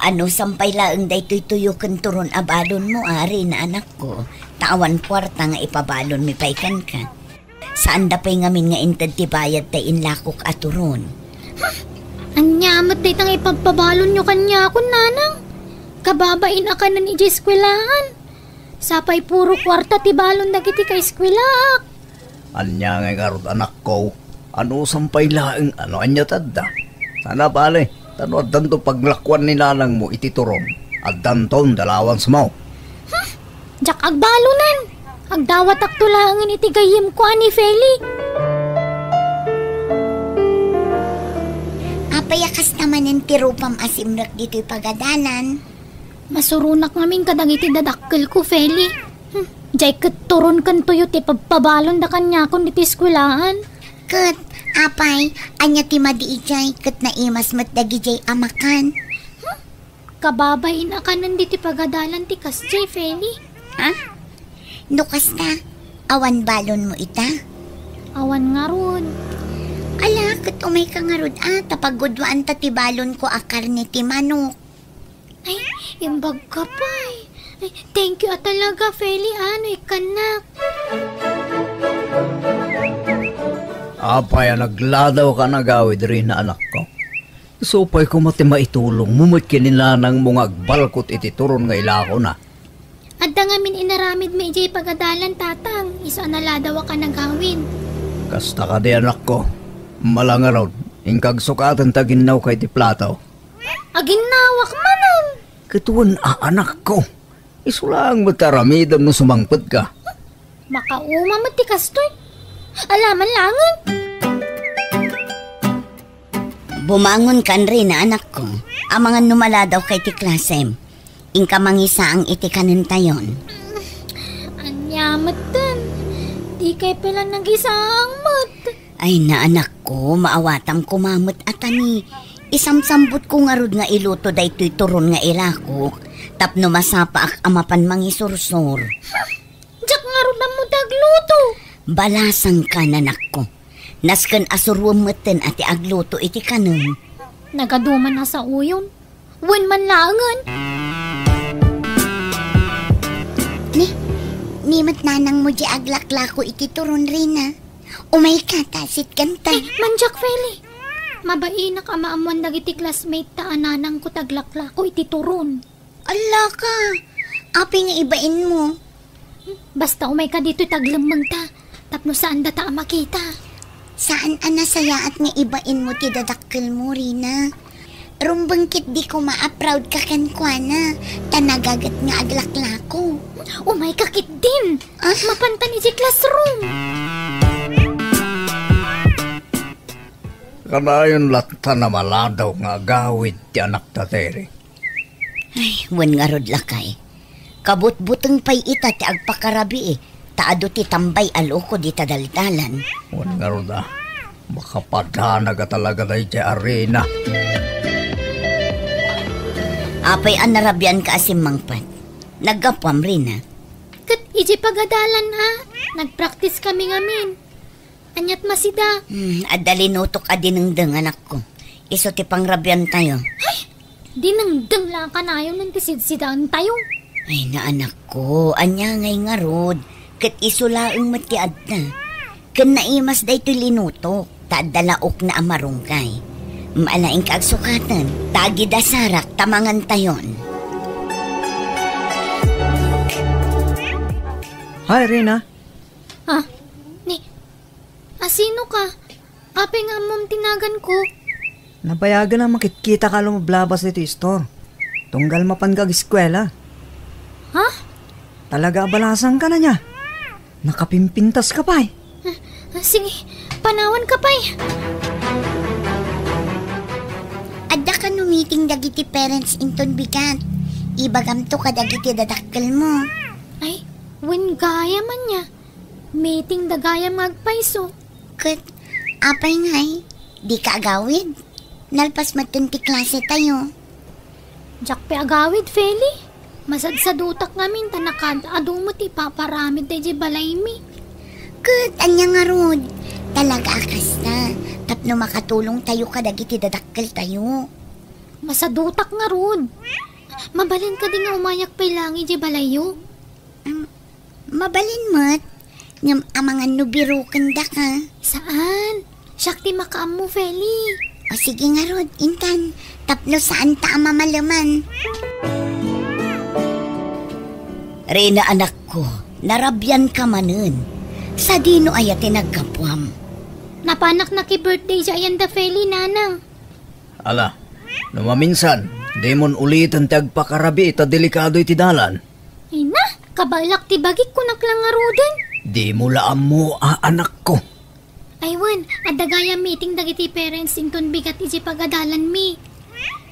Ano sampay laeng daytoy tuyo ken turon abalon mo ari na anak ko. Tawan kwarta nga ipabalon mi paykan ka. Saan da pay ngamin nga inted ti bayad tay inlakok aturon. Anyamat day tang ipagpabalon nyo kanya kun nanang. Kababain akanan iji eskwelahan. Sapay puro kwarta ti balon dagiti ka eskwelak. Anya nga karot anak ko. Ano sampay laeng ano anya tadda. Sana bale, tano addan to paglakwan ni nanang mo ititurom. Addan ton dalawan sumaw. Jak agbalunan. Agdawat aktulangan iti gayem ko ani Feli. Apayakas naman ng tirupam asimrak dito'y pagadanan. Masurunak ngamin kadagiti dadakkel ko, Feli. Jay turon kan tuyo ti pagpabalon da kanya kun iti eskwelahan. Kat, apay, anya ti madi ijay, kat naimas matdagi jay amakan. Kababain akanan diti pagadalan ti kasjay, Feli. Ha? Nukas na, awan balon mo ita? Awan nga ron. Ala, kat umay ka nga rod tapagudwaan ta ti balon ko akar ni ti manok. Ay, imbag ka pa eh. Ay, thank you talaga, Feli. Ano, ikanak. Apay, nagladaw ka na gawid rin na anak ko. Supay ko mati maitulong, mumut kinilanang mong agbalkot iti turon nga ilako na. Adda nga min inaramid may ijay pagadalan, tatang. Isa naladaw ka na gawin. Kasta ka di anak ko. Malangarod, ingkag sukatan taginaw kay ti plataw. Aginawak manon. Katuan anak ko. Isulang mataramidam no sumangpad ka. Makauma matikas to'y. Alaman langan. Bumangon kan rin na anak ko. Amangan numala daw kay ti klasem. Ingka mangisa ang itikanin tayon. Anyamat din. Di kay pala nag-isang mat. Ay na anak ko, maawatam kumamot atani. Isamsambot ko nga rod nga iluto daytoy turon nga ilakok. Tapno masapa ak amapan mangisursor. Jak nga rod na mo dagluto. Balasang ka nanak ko. Nasken asurwam meten ati agluto iti kanon. Nagaduman na sa uyon. Wen man langan. Nimat nanang mo di aglaklako iti turon rin na. Umay ka, tasit kanta. Manjak, Feli. Mabainak amaamuan dagiti classmate ta ananang ko taglaklako iti turon. Ala ka, api nga ibain mo. Basta umay ka dito taglamang ta. Tapno saan data makita? Saan anasaya at nga ibain mo ti dadakkel mo, Rina? Rumbangkit di ko ma-proud ka kankwana. Tanagagat nga aglaklako. Umay kakit din. Mapanta ni si classroom. Kanayon lata na maladaw nga gawid ti anak tateri. Ay, wan nga rod lakay. Kabut-buteng pay ita ti agpakarabi Taado ti tambay aloko di tadaldalan. Wan nga rod makapadana ka talaga tayo ti arena. Apay an narabyan ka asim mangpat. Naggapwam rin Kat iji pagadalan Nagpractice kami ngamin. Anyat masida. Adalinutok adinengdeng anak ko. Iso ti pangrabyan tayo. Ay! Dinengdeng lang ka na yun ng tisidsidaan tayo. Ay na anak ko, anya ngay nga rod. Kat isulaang matiad na. Kan naimas da ito linutok. Taadalaok na amarungkay. Maalaing kaagsukatan. Tagi da sarak tamangan tayon. Hi, Rina. Sino ka? Ape nga mong tinagan ko. Nabayagan na makikita ka lumablabas dito store. Tunggal mapangag eskwela. Ha? Talaga abalasan ka na niya. Nakapimpintas ka pa Sige, panawan ka pa Adda ka no meeting dagiti parents inton bigat. Ibagam to ka dagiti dadakkel mo. Ay, when gaya man niya. Meeting dagaya magpaiso. Kat, apay ngay, di ka agawid. Nalpas matunti klase tayo. Jak pe agawid, Feli. Masadsadutak ngamin tanakad adumot ipaparamid tayo balay mi. Kat, anya nga rod. Talaga akas na. Tapno makatulong tayo ka dagiti dadakkel tayo. Masadutak nga rod. Mabalin ka din nga umayak pa ilangi di balayo. Mabalin mat. Ngam amangan no birukan da ka. Saan? Syakti makaam mo, Feli. O sige nga rod, intan. Tapno saan ta mamalaman. Rina anak ko, narabyan ka manen. Sa dino ay nagkapwam. Napanak na ki-birthday siya yan da, Feli, nanang. Ala, numaminsan, di mon ulitan ti agpakarabi ita delikado iti dalan. Ay na, kabalak ti bagik ko naklang nga roden. Di mo laam mo anak ko. Aywan, adagaya meeting dagiti parents inton bigat iti pagadalan mi.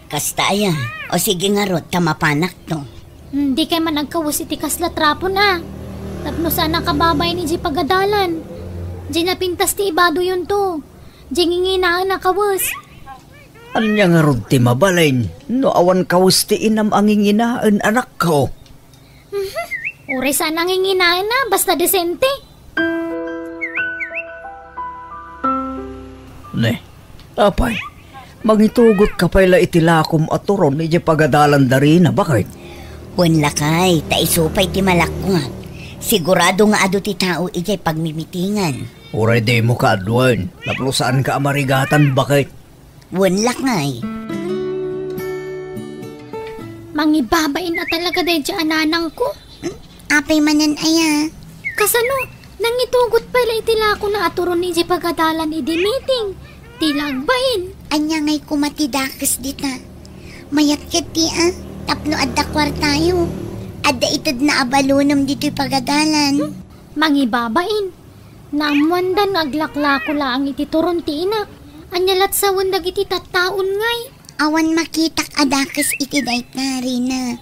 Kasta aya, o sige nga rod, tamapanak to. Di kay man nagkawas iti kasla trapon Tapno sana kababay ni iti pagadalan. Di napintas ti ibado yun to. Di nginginaan na kawas. Anya nga rod ti mabalain, no awan kawas ti inam ang inginaan anak ko. Uri sana nginginaan basta desente. Ne, apay, mangitugot ka pala itilakom at turon iti pagadalan dari na bakit? Wen lakay, taisupay ti malakwat. Sigurado nga ado ti tao iti pagmimitingan. Uray di mo ka adwan, naplo saan ka amarigatan bakit? Wen lakay. Mangibabain na talaga dahil dyan ananang ko. Apay manan aya. Kasano, nangitugot pala itilako na aturon ni iti pagadalan iti meeting. Tilagbain. Anya ngay kumatidakas dita. Mayat ket ti tapno adda kwartayo. Adda itad na abalunam dito'y pagadalan. Mangibabain. Naamwandan aglaklako laang iti turon ti inak. Anyalat sa wandag iti tattaon ngay. Awan makitak adakas iti dayt na Rina.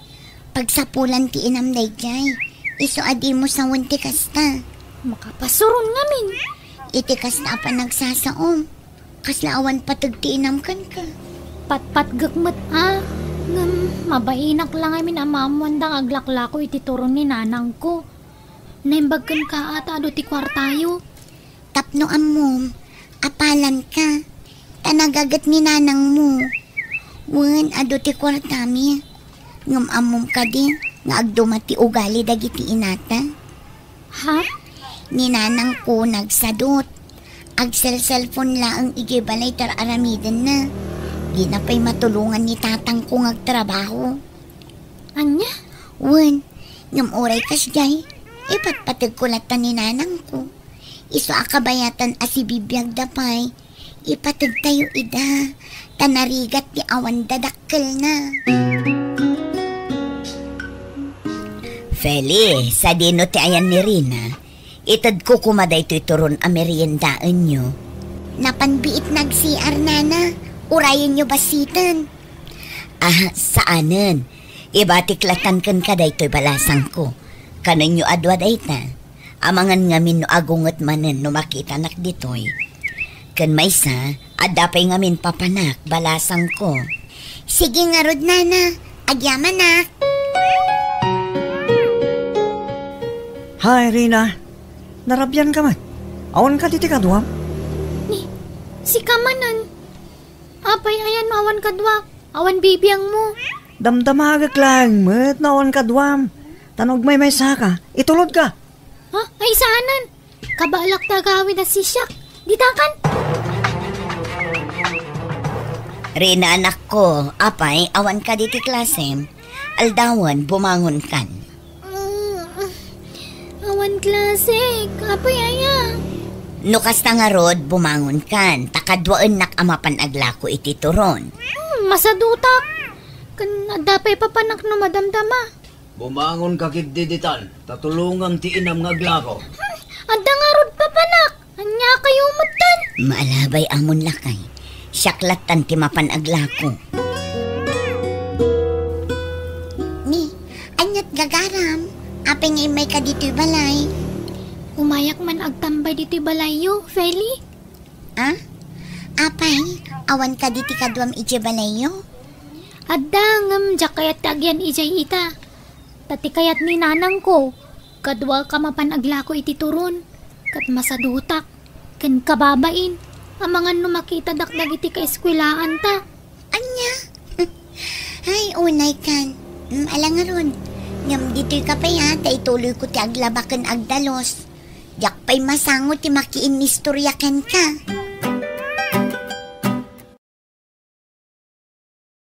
Pagsapulan ti inam dayjay. Iso adi mo sa wanti kasta. Makapasuron ngamin. Iti kasta pa nagsasaom. Kasla awan patag ti inam kan ka. Patpat gagmat mabainak lang amin amamwandang aglaklako iti turon ni nanang ko. Naimbagkan ka ata ado ti kwartayo. Tapno amom, apalan ka. Tanagagat ni nanang mo. Wan ado ti kwartami. Ngam amom ka di, nga agdumati ugali dagiti inata. Ha? Ni nanang ko nagsadot. Agsel-cellphone laang igibalay tar aramiden na. Di na pa'y matulungan ni tatang ko ngagtrabaho. Anya? Wan, ngam oray kas jay. Ipatpatag ko lata ni nanang ko. Iso akabayatan si bibiyag dapay. Ipatag tayo ida. Tanarigat di awan dadakkel na. Feli, sa dino ti ayan ni Rina, itad ko kumaday to'y turon a meriendaan nyo. Napanbiit nag-CR nana. Urayan nyo basitan. Saanan? Ibatiklatan kan kaday to'y balasang ko. Kanan nyo adwa day ta. Amangan ngamin no agungot manen no makita nak ditoy. Kan maysa, adapay ngamin papanak balasang ko. Sige nga rod nana. Agyaman na. Hi, Rina. Narabyan ka man. Awan ka diti kadwam. Si Kamanan. Apay ayan awan kadwa. Awan bibiyang mo. Damdamagak lang, mat na awan kadwam. Tanog may saka. Itulod ka. Ha? Ay saanan? Kabalak tagawid na si Shak. Ditakan. Rina anak ko, apay awan ka diti klasem. Aldawan bumangon kan. Awan klase. Apay aya. Nukas na nga rod, bumangon kan. Takadwaan nak amapan aglako iti turon. Masadutak. Kan adapay papanak no madamdama. Bumangon ka kiddiditan, tatulungang ti inam nga glako. Adda nga rod papanak. Anya kayo matan. Maalabay amon lakay. Siyaklatan ti mapan aglako. Ni, anyat gagaram. Apay ngay may ka dito'y balay. Umayak man agtambay dito'y balayo, Feli. Apay, awan ka diti kadwam ije balayo. Adda ngam jak kayat tagyan ijay ita. Tati kayat ni nanang ko. Kadwa ka mapan aglako iti turon. Kat masadutak. Ken kababain. Amangan no makita dakdag iti kaeskwelaan ta. Anya? Ay, unay kan. Alangaron. Ngam dito'y kapay ha, ituloy ko ti aglabakan agdalos. Yak pa'y masangot ti makiin istoryakan ka.